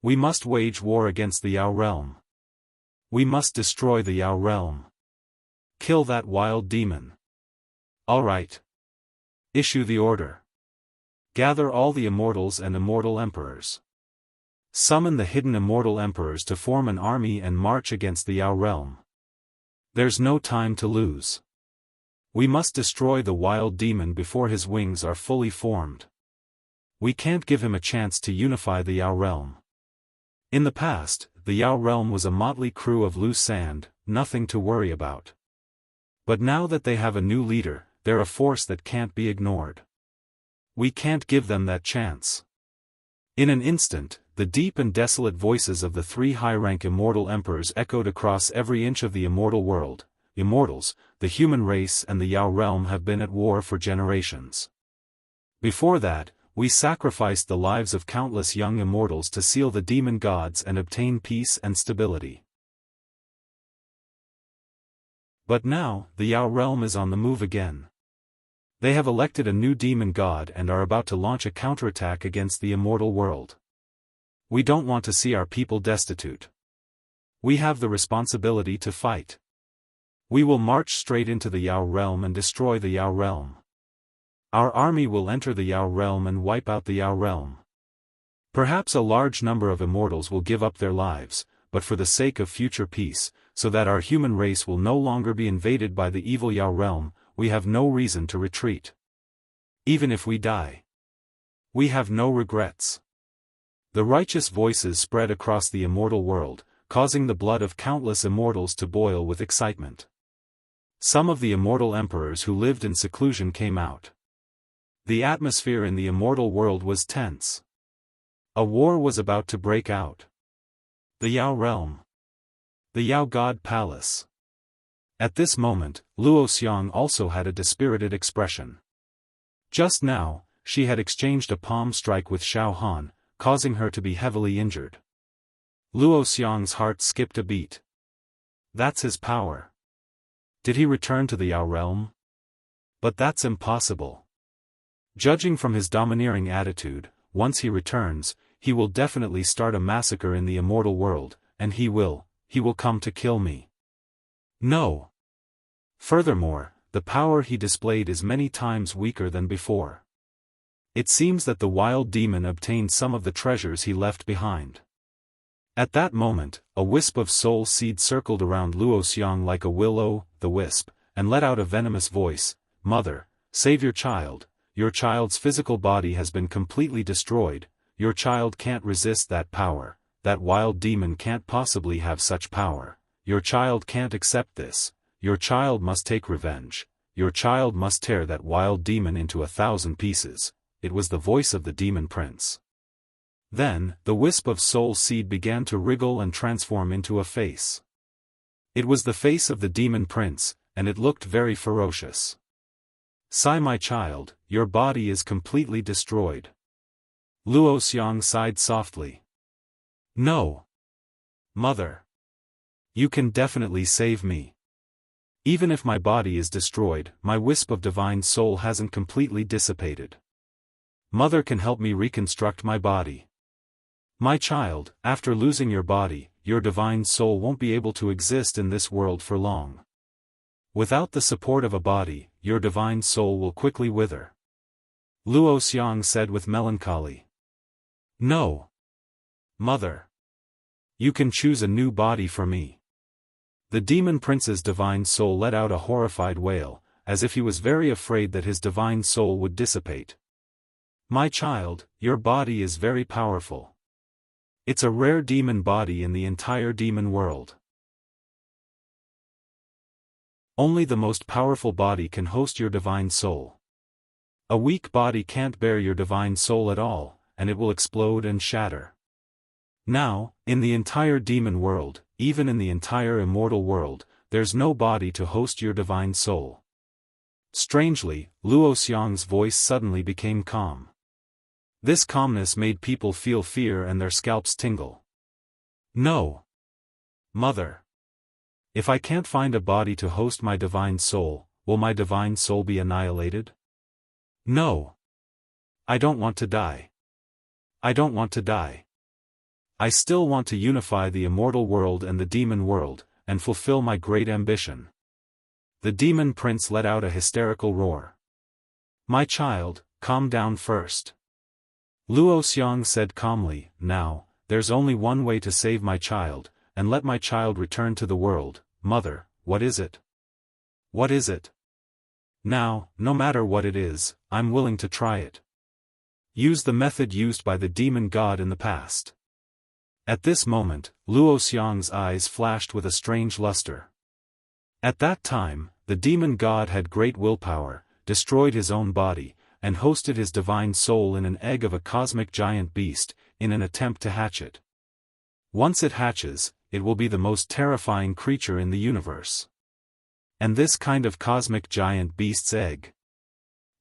We must wage war against the Yao realm. We must destroy the Yao realm. Kill that wild demon. All right. Issue the order. Gather all the immortals and immortal emperors. Summon the hidden immortal emperors to form an army and march against the Yao realm. There's no time to lose. We must destroy the wild demon before his wings are fully formed. We can't give him a chance to unify the Yao realm. In the past, the Yao realm was a motley crew of loose sand, nothing to worry about. But now that they have a new leader, they're a force that can't be ignored. We can't give them that chance. In an instant, the deep and desolate voices of the 3 high-rank immortal emperors echoed across every inch of the immortal world. Immortals, the human race and the Yao realm have been at war for generations. Before that, we sacrificed the lives of countless young immortals to seal the demon gods and obtain peace and stability. But now, the Yao realm is on the move again. They have elected a new demon god and are about to launch a counterattack against the immortal world. We don't want to see our people destitute. We have the responsibility to fight. We will march straight into the Yao realm and destroy the Yao realm. Our army will enter the Yao realm and wipe out the Yao realm. Perhaps a large number of immortals will give up their lives, but for the sake of future peace, so that our human race will no longer be invaded by the evil Yao realm, we have no reason to retreat. Even if we die, we have no regrets. The righteous voices spread across the immortal world, causing the blood of countless immortals to boil with excitement. Some of the immortal emperors who lived in seclusion came out. The atmosphere in the immortal world was tense. A war was about to break out. The Yao realm. The Yao God Palace. At this moment, Luoxiang also had a dispirited expression. Just now, she had exchanged a palm strike with Xiaofan, causing her to be heavily injured. Luoxiang's heart skipped a beat. That's his power. Did he return to the Yao realm? But that's impossible. Judging from his domineering attitude, once he returns, he will definitely start a massacre in the immortal world, and he will come to kill me. No. Furthermore, the power he displayed is many times weaker than before. It seems that the wild demon obtained some of the treasures he left behind. At that moment, a wisp of soul seed circled around Luoxiang like a will-o'-the-wisp, and let out a venomous voice, "Mother, save your child. Your child's physical body has been completely destroyed. Your child can't resist that power. That wild demon can't possibly have such power. Your child can't accept this. Your child must take revenge. Your child must tear that wild demon into 1,000 pieces." It was the voice of the demon prince. Then, the wisp of soul seed began to wriggle and transform into a face. It was the face of the demon prince, and it looked very ferocious. "Sigh, my child, your body is completely destroyed." Luoxiang sighed softly. "No. Mother. You can definitely save me. Even if my body is destroyed, my wisp of divine soul hasn't completely dissipated. Mother can help me reconstruct my body. My child, after losing your body, your divine soul won't be able to exist in this world for long. Without the support of a body, your divine soul will quickly wither." Luoxiang said with melancholy. "No. Mother. You can choose a new body for me." The demon prince's divine soul let out a horrified wail, as if he was very afraid that his divine soul would dissipate. "My child, your body is very powerful. It's a rare demon body in the entire demon world. Only the most powerful body can host your divine soul. A weak body can't bear your divine soul at all, and it will explode and shatter. Now, in the entire demon world, even in the entire immortal world, there's no body to host your divine soul." Strangely, Luoxiang's voice suddenly became calm. This calmness made people feel fear and their scalps tingle. "No. Mother. If I can't find a body to host my divine soul, will my divine soul be annihilated? No. I don't want to die. I don't want to die. I still want to unify the immortal world and the demon world, and fulfill my great ambition." The demon prince let out a hysterical roar. "My child, calm down first." Luoxiang said calmly, "Now, there's only one way to save my child, and let my child return to the world. Mother, what is it? What is it? Now, no matter what it is, I'm willing to try it. Use the method used by the demon god in the past." At this moment, Luoxiang's eyes flashed with a strange luster. At that time, the demon god had great willpower, destroyed his own body, and hosted his divine soul in an egg of a cosmic giant beast, in an attempt to hatch it. Once it hatches, it will be the most terrifying creature in the universe. And this kind of cosmic giant beast's egg.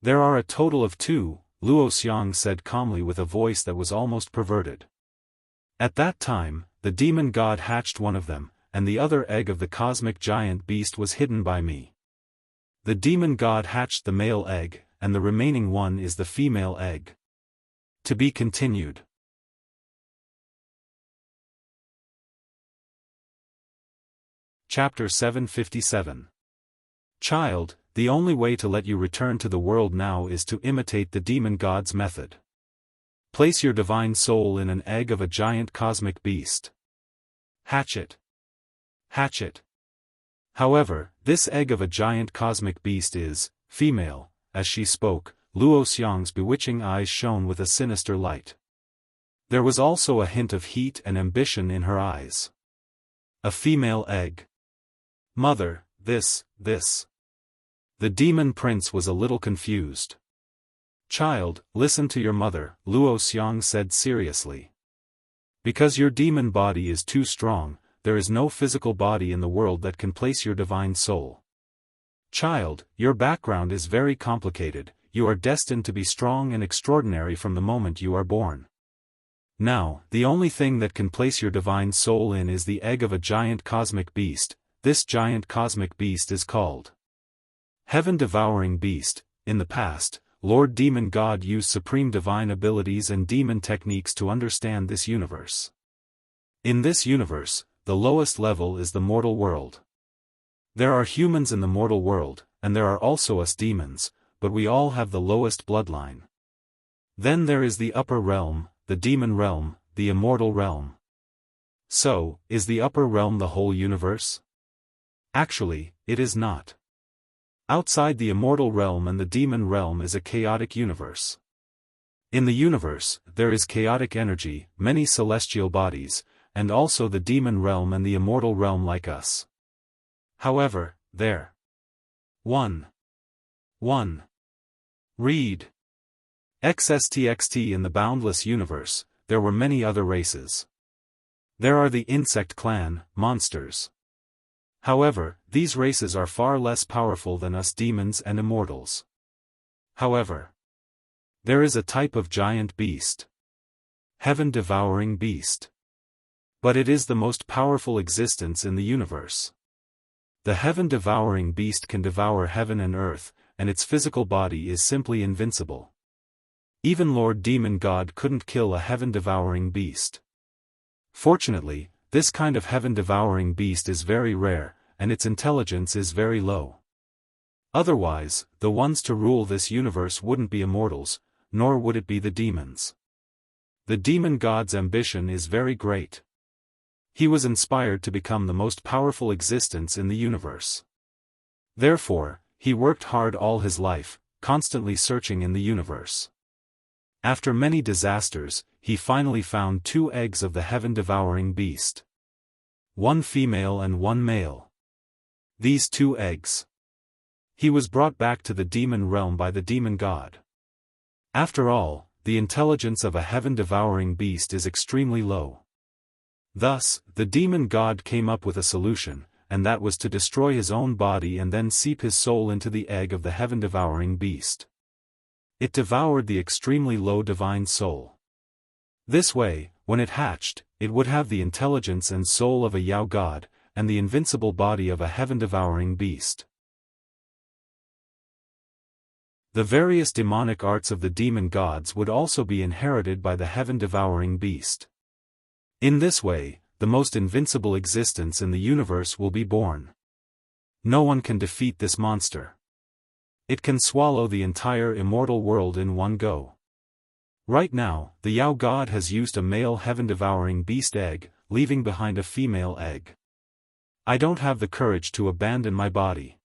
"There are a total of 2, Luoxiang said calmly with a voice that was almost perverted. "At that time, the demon god hatched one of them, and the other egg of the cosmic giant beast was hidden by me. The demon god hatched the male egg, and the remaining one is the female egg." To be continued. Chapter 757. Child, the only way to let you return to the world now is to imitate the demon god's method. Place your divine soul in an egg of a giant cosmic beast. Hatch it. Hatch it. However, this egg of a giant cosmic beast is female. As she spoke, Luoxiang's bewitching eyes shone with a sinister light. There was also a hint of heat and ambition in her eyes. A female egg. "Mother, this. The demon prince was a little confused. "Child, listen to your mother," Luoxiang said seriously. "Because your demon body is too strong, there is no physical body in the world that can place your divine soul. Child, your background is very complicated, you are destined to be strong and extraordinary from the moment you are born. Now, the only thing that can place your divine soul in is the egg of a giant cosmic beast. This giant cosmic beast is called Heaven-Devouring Beast. In the past, Lord Demon God used supreme divine abilities and demon techniques to understand this universe. In this universe, the lowest level is the mortal world. There are humans in the mortal world, and there are also us demons, but we all have the lowest bloodline. Then there is the upper realm, the demon realm, the immortal realm. So, is the upper realm the whole universe? Actually, it is not. Outside the immortal realm and the demon realm is a chaotic universe. In the universe, there is chaotic energy, many celestial bodies, and also the demon realm and the immortal realm like us. However, there. 1. Read. XSTXT in the boundless universe, there were many other races. There are the insect clan, monsters. However, these races are far less powerful than us demons and immortals. However, there is a type of giant beast. Heaven-devouring beast. But it is the most powerful existence in the universe. The heaven-devouring beast can devour heaven and earth, and its physical body is simply invincible. Even Lord Demon God couldn't kill a heaven-devouring beast. Fortunately, this kind of heaven-devouring beast is very rare, and its intelligence is very low. Otherwise, the ones to rule this universe wouldn't be immortals, nor would it be the demons. The demon god's ambition is very great. He was inspired to become the most powerful existence in the universe. Therefore, he worked hard all his life, constantly searching in the universe. After many disasters, he finally found 2 eggs of the heaven-devouring beast. 1 female and 1 male. These 2 eggs. He was brought back to the demon realm by the demon god. After all, the intelligence of a heaven-devouring beast is extremely low. Thus, the demon god came up with a solution, and that was to destroy his own body and then seep his soul into the egg of the heaven-devouring beast. It devoured the extremely low divine soul. This way, when it hatched, it would have the intelligence and soul of a Yao god, and the invincible body of a heaven-devouring beast. The various demonic arts of the demon gods would also be inherited by the heaven-devouring beast. In this way, the most invincible existence in the universe will be born. No one can defeat this monster. It can swallow the entire immortal world in one go. Right now, the Yao god has used a male heaven-devouring beast egg, leaving behind a female egg. I don't have the courage to abandon my body.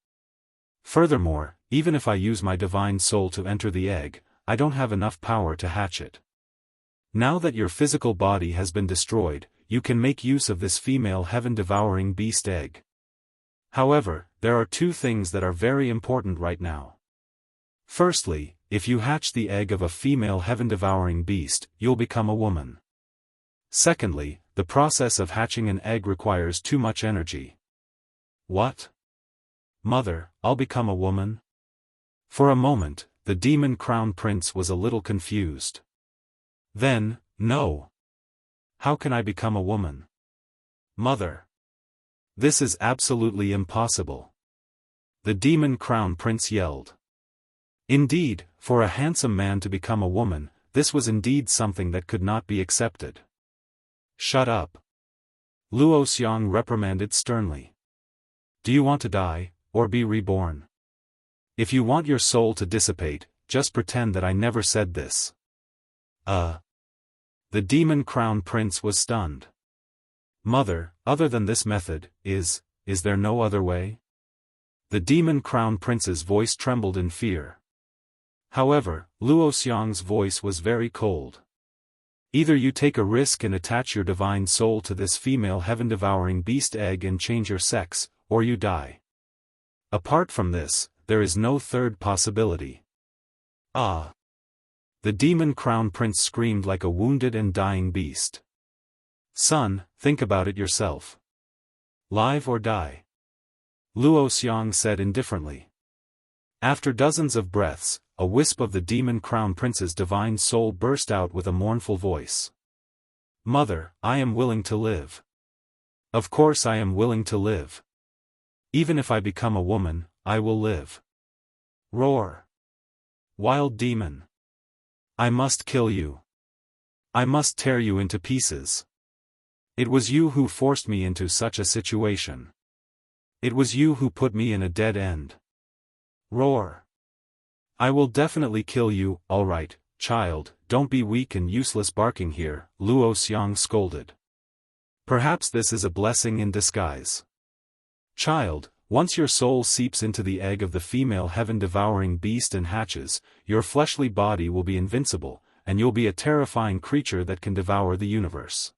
Furthermore, even if I use my divine soul to enter the egg, I don't have enough power to hatch it. Now that your physical body has been destroyed, you can make use of this female heaven-devouring beast egg. However, there are 2 things that are very important right now. Firstly, if you hatch the egg of a female heaven-devouring beast, you'll become a woman. Secondly, the process of hatching an egg requires too much energy. What? Mother, I'll become a woman? For a moment, the demon crown prince was a little confused. Then, no. How can I become a woman? Mother. This is absolutely impossible. The demon crown prince yelled. Indeed, for a handsome man to become a woman, this was indeed something that could not be accepted. Shut up. Luo Xiang reprimanded sternly. Do you want to die, or be reborn? If you want your soul to dissipate, just pretend that I never said this. The demon crown prince was stunned. Mother, other than this method, is there no other way? The demon crown prince's voice trembled in fear. However, Luo Xiang's voice was very cold. Either you take a risk and attach your divine soul to this female heaven-devouring beast egg and change your sex, or you die. Apart from this, there is no third possibility. The demon crown prince screamed like a wounded and dying beast. Son, think about it yourself. Live or die? Luo Xiang said indifferently. After dozens of breaths, a wisp of the demon crown prince's divine soul burst out with a mournful voice. Mother, I am willing to live. Of course I am willing to live. Even if I become a woman, I will live. Roar. Wild demon. I must kill you. I must tear you into pieces. It was you who forced me into such a situation. It was you who put me in a dead end. Roar. I will definitely kill you. All right, child, don't be weak and useless barking here, Luo Xiang scolded. Perhaps this is a blessing in disguise. Child, once your soul seeps into the egg of the female heaven-devouring beast and hatches, your fleshly body will be invincible, and you'll be a terrifying creature that can devour the universe.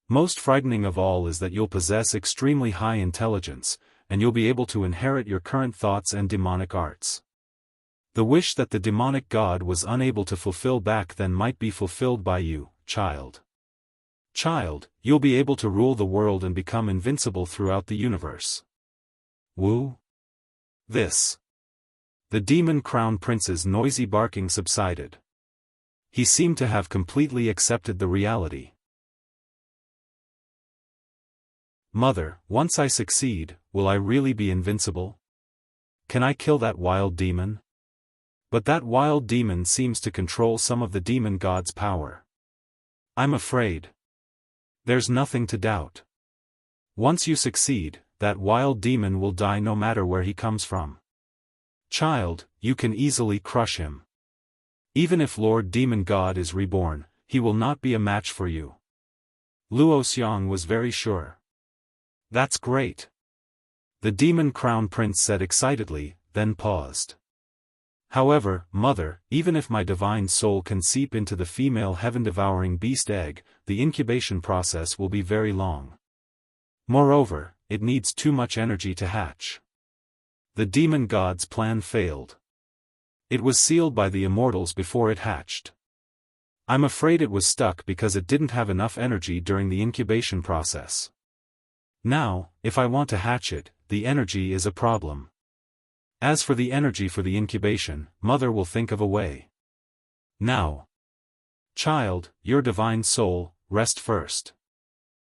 Most frightening of all is that you'll possess extremely high intelligence, and you'll be able to inherit your current thoughts and demonic arts. The wish that the demonic god was unable to fulfill back then might be fulfilled by you, child. Child, you'll be able to rule the world and become invincible throughout the universe. Wu? This. The demon crown prince's noisy barking subsided. He seemed to have completely accepted the reality. Mother, once I succeed, will I really be invincible? Can I kill that wild demon? But that wild demon seems to control some of the demon god's power. I'm afraid. There's nothing to doubt. Once you succeed, that wild demon will die no matter where he comes from. Child, you can easily crush him. Even if Lord Demon God is reborn, he will not be a match for you. Luo Xiang was very sure. That's great. The demon crown prince said excitedly, then paused. However, mother, even if my divine soul can seep into the female heaven-devouring beast egg, the incubation process will be very long. Moreover, it needs too much energy to hatch. The demon god's plan failed. It was sealed by the immortals before it hatched. I'm afraid it was stuck because it didn't have enough energy during the incubation process. Now, if I want to hatch it, the energy is a problem. As for the energy for the incubation, mother will think of a way. Now. Child, your divine soul, rest first.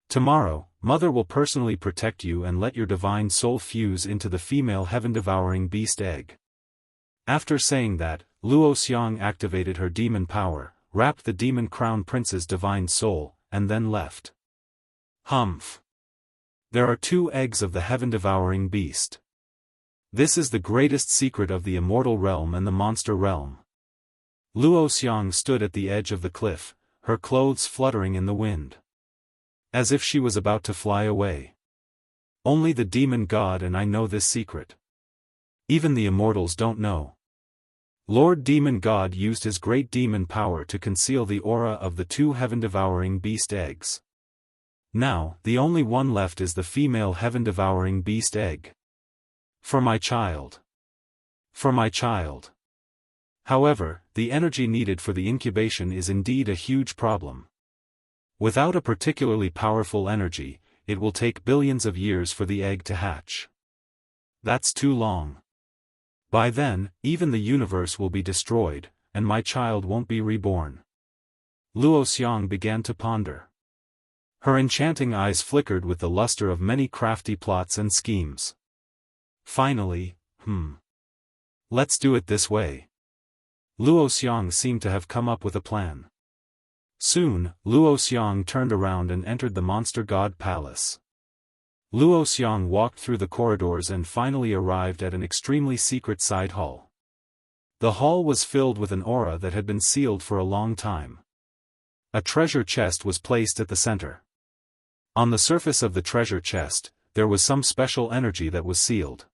Tomorrow, mother will personally protect you and let your divine soul fuse into the female heaven-devouring beast egg. After saying that, Luo Xiang activated her demon power, wrapped the demon crown prince's divine soul, and then left. Humph. There are 2 eggs of the heaven-devouring beast. This is the greatest secret of the immortal realm and the monster realm. Luo Xiang stood at the edge of the cliff, her clothes fluttering in the wind. As if she was about to fly away. Only the demon god and I know this secret. Even the immortals don't know. Lord Demon God used his great demon power to conceal the aura of the 2 heaven-devouring beast eggs. Now, the only one left is the female heaven-devouring beast egg. For my child. For my child. However, the energy needed for the incubation is indeed a huge problem. Without a particularly powerful energy, it will take billions of years for the egg to hatch. That's too long. By then, even the universe will be destroyed, and my child won't be reborn. Luo Xiang began to ponder. Her enchanting eyes flickered with the luster of many crafty plots and schemes. Finally, let's do it this way. Luo Xiang seemed to have come up with a plan. Soon, Luo Xiang turned around and entered the monster god palace. Luo Xiang walked through the corridors and finally arrived at an extremely secret side hall. The hall was filled with an aura that had been sealed for a long time. A treasure chest was placed at the center. On the surface of the treasure chest, there was some special energy that was sealed.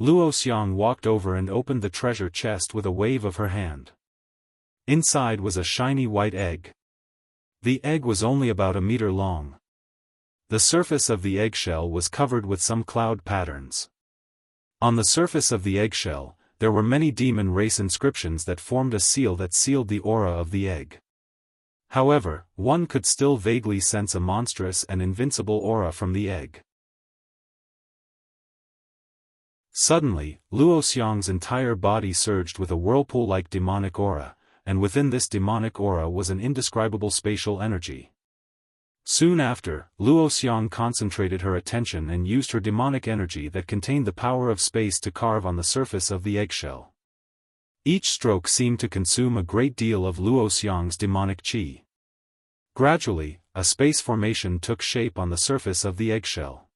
Luo Xiang walked over and opened the treasure chest with a wave of her hand. Inside was a shiny white egg. The egg was only about a meter long. The surface of the eggshell was covered with some cloud patterns. On the surface of the eggshell, there were many demon race inscriptions that formed a seal that sealed the aura of the egg. However, one could still vaguely sense a monstrous and invincible aura from the egg. Suddenly, Luo Xiang's entire body surged with a whirlpool-like demonic aura, and within this demonic aura was an indescribable spatial energy. Soon after, Luo Xiang concentrated her attention and used her demonic energy that contained the power of space to carve on the surface of the eggshell. Each stroke seemed to consume a great deal of Luo Xiang's demonic qi. Gradually, a space formation took shape on the surface of the eggshell.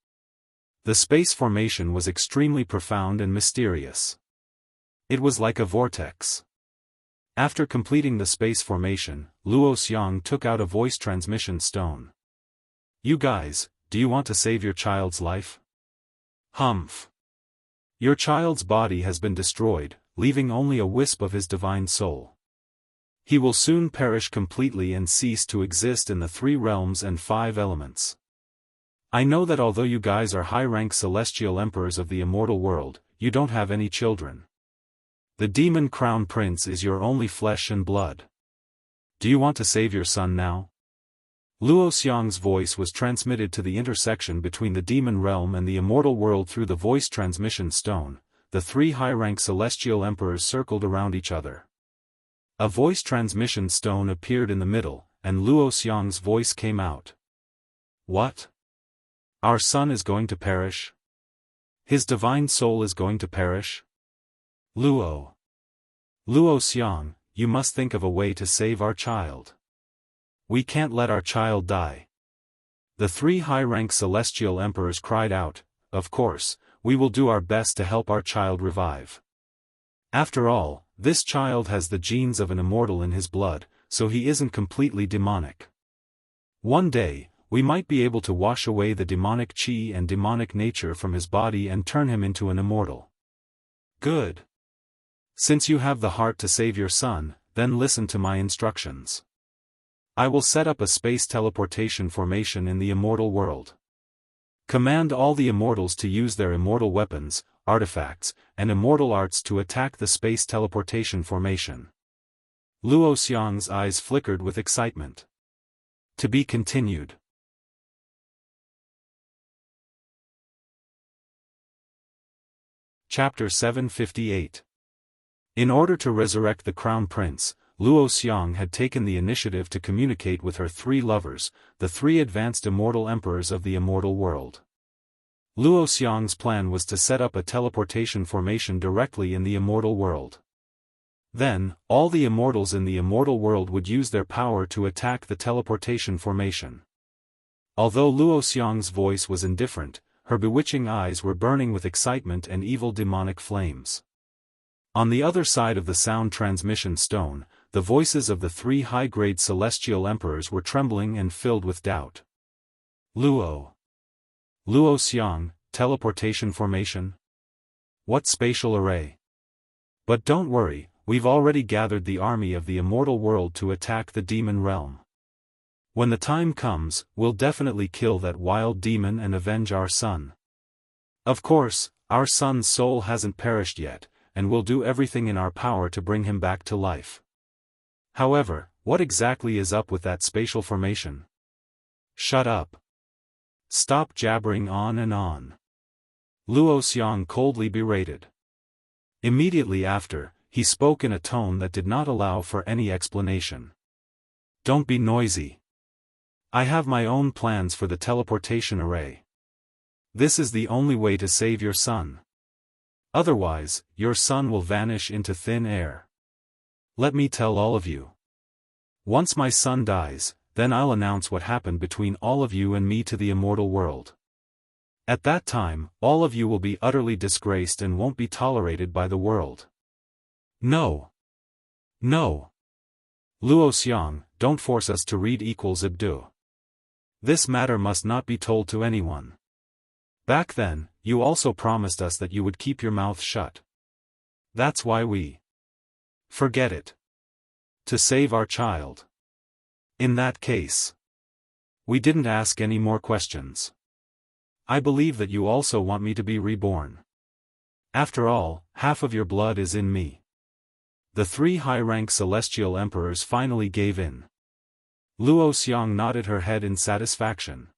The space formation was extremely profound and mysterious. It was like a vortex. After completing the space formation, Luo Xiang took out a voice transmission stone. "You guys, do you want to save your child's life?" "Humph. Your child's body has been destroyed, leaving only a wisp of his divine soul. He will soon perish completely and cease to exist in the 3 realms and 5 elements. I know that although you guys are high-rank celestial emperors of the immortal world, you don't have any children. The demon crown prince is your only flesh and blood. Do you want to save your son now?" Luo Xiang's voice was transmitted to the intersection between the demon realm and the immortal world through the voice transmission stone. The 3 high-rank celestial emperors circled around each other. A voice transmission stone appeared in the middle, and Luo Xiang's voice came out. "What? Our son is going to perish? His divine soul is going to perish? Luo Xiang, you must think of a way to save our child. We can't let our child die." The 3 high-rank celestial emperors cried out, "Of course, we will do our best to help our child revive. After all, this child has the genes of an immortal in his blood, so he isn't completely demonic. One day, we might be able to wash away the demonic qi and demonic nature from his body and turn him into an immortal." "Good. Since you have the heart to save your son, then listen to my instructions. I will set up a space teleportation formation in the immortal world. Command all the immortals to use their immortal weapons, artifacts, and immortal arts to attack the space teleportation formation." Luo Xiang's eyes flickered with excitement. To be continued. Chapter 758. In order to resurrect the Crown Prince, Luo Xiang had taken the initiative to communicate with her 3 lovers, the 3 advanced immortal emperors of the immortal world. Luo Xiang's plan was to set up a teleportation formation directly in the immortal world. Then, all the immortals in the immortal world would use their power to attack the teleportation formation. Although Luo Xiang's voice was indifferent, her bewitching eyes were burning with excitement and evil demonic flames. On the other side of the sound transmission stone, the voices of the 3 high-grade celestial emperors were trembling and filled with doubt. Luo Xiang, teleportation formation? What spatial array? But don't worry, we've already gathered the army of the immortal world to attack the demon realm. When the time comes, we'll definitely kill that wild demon and avenge our son. Of course, our son's soul hasn't perished yet, and we'll do everything in our power to bring him back to life. However, what exactly is up with that spatial formation? Shut up. Stop jabbering on and on. Luo Xiang coldly berated. Immediately after, he spoke in a tone that did not allow for any explanation. "Don't be noisy. I have my own plans for the teleportation array. This is the only way to save your son. Otherwise, your son will vanish into thin air. Let me tell all of you. Once my son dies, then I'll announce what happened between all of you and me to the immortal world. At that time, all of you will be utterly disgraced and won't be tolerated by the world." No. Luo Xiang, don't force us to read Ibdu. This matter must not be told to anyone. Back then, you also promised us that you would keep your mouth shut. That's why we... Forget it. To save our child. In that case. We didn't ask any more questions. I believe that you also want me to be reborn. After all, half of your blood is in me. The 3 high-rank celestial emperors finally gave in. Luo Xiang nodded her head in satisfaction.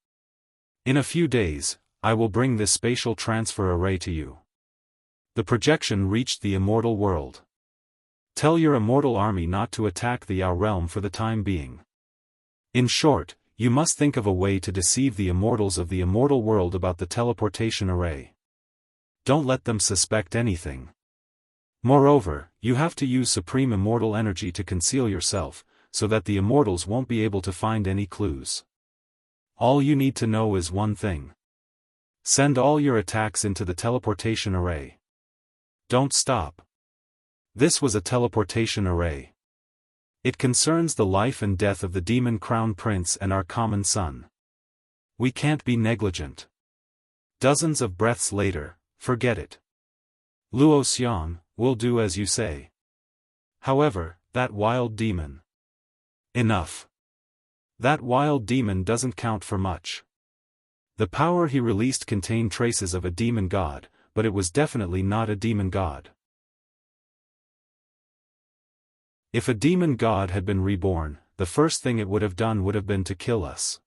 In a few days, I will bring this spatial transfer array to you. The projection reached the immortal world. Tell your immortal army not to attack the Yao realm for the time being. In short, you must think of a way to deceive the immortals of the immortal world about the teleportation array. Don't let them suspect anything. Moreover, you have to use supreme immortal energy to conceal yourself, so that the immortals won't be able to find any clues. All you need to know is one thing. Send all your attacks into the teleportation array. Don't stop. This was a teleportation array. It concerns the life and death of the demon crown prince and our common son. We can't be negligent. Dozens of breaths later, forget it. Luo Xiang, we'll do as you say. However, that wild demon. Enough. That wild demon doesn't count for much. The power he released contained traces of a demon god, but it was definitely not a demon god. If a demon god had been reborn, the first thing it would have done would have been to kill us.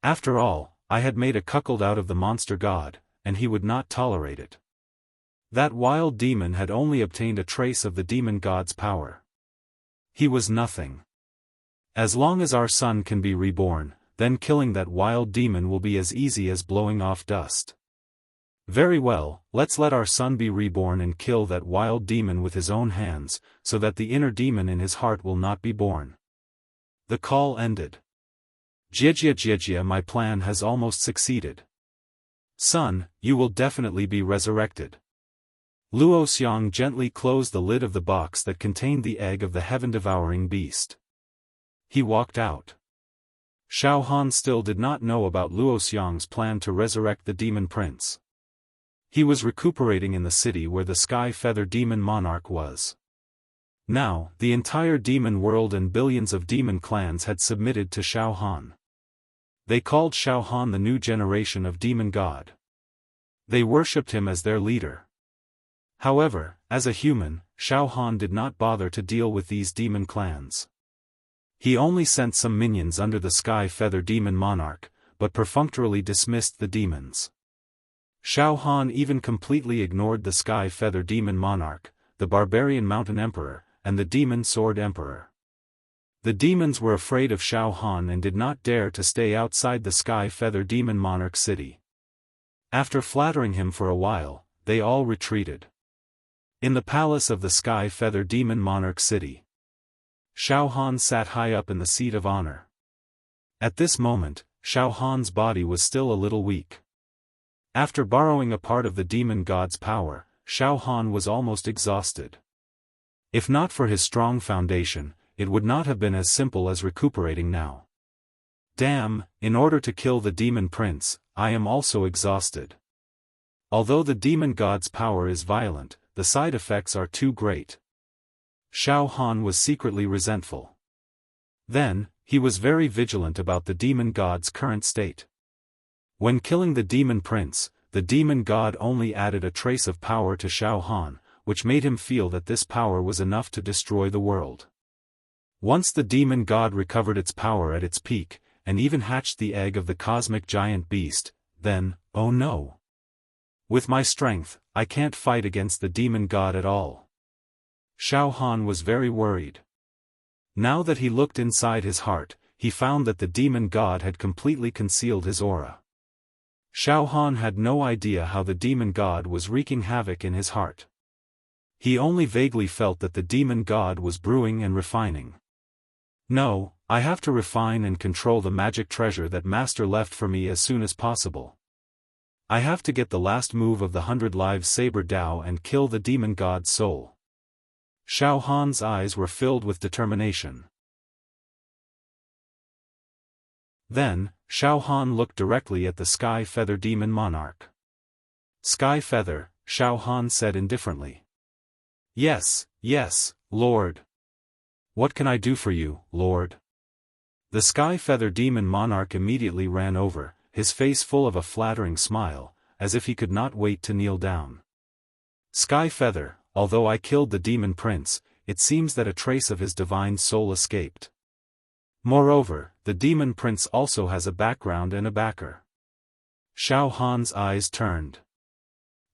After all, I had made a cuckold out of the monster god, and he would not tolerate it. That wild demon had only obtained a trace of the demon god's power. He was nothing. As long as our son can be reborn, then killing that wild demon will be as easy as blowing off dust. Very well, let's let our son be reborn and kill that wild demon with his own hands, so that the inner demon in his heart will not be born. The call ended. Jie, my plan has almost succeeded. Son, you will definitely be resurrected. Luo Xiang gently closed the lid of the box that contained the egg of the heaven-devouring beast. He walked out. Xiaofan still did not know about Luo Xiang's plan to resurrect the demon prince. He was recuperating in the city where the Sky Feather Demon Monarch was. Now, the entire demon world and billions of demon clans had submitted to Xiaofan. They called Xiaofan the new generation of demon god. They worshipped him as their leader. However, as a human, Xiaofan did not bother to deal with these demon clans. He only sent some minions under the Sky Feather Demon Monarch, but perfunctorily dismissed the demons. Xiaofan even completely ignored the Sky Feather Demon Monarch, the Barbarian Mountain Emperor, and the Demon Sword Emperor. The demons were afraid of Xiaofan and did not dare to stay outside the Sky Feather Demon Monarch city. After flattering him for a while, they all retreated. In the palace of the Sky Feather Demon Monarch city, Xiaofan sat high up in the seat of honor. At this moment, Xiaofan's body was still a little weak. After borrowing a part of the demon god's power, Xiaofan was almost exhausted. If not for his strong foundation, it would not have been as simple as recuperating now. Damn, in order to kill the demon prince, I am also exhausted. Although the demon god's power is violent, the side effects are too great. Xiaofan was secretly resentful. Then, he was very vigilant about the demon god's current state. When killing the demon prince, the demon god only added a trace of power to Xiaofan, which made him feel that this power was enough to destroy the world. Once the demon god recovered its power at its peak, and even hatched the egg of the cosmic giant beast, then, oh no! With my strength, I can't fight against the demon god at all. Xiaofan was very worried. Now that he looked inside his heart, he found that the demon god had completely concealed his aura. Xiaofan had no idea how the demon god was wreaking havoc in his heart. He only vaguely felt that the demon god was brewing and refining. No, I have to refine and control the magic treasure that Master left for me as soon as possible. I have to get the last move of the 100 Lives Saber Dao and kill the demon god's soul. Xiaofan's eyes were filled with determination. Then, Xiaofan looked directly at the Sky Feather Demon Monarch. Sky Feather, Xiaofan said indifferently. Yes, Lord. What can I do for you, Lord? The Sky Feather Demon Monarch immediately ran over, his face full of a flattering smile, as if he could not wait to kneel down. Sky Feather, although I killed the demon prince, it seems that a trace of his divine soul escaped. Moreover, the demon prince also has a background and a backer. Xiaofan's eyes turned.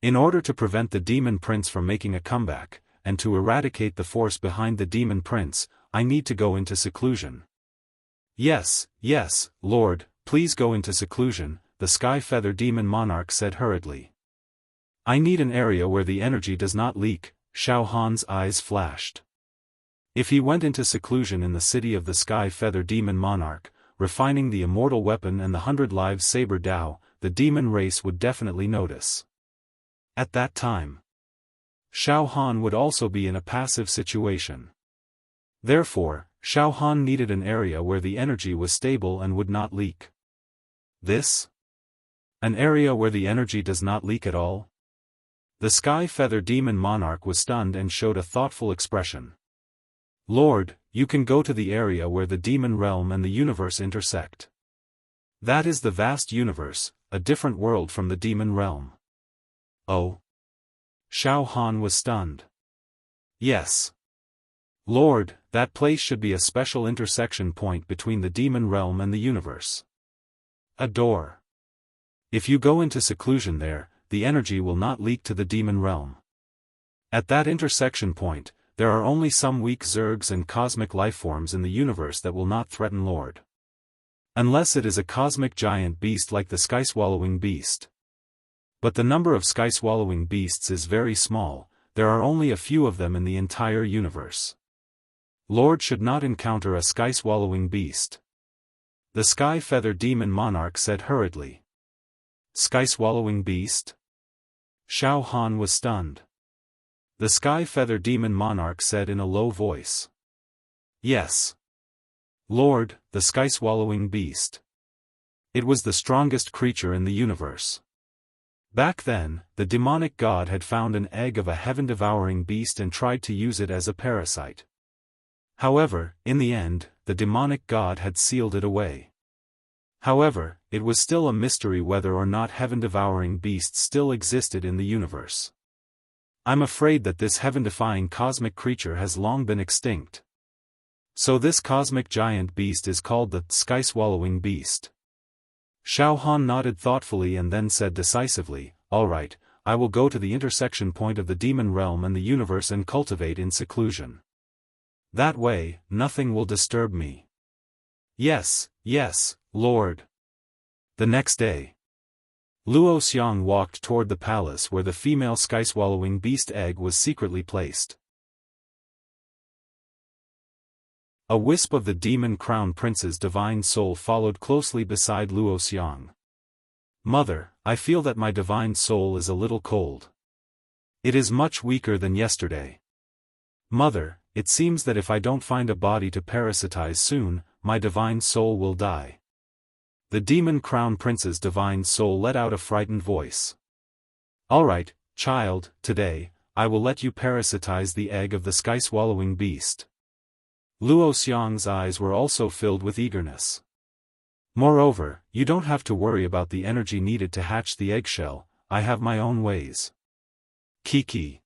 In order to prevent the demon prince from making a comeback, and to eradicate the force behind the demon prince, I need to go into seclusion. Yes, Lord, please go into seclusion, the Sky Feather Demon Monarch said hurriedly. I need an area where the energy does not leak, Xiaofan's eyes flashed. If he went into seclusion in the city of the Sky Feather Demon Monarch, refining the immortal weapon and the 100 Lives Saber Dao, the demon race would definitely notice. At that time, Xiaofan would also be in a passive situation. Therefore, Xiaofan needed an area where the energy was stable and would not leak. This? An area where the energy does not leak at all? The Sky Feather Demon Monarch was stunned and showed a thoughtful expression. Lord, you can go to the area where the demon realm and the universe intersect. That is the vast universe, a different world from the demon realm. Oh? Xiaofan was stunned. Yes. Lord, that place should be a special intersection point between the demon realm and the universe. A door. If you go into seclusion there, the energy will not leak to the demon realm. At that intersection point, there are only some weak zergs and cosmic lifeforms in the universe that will not threaten Lord. Unless it is a cosmic giant beast like the sky-swallowing beast. But the number of sky-swallowing beasts is very small, there are only a few of them in the entire universe. Lord should not encounter a sky-swallowing beast. The Sky Feather Demon Monarch said hurriedly. Sky-swallowing beast? Xiaofan was stunned. The Sky Feather Demon Monarch said in a low voice. Yes. Lord, the sky-swallowing beast. It was the strongest creature in the universe. Back then, the demonic god had found an egg of a heaven-devouring beast and tried to use it as a parasite. However, in the end, the demonic god had sealed it away. However, it was still a mystery whether or not heaven-devouring beasts still existed in the universe. I'm afraid that this heaven-defying cosmic creature has long been extinct. So this cosmic giant beast is called the sky-swallowing beast. Xiaofan nodded thoughtfully and then said decisively, all right, I will go to the intersection point of the demon realm and the universe and cultivate in seclusion. That way, nothing will disturb me. Yes, yes, Lord. The next day, Luoxiang walked toward the palace where the female sky-swallowing beast egg was secretly placed. A wisp of the demon crown prince's divine soul followed closely beside Luoxiang. Mother, I feel that my divine soul is a little cold. It is much weaker than yesterday. Mother, it seems that if I don't find a body to parasitize soon, my divine soul will die. The demon crown prince's divine soul let out a frightened voice. All right, child, today, I will let you parasitize the egg of the sky-swallowing beast. Luoxiang's eyes were also filled with eagerness. Moreover, you don't have to worry about the energy needed to hatch the eggshell, I have my own ways. Kiki.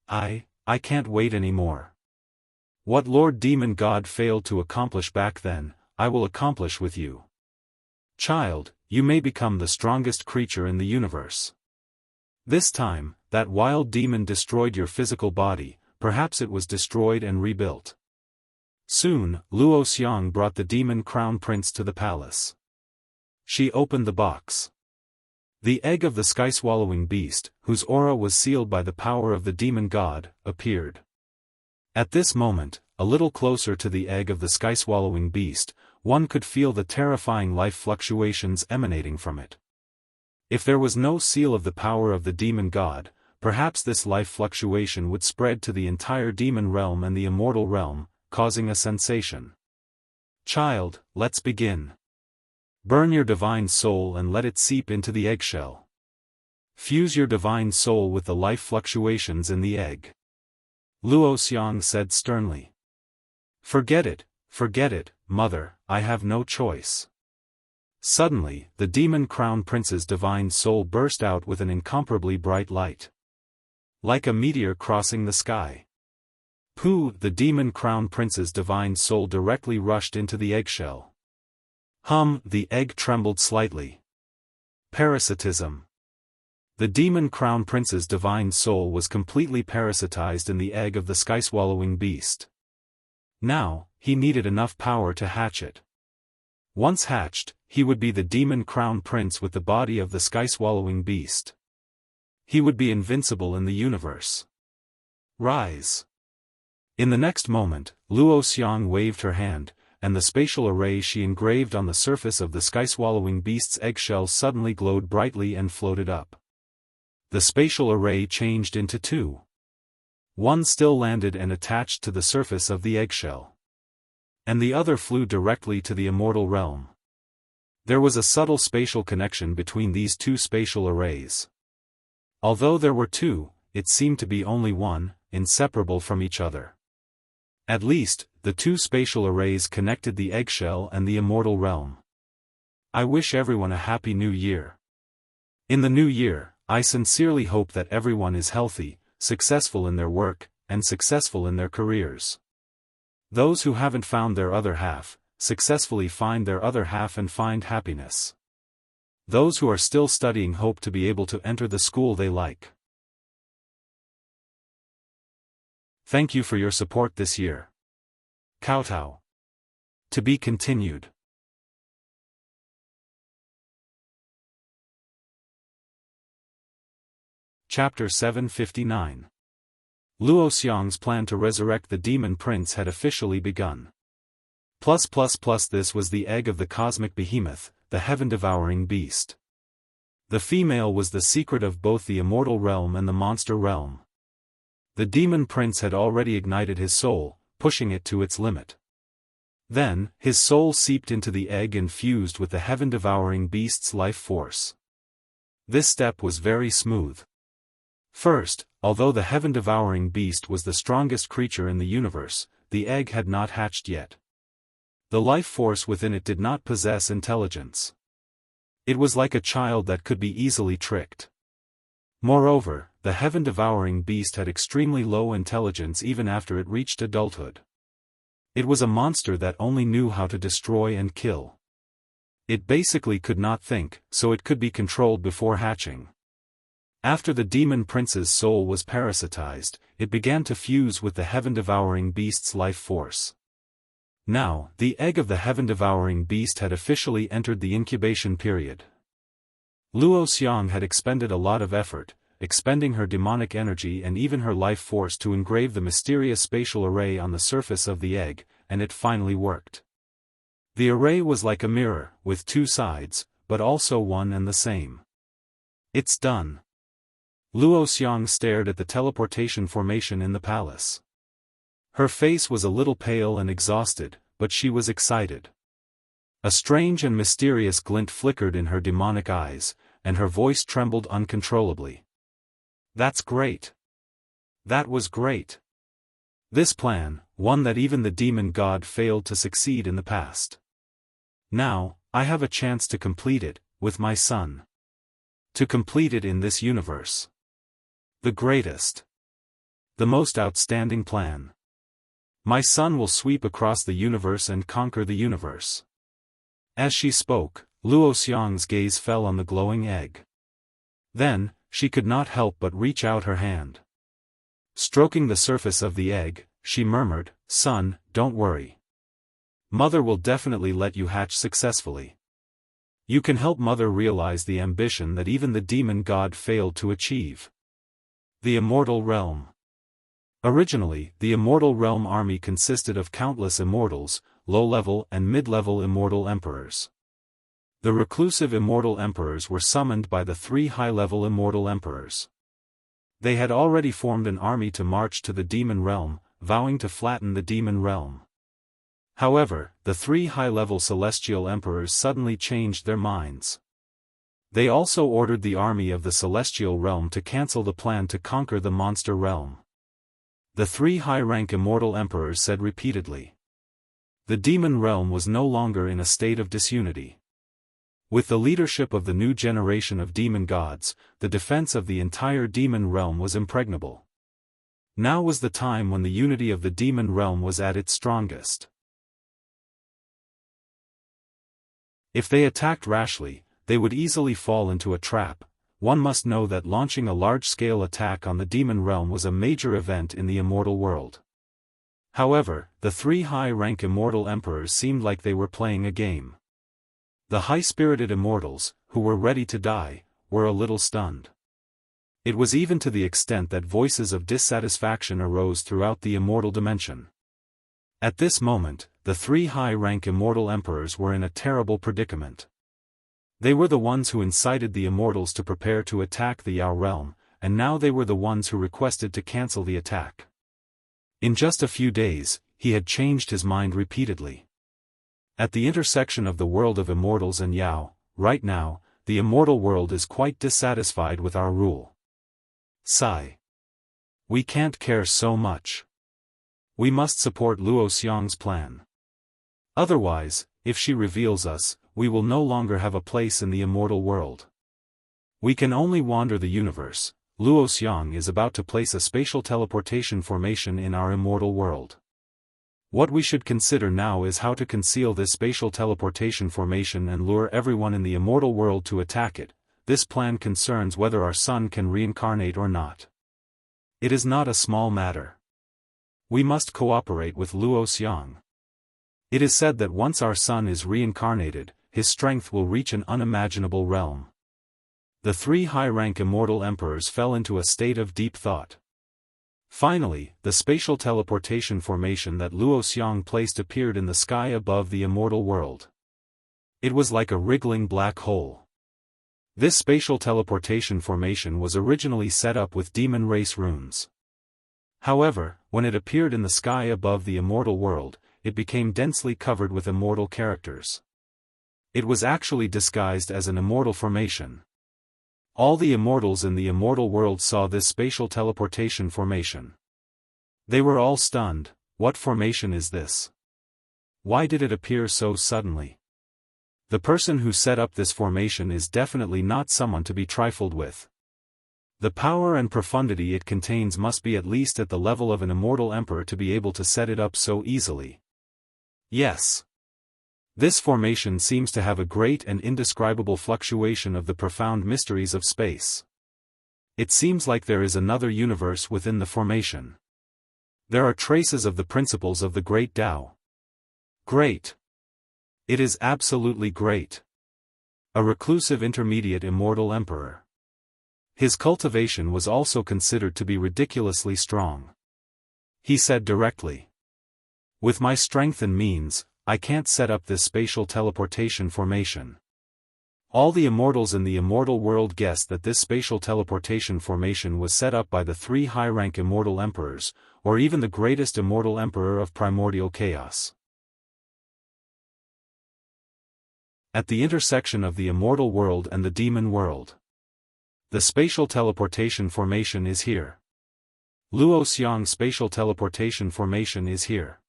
I can't wait anymore. What Lord Demon God failed to accomplish back then, I will accomplish with you. Child, you may become the strongest creature in the universe. This time, that wild demon destroyed your physical body, perhaps it was destroyed and rebuilt. Soon, Luoxiang brought the demon crown prince to the palace. She opened the box. The egg of the sky-swallowing beast, whose aura was sealed by the power of the demon god, appeared. At this moment, a little closer to the egg of the sky-swallowing beast, one could feel the terrifying life fluctuations emanating from it. If there was no seal of the power of the demon god, perhaps this life fluctuation would spread to the entire demon realm and the immortal realm, causing a sensation. Child, let's begin. Burn your divine soul and let it seep into the eggshell. Fuse your divine soul with the life fluctuations in the egg. Luoxiang said sternly. Forget it, mother, I have no choice. Suddenly, the demon crown prince's divine soul burst out with an incomparably bright light. Like a meteor crossing the sky. Pooh! The demon crown prince's divine soul directly rushed into the eggshell. The egg trembled slightly. Parasitism. The demon crown prince's divine soul was completely parasitized in the egg of the sky-swallowing beast. Now, he needed enough power to hatch it. Once hatched, he would be the demon crown prince with the body of the sky-swallowing beast. He would be invincible in the universe. Rise. In the next moment, Luo Xiang waved her hand, and the spatial array she engraved on the surface of the sky-swallowing beast's eggshell suddenly glowed brightly and floated up. The spatial array changed into two. One still landed and attached to the surface of the eggshell. And the other flew directly to the immortal realm. There was a subtle spatial connection between these two spatial arrays. Although there were two, it seemed to be only one, inseparable from each other. At least, the two spatial arrays connected the eggshell and the immortal realm. I wish everyone a happy new year. In the new year, I sincerely hope that everyone is healthy, successful in their work, and successful in their careers. Those who haven't found their other half, successfully find their other half and find happiness. Those who are still studying hope to be able to enter the school they like. Thank you for your support this year. Kowtow. To be continued. Chapter 759. Luo Xiang's plan to resurrect the demon prince had officially begun. This was the egg of the cosmic behemoth, the heaven-devouring beast. The female was the secret of both the immortal realm and the monster realm. The demon prince had already ignited his soul, pushing it to its limit. Then, his soul seeped into the egg and fused with the heaven-devouring beast's life force. This step was very smooth. First, although the heaven-devouring beast was the strongest creature in the universe, the egg had not hatched yet. The life force within it did not possess intelligence. It was like a child that could be easily tricked. Moreover, the heaven-devouring beast had extremely low intelligence even after it reached adulthood. It was a monster that only knew how to destroy and kill. It basically could not think, so it could be controlled before hatching. After the demon prince's soul was parasitized, it began to fuse with the heaven-devouring beast's life force. Now, the egg of the heaven-devouring beast had officially entered the incubation period. Luo Xiang had expended a lot of effort, expending her demonic energy and even her life force to engrave the mysterious spatial array on the surface of the egg, and it finally worked. The array was like a mirror, with two sides, but also one and the same. It's done. Luo Xiang stared at the teleportation formation in the palace. Her face was a little pale and exhausted, but she was excited. A strange and mysterious glint flickered in her demonic eyes, and her voice trembled uncontrollably. That's great. That was great. This plan, one that even the demon god failed to succeed in the past. Now, I have a chance to complete it, with my son. To complete it in this universe. The greatest. The most outstanding plan. My son will sweep across the universe and conquer the universe. As she spoke, Luo Xiang's gaze fell on the glowing egg. Then, she could not help but reach out her hand. Stroking the surface of the egg, she murmured, "Son, don't worry. Mother will definitely let you hatch successfully. You can help Mother realize the ambition that even the demon god failed to achieve." The Immortal Realm. Originally, the Immortal Realm army consisted of countless immortals, low-level and mid-level immortal emperors. The reclusive immortal emperors were summoned by the three high-level immortal emperors. They had already formed an army to march to the demon realm, vowing to flatten the demon realm. However, the three high-level celestial emperors suddenly changed their minds. They also ordered the army of the celestial realm to cancel the plan to conquer the monster realm. The three high-rank immortal emperors said repeatedly. The demon realm was no longer in a state of disunity. With the leadership of the new generation of demon gods, the defense of the entire demon realm was impregnable. Now was the time when the unity of the demon realm was at its strongest. If they attacked rashly, they would easily fall into a trap. One must know that launching a large-scale attack on the demon realm was a major event in the immortal world. However, the three high-rank immortal emperors seemed like they were playing a game. The high-spirited immortals, who were ready to die, were a little stunned. It was even to the extent that voices of dissatisfaction arose throughout the immortal dimension. At this moment, the three high-rank immortal emperors were in a terrible predicament. They were the ones who incited the immortals to prepare to attack the Yao realm, and now they were the ones who requested to cancel the attack. In just a few days, he had changed his mind repeatedly. At the intersection of the world of immortals and Yao, right now, the immortal world is quite dissatisfied with our rule. Sigh. We can't care so much. We must support Luo Xiang's plan. Otherwise, if she reveals us, we will no longer have a place in the immortal world. We can only wander the universe. Luo Xiang is about to place a spatial teleportation formation in our immortal world. What we should consider now is how to conceal this spatial teleportation formation and lure everyone in the immortal world to attack it. This plan concerns whether our son can reincarnate or not. It is not a small matter. We must cooperate with Luo Xiang. It is said that once our son is reincarnated, his strength will reach an unimaginable realm. The three high-rank immortal emperors fell into a state of deep thought. Finally, the spatial teleportation formation that Luo Xiang placed appeared in the sky above the immortal world. It was like a wriggling black hole. This spatial teleportation formation was originally set up with demon race runes. However, when it appeared in the sky above the immortal world, it became densely covered with immortal characters. It was actually disguised as an immortal formation. All the immortals in the immortal world saw this spatial teleportation formation. They were all stunned. What formation is this? Why did it appear so suddenly? The person who set up this formation is definitely not someone to be trifled with. The power and profundity it contains must be at least at the level of an immortal emperor to be able to set it up so easily. Yes. This formation seems to have a great and indescribable fluctuation of the profound mysteries of space. It seems like there is another universe within the formation. There are traces of the principles of the great Tao. Great. It is absolutely great. A reclusive intermediate immortal emperor. His cultivation was also considered to be ridiculously strong. He said directly, "With my strength and means, I can't set up this spatial teleportation formation." All the immortals in the immortal world guessed that this spatial teleportation formation was set up by the three high-rank immortal emperors, or even the greatest immortal emperor of primordial chaos. At the intersection of the immortal world and the demon world. The spatial teleportation formation is here. Luo Xiang's spatial teleportation formation is here.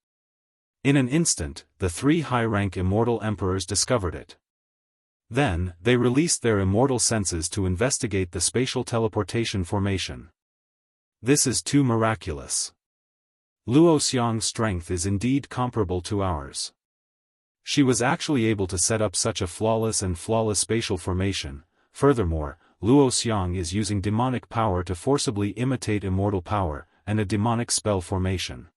In an instant, the three high-rank immortal emperors discovered it. Then, they released their immortal senses to investigate the spatial teleportation formation. This is too miraculous. Luo Xiang's strength is indeed comparable to ours. She was actually able to set up such a flawless spatial formation. Furthermore, Luo Xiang is using demonic power to forcibly imitate immortal power, and a demonic spell formation.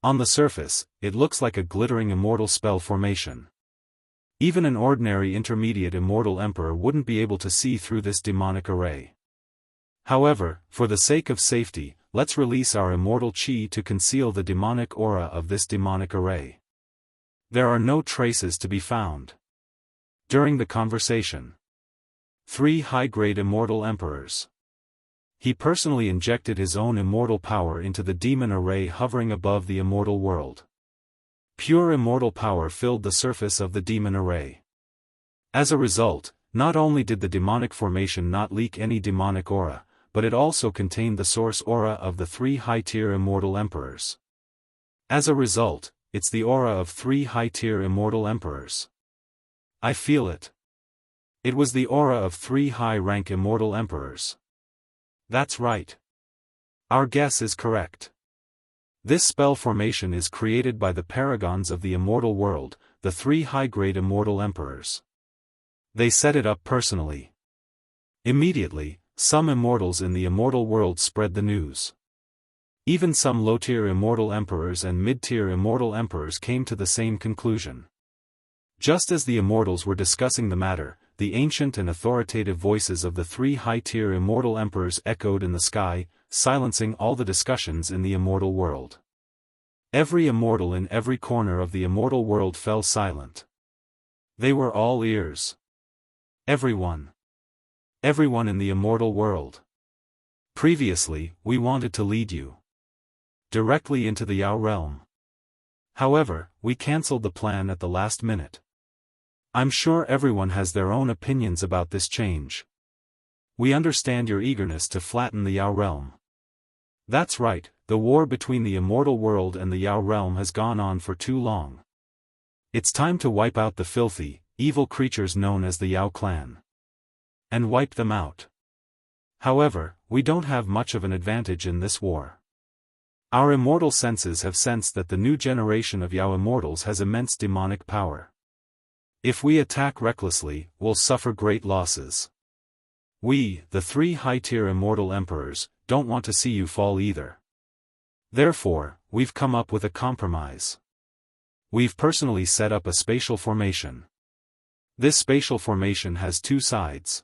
On the surface, it looks like a glittering immortal spell formation. Even an ordinary intermediate immortal emperor wouldn't be able to see through this demonic array. However, for the sake of safety, let's release our immortal qi to conceal the demonic aura of this demonic array. There are no traces to be found. During the conversation, three high-grade immortal emperors. He personally injected his own immortal power into the demon array hovering above the immortal world. Pure immortal power filled the surface of the demon array. As a result, not only did the demonic formation not leak any demonic aura, but it also contained the source aura of the three high-tier immortal emperors. As a result, it's the aura of three high-tier immortal emperors. I feel it. It was the aura of three high-rank immortal emperors. That's right. Our guess is correct. This spell formation is created by the paragons of the immortal world, the three high-grade immortal emperors. They set it up personally. Immediately, some immortals in the immortal world spread the news. Even some low-tier immortal emperors and mid-tier immortal emperors came to the same conclusion. Just as the immortals were discussing the matter, the ancient and authoritative voices of the three high-tier immortal emperors echoed in the sky, silencing all the discussions in the immortal world. Every immortal in every corner of the immortal world fell silent. They were all ears. Everyone. Everyone in the immortal world. Previously, we wanted to lead you directly into the Yao realm. However, we cancelled the plan at the last minute. I'm sure everyone has their own opinions about this change. We understand your eagerness to flatten the Yao realm. That's right, the war between the immortal world and the Yao realm has gone on for too long. It's time to wipe out the filthy, evil creatures known as the Yao clan. And wipe them out. However, we don't have much of an advantage in this war. Our immortal senses have sensed that the new generation of Yao immortals has immense demonic power. If we attack recklessly, we'll suffer great losses. We, the three high-tier immortal emperors, don't want to see you fall either. Therefore, we've come up with a compromise. We've personally set up a spatial formation. This spatial formation has two sides.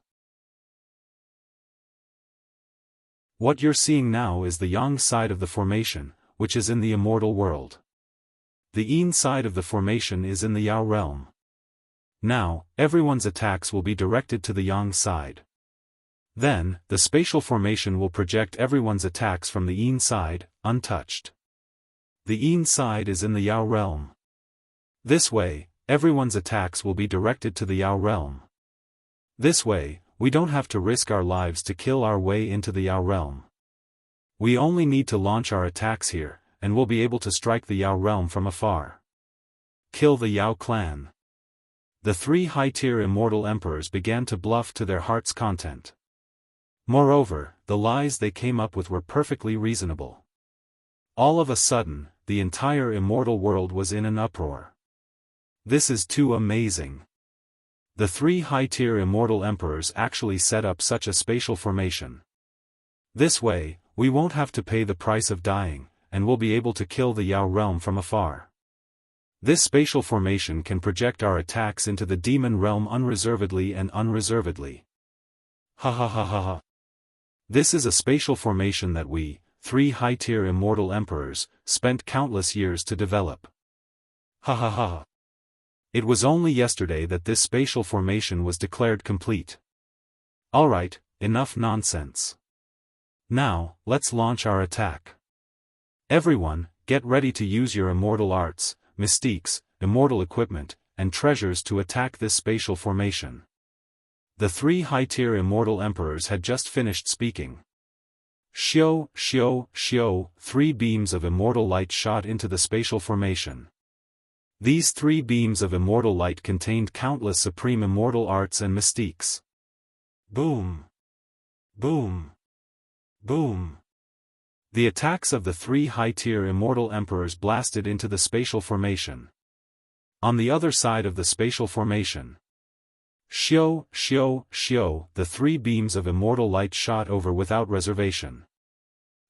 What you're seeing now is the yang side of the formation, which is in the immortal world. The yin side of the formation is in the Yao realm. Now, everyone's attacks will be directed to the yang side. Then, the spatial formation will project everyone's attacks from the yin side, untouched. The yin side is in the Yao realm. This way, everyone's attacks will be directed to the Yao realm. This way, we don't have to risk our lives to kill our way into the Yao realm. We only need to launch our attacks here, and we'll be able to strike the Yao realm from afar. Kill the Yao clan. The three high-tier immortal emperors began to bluff to their heart's content. Moreover, the lies they came up with were perfectly reasonable. All of a sudden, the entire immortal world was in an uproar. This is too amazing. The three high-tier immortal emperors actually set up such a spatial formation. This way, we won't have to pay the price of dying, and we'll be able to kill the Yao realm from afar. This spatial formation can project our attacks into the demon realm unreservedly and unreservedly. Ha ha ha ha ha. This is a spatial formation that we, three high-tier immortal emperors, spent countless years to develop. Ha ha ha. It was only yesterday that this spatial formation was declared complete. Alright, enough nonsense. Now, let's launch our attack. Everyone, get ready to use your immortal arts, mystiques, immortal equipment, and treasures to attack this spatial formation. The three high-tier immortal emperors had just finished speaking. Xiao, xiao, xiao, 3 beams of immortal light shot into the spatial formation. These 3 beams of immortal light contained countless supreme immortal arts and mystiques. Boom! Boom! Boom! The attacks of the 3 high-tier immortal emperors blasted into the spatial formation. On the other side of the spatial formation, xiao, xiao, xiao, the 3 beams of immortal light shot over without reservation.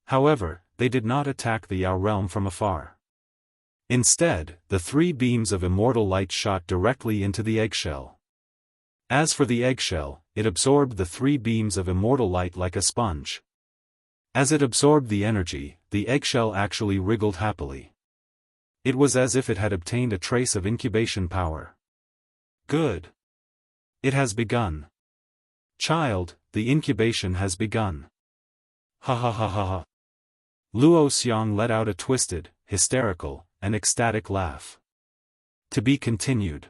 However, they did not attack the Yao realm from afar. Instead, the 3 beams of immortal light shot directly into the eggshell. As for the eggshell, it absorbed the 3 beams of immortal light like a sponge. As it absorbed the energy, the eggshell actually wriggled happily. It was as if it had obtained a trace of incubation power. Good. It has begun. Child, the incubation has begun. Ha ha ha ha ha. Luo Xiang let out a twisted, hysterical, and ecstatic laugh. To be continued.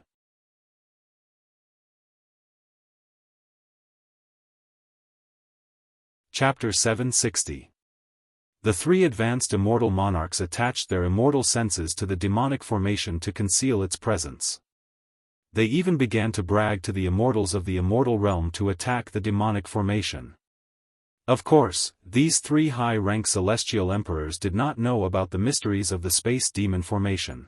Chapter 760. The 3 advanced immortal monarchs attached their immortal senses to the demonic formation to conceal its presence. They even began to brag to the immortals of the immortal realm to attack the demonic formation. Of course, these 3 high-rank celestial emperors did not know about the mysteries of the space demon formation.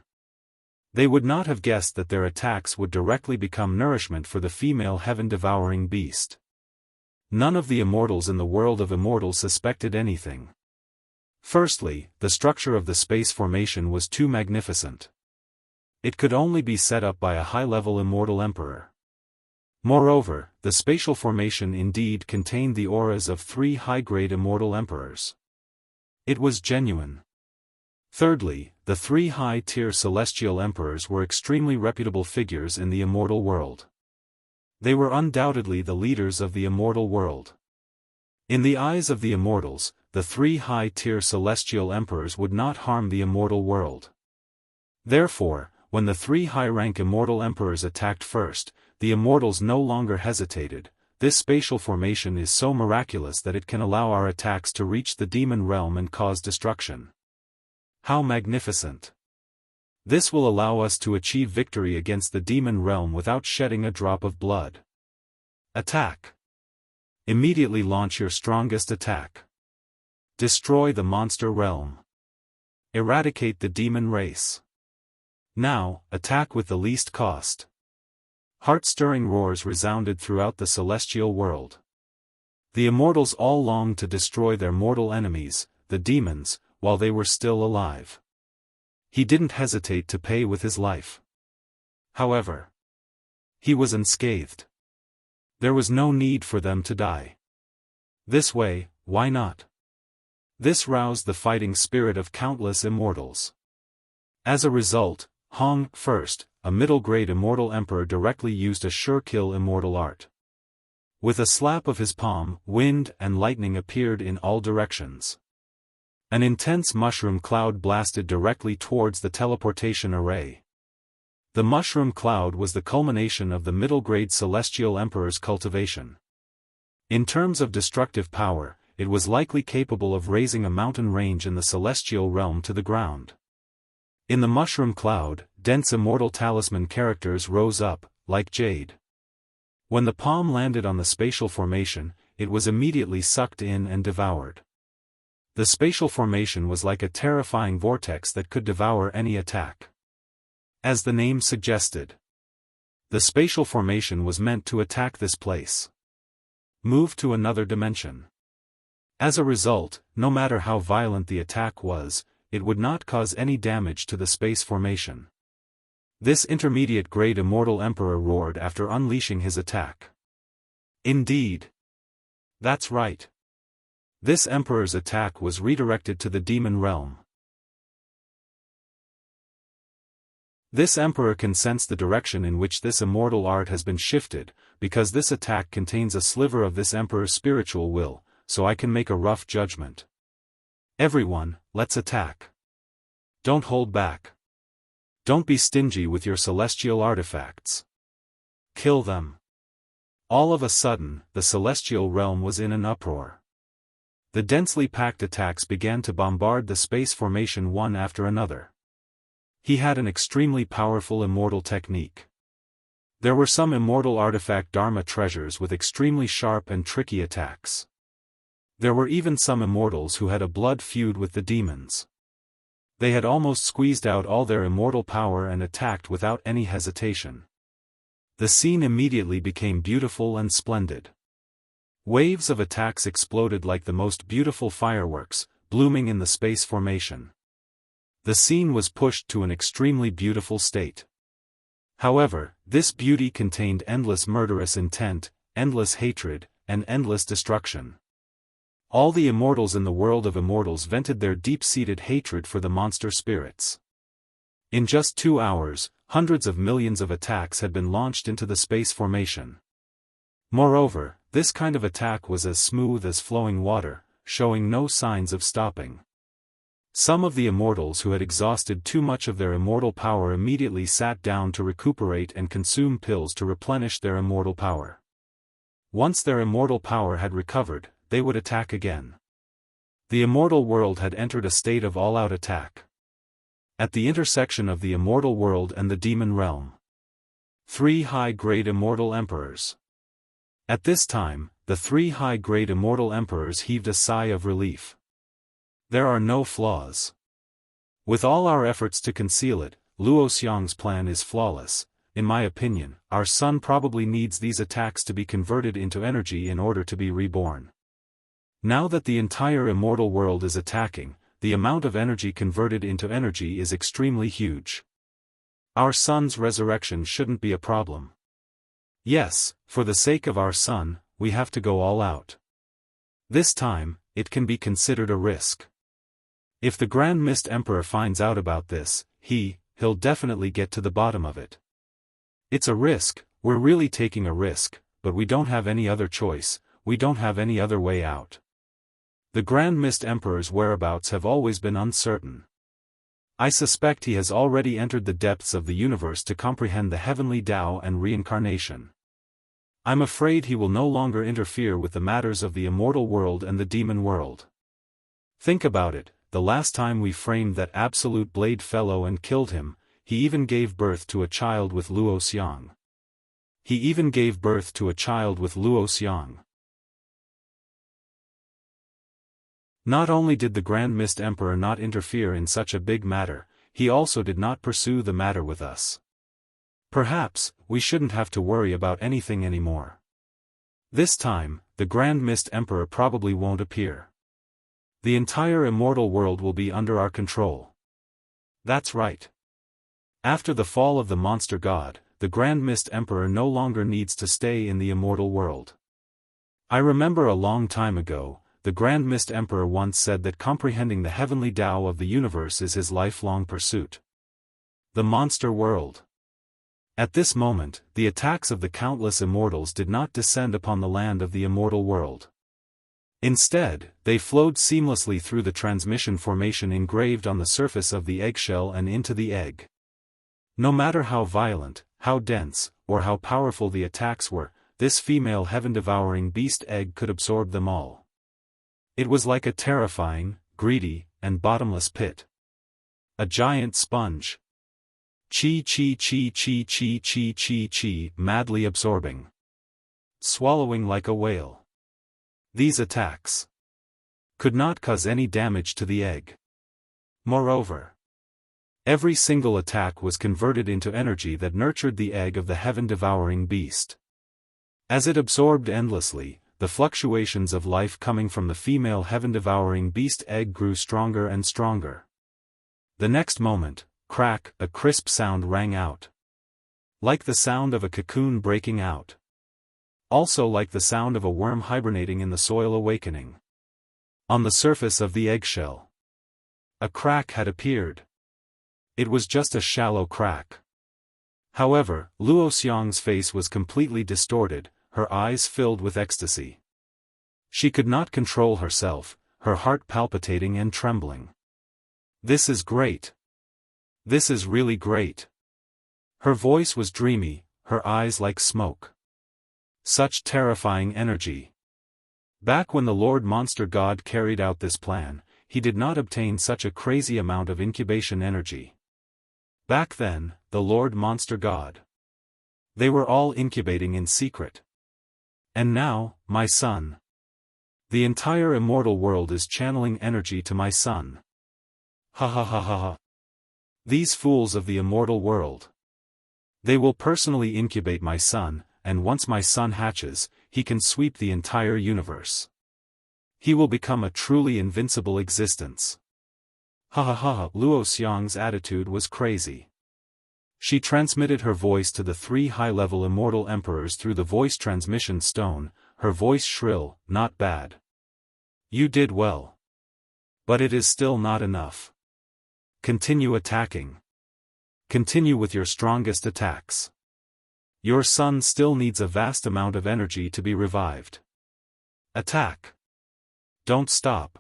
They would not have guessed that their attacks would directly become nourishment for the female heaven-devouring beast. None of the immortals in the world of immortals suspected anything. Firstly, the structure of the space formation was too magnificent. It could only be set up by a high-level immortal emperor. Moreover, the spatial formation indeed contained the auras of 3 high-grade immortal emperors. It was genuine. Thirdly, the 3 high-tier celestial emperors were extremely reputable figures in the immortal world. They were undoubtedly the leaders of the immortal world. In the eyes of the immortals, the 3 high-tier celestial emperors would not harm the immortal world. Therefore, when the 3 high-rank immortal emperors attacked first, the immortals no longer hesitated. This spatial formation is so miraculous that it can allow our attacks to reach the demon realm and cause destruction. How magnificent! This will allow us to achieve victory against the demon realm without shedding a drop of blood. Attack! Immediately launch your strongest attack. Destroy the monster realm. Eradicate the demon race. Now, attack with the least cost. Heart-stirring roars resounded throughout the celestial world. The immortals all longed to destroy their mortal enemies, the demons, while they were still alive. He didn't hesitate to pay with his life. However, he was unscathed. There was no need for them to die. This way, why not? This roused the fighting spirit of countless immortals. As a result, Hong, first, a middle-grade immortal emperor, directly used a sure-kill immortal art. With a slap of his palm, wind and lightning appeared in all directions. An intense mushroom cloud blasted directly towards the teleportation array. The mushroom cloud was the culmination of the middle-grade celestial emperor's cultivation. In terms of destructive power, it was likely capable of razing a mountain range in the celestial realm to the ground. In the mushroom cloud, dense immortal talisman characters rose up, like jade. When the palm landed on the spatial formation, it was immediately sucked in and devoured. The spatial formation was like a terrifying vortex that could devour any attack. As the name suggested, the spatial formation was meant to attack this place. Move to another dimension. As a result, no matter how violent the attack was, it would not cause any damage to the space formation. This intermediate-grade immortal emperor roared after unleashing his attack. Indeed. That's right. This emperor's attack was redirected to the demon realm. This emperor can sense the direction in which this immortal art has been shifted, because this attack contains a sliver of this emperor's spiritual will, so I can make a rough judgment. Everyone, let's attack. Don't hold back. Don't be stingy with your celestial artifacts. Kill them. All of a sudden, the celestial realm was in an uproar. The densely packed attacks began to bombard the space formation one after another. He had an extremely powerful immortal technique. There were some immortal artifact Dharma treasures with extremely sharp and tricky attacks. There were even some immortals who had a blood feud with the demons. They had almost squeezed out all their immortal power and attacked without any hesitation. The scene immediately became beautiful and splendid. Waves of attacks exploded like the most beautiful fireworks, blooming in the space formation. The scene was pushed to an extremely beautiful state. However, this beauty contained endless murderous intent, endless hatred, and endless destruction. All the immortals in the world of immortals vented their deep-seated hatred for the monster spirits. In just 2 hours, hundreds of millions of attacks had been launched into the space formation. Moreover, this kind of attack was as smooth as flowing water, showing no signs of stopping. Some of the immortals who had exhausted too much of their immortal power immediately sat down to recuperate and consume pills to replenish their immortal power. Once their immortal power had recovered, they would attack again. The immortal world had entered a state of all-out attack. At the intersection of the immortal world and the demon realm. 3 high-grade immortal emperors. At this time, the 3 high-grade immortal emperors heaved a sigh of relief. There are no flaws. With all our efforts to conceal it, Luo Xiang's plan is flawless. In my opinion, our son probably needs these attacks to be converted into energy in order to be reborn. Now that the entire immortal world is attacking, the amount of energy converted into energy is extremely huge. Our son's resurrection shouldn't be a problem. Yes, for the sake of our son, we have to go all out. This time, it can be considered a risk. If the Grand Mist Emperor finds out about this, he'll definitely get to the bottom of it. It's a risk, we're really taking a risk, but we don't have any other choice, we don't have any other way out. The Grand Mist Emperor's whereabouts have always been uncertain. I suspect he has already entered the depths of the universe to comprehend the heavenly Tao and reincarnation. I'm afraid he will no longer interfere with the matters of the immortal world and the demon world. Think about it, the last time we framed that absolute blade fellow and killed him, he even gave birth to a child with Luo Xiang. Not only did the Grand Mist Emperor not interfere in such a big matter, he also did not pursue the matter with us. Perhaps, we shouldn't have to worry about anything anymore. This time, the Grand Mist Emperor probably won't appear. The entire immortal world will be under our control. That's right. After the fall of the monster god, the Grand Mist Emperor no longer needs to stay in the immortal world. I remember a long time ago, the Grand Mist Emperor once said that comprehending the heavenly Tao of the universe is his lifelong pursuit. The monster world. At this moment, the attacks of the countless immortals did not descend upon the land of the immortal world. Instead, they flowed seamlessly through the transmission formation engraved on the surface of the eggshell and into the egg. No matter how violent, how dense, or how powerful the attacks were, this female heaven-devouring beast egg could absorb them all. It was like a terrifying, greedy, and bottomless pit. A giant sponge. Chi, madly absorbing. Swallowing like a whale. These attacks could not cause any damage to the egg. Moreover, every single attack was converted into energy that nurtured the egg of the heaven-devouring beast. As it absorbed endlessly, the fluctuations of life coming from the female heaven-devouring beast egg grew stronger and stronger. The next moment, crack, a crisp sound rang out. Like the sound of a cocoon breaking out. Also like the sound of a worm hibernating in the soil awakening. On the surface of the eggshell, a crack had appeared. It was just a shallow crack. However, Luo Xiang's face was completely distorted, her eyes filled with ecstasy. She could not control herself, her heart palpitating and trembling. This is great. This is really great. Her voice was dreamy, her eyes like smoke. Such terrifying energy. Back when the Lord Monster God carried out this plan, he did not obtain such a crazy amount of incubation energy. Back then, the Lord Monster God. They were all incubating in secret. And now, my son. The entire immortal world is channeling energy to my son. Ha ha ha ha ha. These fools of the immortal world. They will personally incubate my son, and once my son hatches, he can sweep the entire universe. He will become a truly invincible existence. Ha ha ha. Luo Xiang's attitude was crazy. She transmitted her voice to the 3 high-level immortal emperors through the voice transmission stone, her voice shrill, not bad. You did well. But it is still not enough. Continue attacking. Continue with your strongest attacks. Your son still needs a vast amount of energy to be revived. Attack. Don't stop.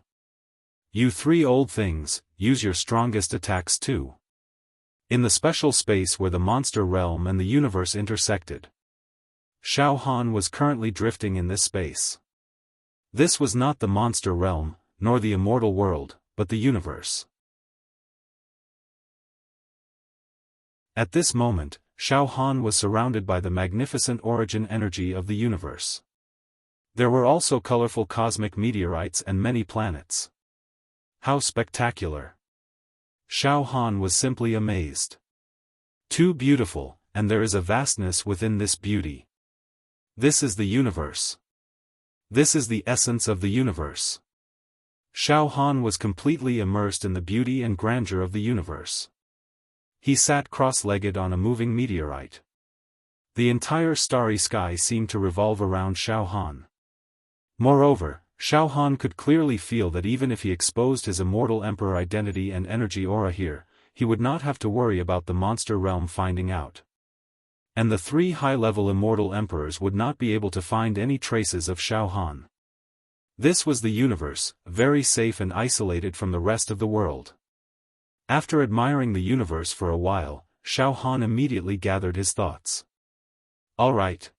You 3 old things, use your strongest attacks too. In the special space where the monster realm and the universe intersected. Xiaofan was currently drifting in this space. This was not the monster realm, nor the immortal world, but the universe. At this moment, Xiaofan was surrounded by the magnificent origin energy of the universe. There were also colorful cosmic meteorites and many planets. How spectacular! Xiaofan was simply amazed. Too beautiful, and there is a vastness within this beauty. This is the universe. This is the essence of the universe. Xiaofan was completely immersed in the beauty and grandeur of the universe. He sat cross-legged on a moving meteorite. The entire starry sky seemed to revolve around Xiaofan. Moreover, Xiaofan could clearly feel that even if he exposed his immortal emperor identity and energy aura here, he would not have to worry about the monster realm finding out. And the 3 high-level immortal emperors would not be able to find any traces of Xiaofan. This was the universe, very safe and isolated from the rest of the world. After admiring the universe for a while, Xiaofan immediately gathered his thoughts. All right.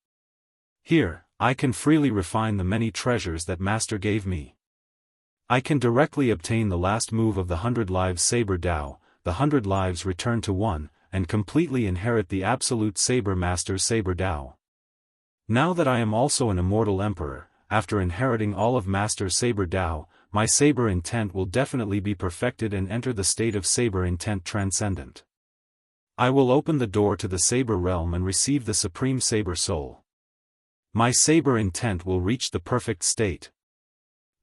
Here, I can freely refine the many treasures that Master gave me. I can directly obtain the last move of the 100 Lives Saber Dao, the 100 Lives return to 1, and completely inherit the absolute Saber Master's Saber Dao. Now that I am also an immortal emperor, after inheriting all of Master Saber Dao, my Saber Intent will definitely be perfected and enter the state of Saber Intent Transcendent. I will open the door to the Saber Realm and receive the Supreme Saber Soul. My Saber Intent will reach the perfect state.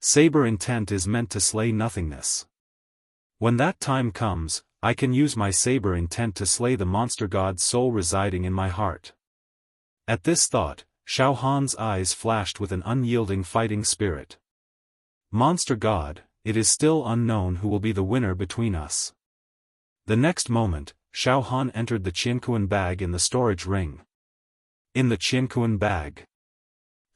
Saber Intent is meant to slay nothingness. When that time comes, I can use my Saber Intent to slay the monster god's soul residing in my heart. At this thought, Xiaofan's eyes flashed with an unyielding fighting spirit. Monster god, it is still unknown who will be the winner between us. The next moment, Xiaofan entered the Qianquan bag in the storage ring. In the Qianquan bag,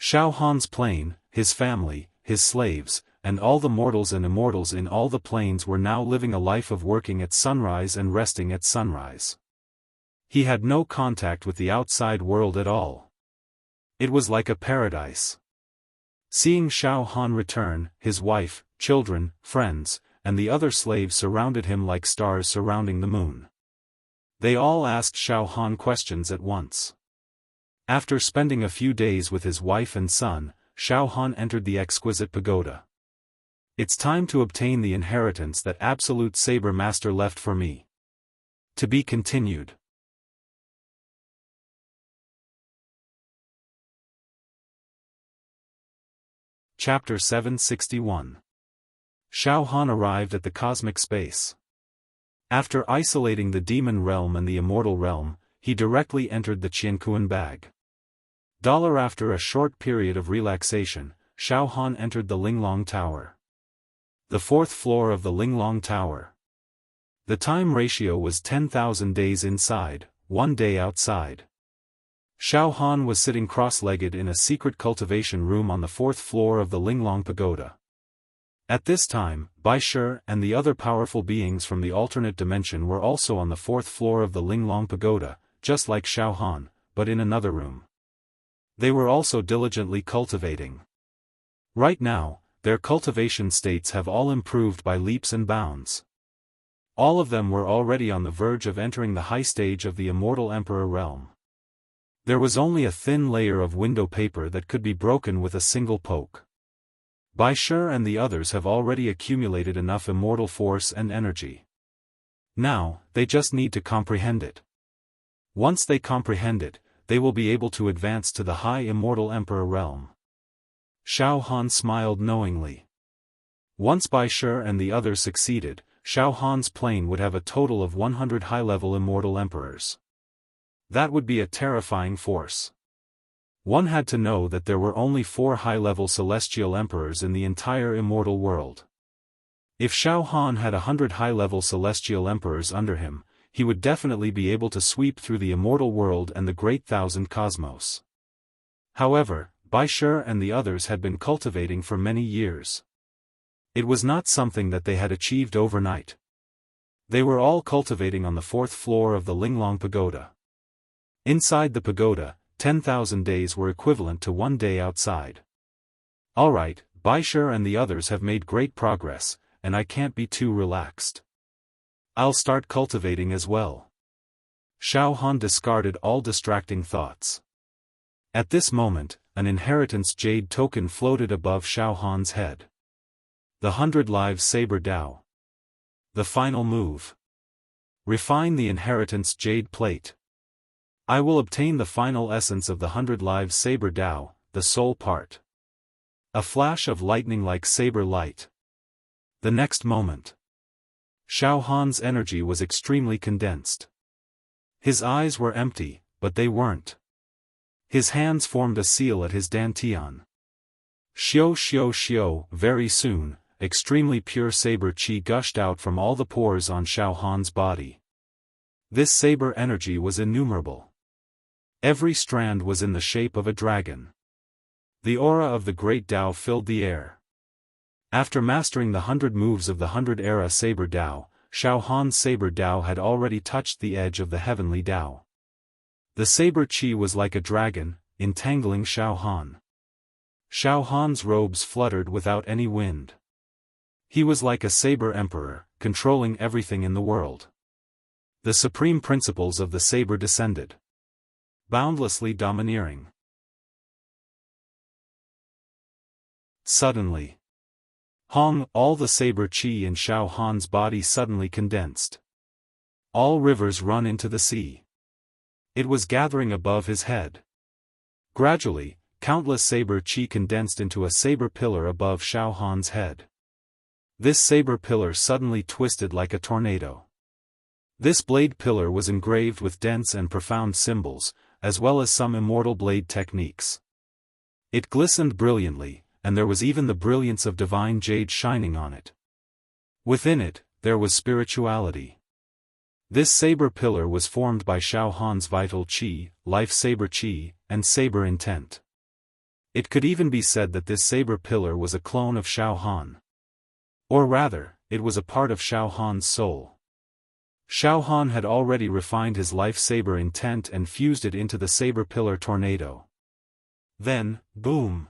Xiaofan's plane, his family, his slaves, and all the mortals and immortals in all the planes were now living a life of working at sunrise and resting at sunrise. He had no contact with the outside world at all. It was like a paradise. Seeing Xiaofan return, his wife, children, friends, and the other slaves surrounded him like stars surrounding the moon. They all asked Xiaofan questions at once. After spending a few days with his wife and son, Xiaofan entered the exquisite pagoda. It's time to obtain the inheritance that Absolute Saber Master left for me. To be continued. Chapter 761. Xiaofan arrived at the cosmic space. After isolating the demon realm and the immortal realm, he directly entered the Qianquan bag. After a short period of relaxation, Xiaofan entered the Linglong Tower. The 4th floor of the Linglong Tower. The time ratio was 10,000 days inside, 1 day outside. Xiaofan was sitting cross-legged in a secret cultivation room on the 4th floor of the Linglong Pagoda. At this time, Bai Shi and the other powerful beings from the alternate dimension were also on the 4th floor of the Linglong Pagoda, just like Xiaofan, but in another room. They were also diligently cultivating. Right now, their cultivation states have all improved by leaps and bounds. All of them were already on the verge of entering the high stage of the Immortal Emperor realm. There was only a thin layer of window paper that could be broken with a single poke. Bai Shi and the others have already accumulated enough immortal force and energy. Now, they just need to comprehend it. Once they comprehend it, they will be able to advance to the high Immortal Emperor realm. Xiaofan smiled knowingly. Once Bai Shi and the others succeeded, Xiaofan's plane would have a total of 100 high-level Immortal Emperors. That would be a terrifying force. One had to know that there were only 4 high-level Celestial Emperors in the entire immortal world. If Xiaofan had 100 high-level Celestial Emperors under him, he would definitely be able to sweep through the immortal world and the great thousand cosmos. However, Bai Shi and the others had been cultivating for many years. It was not something that they had achieved overnight. They were all cultivating on the 4th floor of the Linglong Pagoda. Inside the pagoda, 10,000 days were equivalent to 1 day outside. Alright, Bai Shi and the others have made great progress, and I can't be too relaxed. I'll start cultivating as well. Xiaofan discarded all distracting thoughts. At this moment, an inheritance jade token floated above Xiaofan's head. The 100 Lives Saber Dao. The final move. Refine the inheritance jade plate. I will obtain the final essence of the 100 Lives Saber Dao, the soul part. A flash of lightning-like saber light. The next moment, Xiaofan's energy was extremely condensed. His eyes were empty, but they weren't. His hands formed a seal at his dantian. Xiao xiao xiao, very soon, extremely pure saber chi gushed out from all the pores on Xiaofan's body. This saber energy was innumerable. Every strand was in the shape of a dragon. The aura of the great Tao filled the air. After mastering the 100 moves of the 100-era saber Tao, Xiaofan's saber Tao had already touched the edge of the heavenly Tao. The saber chi was like a dragon, entangling Xiaofan. Xiaofan's robes fluttered without any wind. He was like a saber emperor, controlling everything in the world. The supreme principles of the saber descended. Boundlessly domineering. Suddenly. All the saber chi in Xiaofan's body suddenly condensed. All rivers run into the sea. It was gathering above his head. Gradually, countless saber chi condensed into a saber pillar above Xiaofan's head. This saber pillar suddenly twisted like a tornado. This blade pillar was engraved with dense and profound symbols, as well as some immortal blade techniques. It glistened brilliantly, and there was even the brilliance of divine jade shining on it. Within it, there was spirituality. This saber pillar was formed by Xiaofan's vital chi, life saber chi, and saber intent. It could even be said that this saber pillar was a clone of Xiaofan. Or rather, it was a part of Xiaofan's soul. Xiaofan had already refined his life saber intent and fused it into the saber pillar tornado. Then, boom!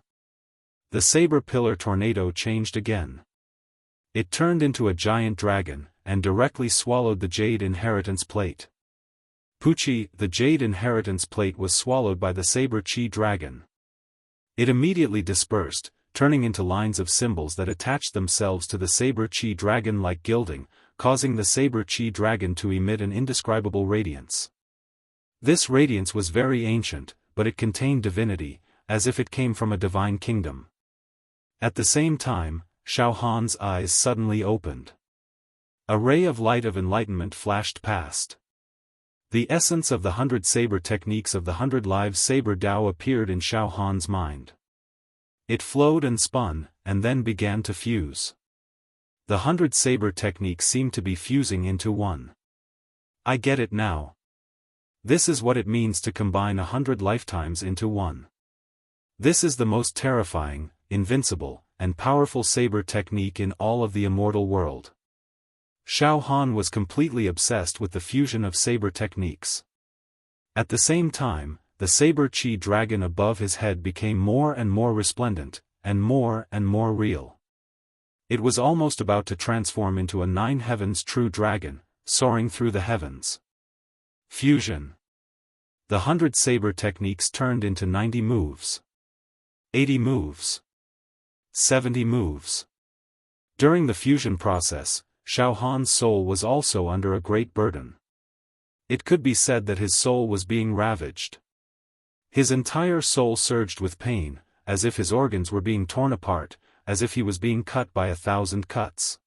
The saber pillar tornado changed again. It turned into a giant dragon, and directly swallowed the jade inheritance plate. Pucci, the jade inheritance plate was swallowed by the saber chi dragon. It immediately dispersed, turning into lines of symbols that attached themselves to the saber chi dragon like gilding, causing the saber chi dragon to emit an indescribable radiance. This radiance was very ancient, but it contained divinity, as if it came from a divine kingdom. At the same time, Xiaofan's eyes suddenly opened. A ray of light of enlightenment flashed past. The essence of the 100 saber techniques of the 100 lives saber Tao appeared in Xiaofan's mind. It flowed and spun, and then began to fuse. The 100 saber techniques seemed to be fusing into one. I get it now. This is what it means to combine 100 lifetimes into one. This is the most terrifying, invincible, and powerful saber technique in all of the immortal world. Xiaofan was completely obsessed with the fusion of saber techniques. At the same time, the saber chi dragon above his head became more and more resplendent, and more real. It was almost about to transform into a 9 heavens true dragon, soaring through the heavens. Fusion. The 100 saber techniques turned into 90 moves. 80 moves. 70 moves. During the fusion process, Xiaofan's soul was also under a great burden. It could be said that his soul was being ravaged. His entire soul surged with pain, as if his organs were being torn apart, as if he was being cut by 1,000 cuts.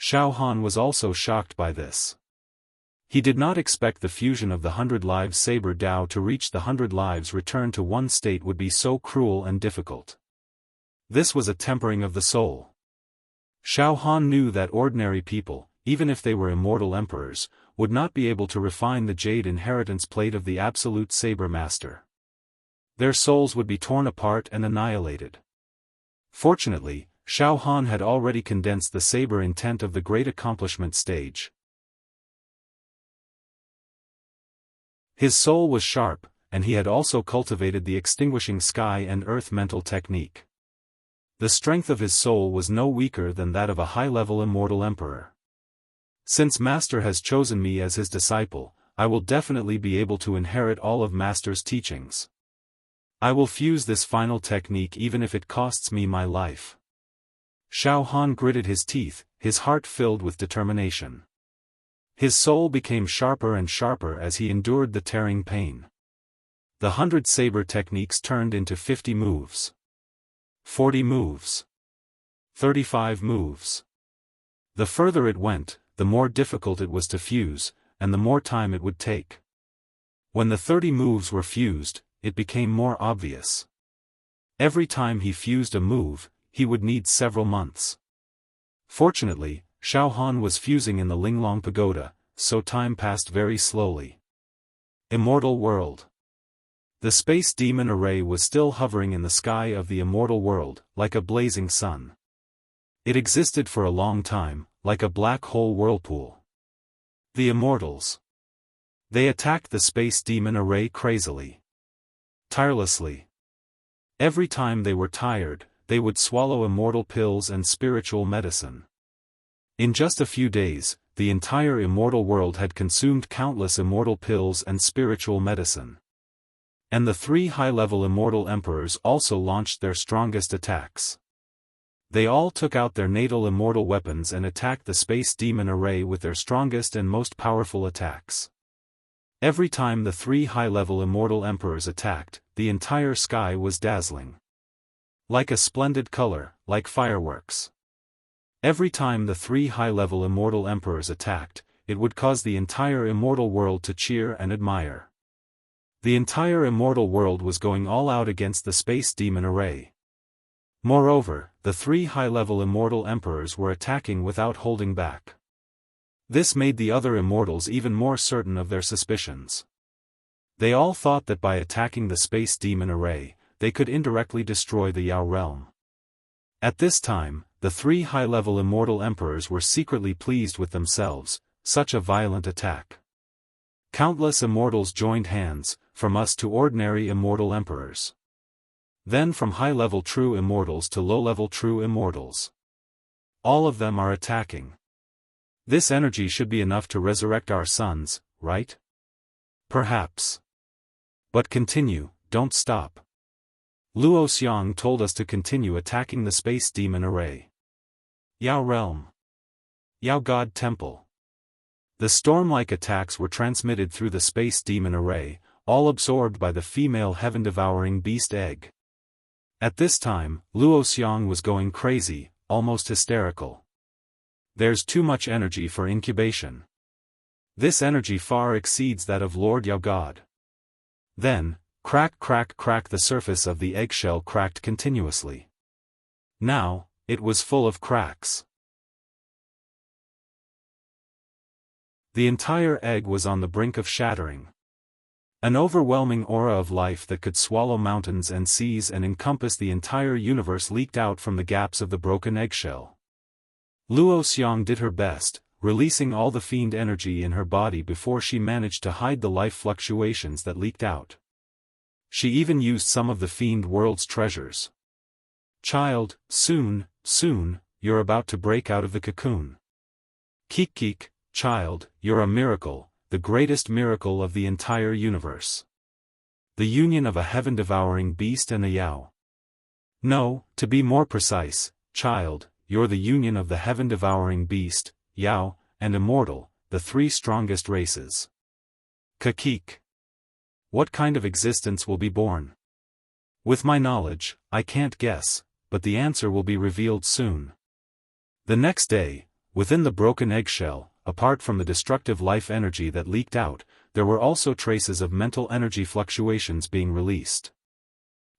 Xiaofan was also shocked by this. He did not expect the fusion of the 100 lives saber Tao to reach the 100 lives return to one state would be so cruel and difficult. This was a tempering of the soul. Xiaofan knew that ordinary people, even if they were immortal emperors, would not be able to refine the jade inheritance plate of the absolute saber master. Their souls would be torn apart and annihilated. Fortunately, Xiaofan had already condensed the saber intent of the great accomplishment stage. His soul was sharp, and he had also cultivated the extinguishing sky and earth mental technique. The strength of his soul was no weaker than that of a high-level immortal emperor. Since Master has chosen me as his disciple, I will definitely be able to inherit all of Master's teachings. I will fuse this final technique even if it costs me my life. Xiaofan gritted his teeth, his heart filled with determination. His soul became sharper and sharper as he endured the tearing pain. The 100 saber techniques turned into 50 moves. 40 moves. 35 moves. The further it went, the more difficult it was to fuse, and the more time it would take. When the 30 moves were fused, it became more obvious. Every time he fused a move, he would need several months. Fortunately, Xiaofan was fusing in the Linglong Pagoda, so time passed very slowly. Immortal World. The space demon array was still hovering in the sky of the immortal world, like a blazing sun. It existed for a long time, like a black hole whirlpool. The Immortals. They attacked the space demon array crazily. Tirelessly. Every time they were tired, they would swallow immortal pills and spiritual medicine. In just a few days, the entire immortal world had consumed countless immortal pills and spiritual medicine. And the 3 high-level immortal emperors also launched their strongest attacks. They all took out their natal immortal weapons and attacked the space demon array with their strongest and most powerful attacks. Every time the 3 high-level immortal emperors attacked, the entire sky was dazzling. Like a splendid color, like fireworks. Every time the 3 high-level immortal emperors attacked, it would cause the entire immortal world to cheer and admire. The entire immortal world was going all out against the space demon array. Moreover, the 3 high-level immortal emperors were attacking without holding back. This made the other immortals even more certain of their suspicions. They all thought that by attacking the space demon array, they could indirectly destroy the Yao realm. At this time, the 3 high-level immortal emperors were secretly pleased with themselves, such a violent attack. Countless immortals joined hands, from us to ordinary immortal emperors. Then from high-level true immortals to low-level true immortals. All of them are attacking. This energy should be enough to resurrect our sons, right? Perhaps. But continue, don't stop. Luo Xiang told us to continue attacking the space demon array. Yao Realm. Yao God Temple. The storm-like attacks were transmitted through the space demon array, all absorbed by the female heaven-devouring beast egg. At this time, Luo Xiang was going crazy, almost hysterical. There's too much energy for incubation. This energy far exceeds that of Lord Yao God. Then, crack crack crack, the surface of the eggshell cracked continuously. Now, it was full of cracks. The entire egg was on the brink of shattering. An overwhelming aura of life that could swallow mountains and seas and encompass the entire universe leaked out from the gaps of the broken eggshell. Luo Xiang did her best, releasing all the fiend energy in her body before she managed to hide the life fluctuations that leaked out. She even used some of the fiend world's treasures. Child, soon, you're about to break out of the cocoon. Keek, child, you're a miracle, the greatest miracle of the entire universe. The union of a heaven-devouring beast and a Yao. No, to be more precise, child, you're the union of the heaven-devouring beast, Yao, and Immortal, the 3 strongest races. Keek. What kind of existence will be born? With my knowledge, I can't guess, but the answer will be revealed soon. The next day, within the broken eggshell, apart from the destructive life energy that leaked out, there were also traces of mental energy fluctuations being released.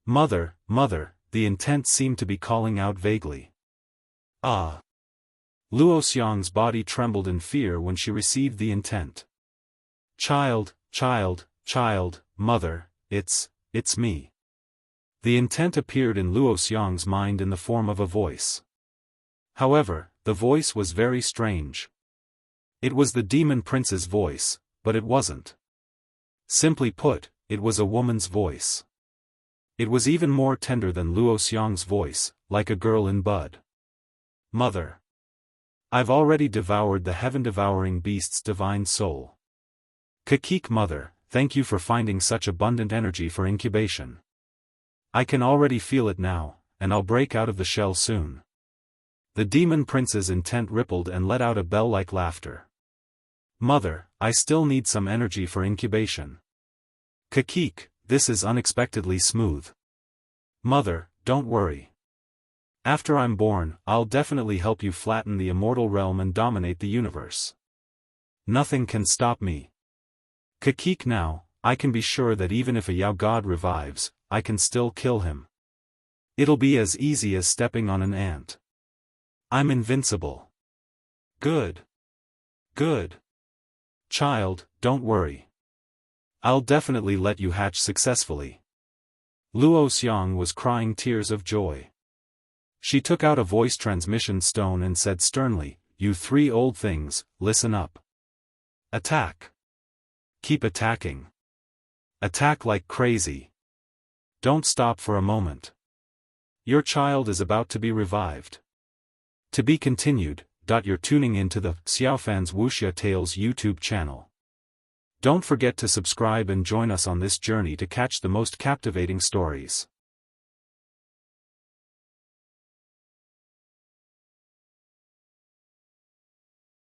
Mother, the intent seemed to be calling out vaguely. Ah! Luo Xiang's body trembled in fear when she received the intent. Child, mother, it's me. The intent appeared in Luo Xiang's mind in the form of a voice. However, the voice was very strange. It was the demon prince's voice, but it wasn't. Simply put, it was a woman's voice. It was even more tender than Luo Xiang's voice, like a girl in bud. Mother. I've already devoured the heaven-devouring beast's divine soul. Keek, mother, thank you for finding such abundant energy for incubation. I can already feel it now, and I'll break out of the shell soon. The demon prince's intent rippled and let out a bell-like laughter. Mother, I still need some energy for incubation. Keek, this is unexpectedly smooth. Mother, don't worry. After I'm born, I'll definitely help you flatten the immortal realm and dominate the universe. Nothing can stop me. Keek, now, I can be sure that even if a Yao god revives, I can still kill him. It'll be as easy as stepping on an ant. I'm invincible. Good. Good. Child, don't worry. I'll definitely let you hatch successfully. Luo Xiang was crying tears of joy. She took out a voice transmission stone and said sternly, "You three old things, listen up. Attack. Keep attacking. Attack like crazy. Don't stop for a moment. Your child is about to be revived." To be continued. You're tuning into the Xiaofan's Wuxia Tales YouTube channel. Don't forget to subscribe and join us on this journey to catch the most captivating stories.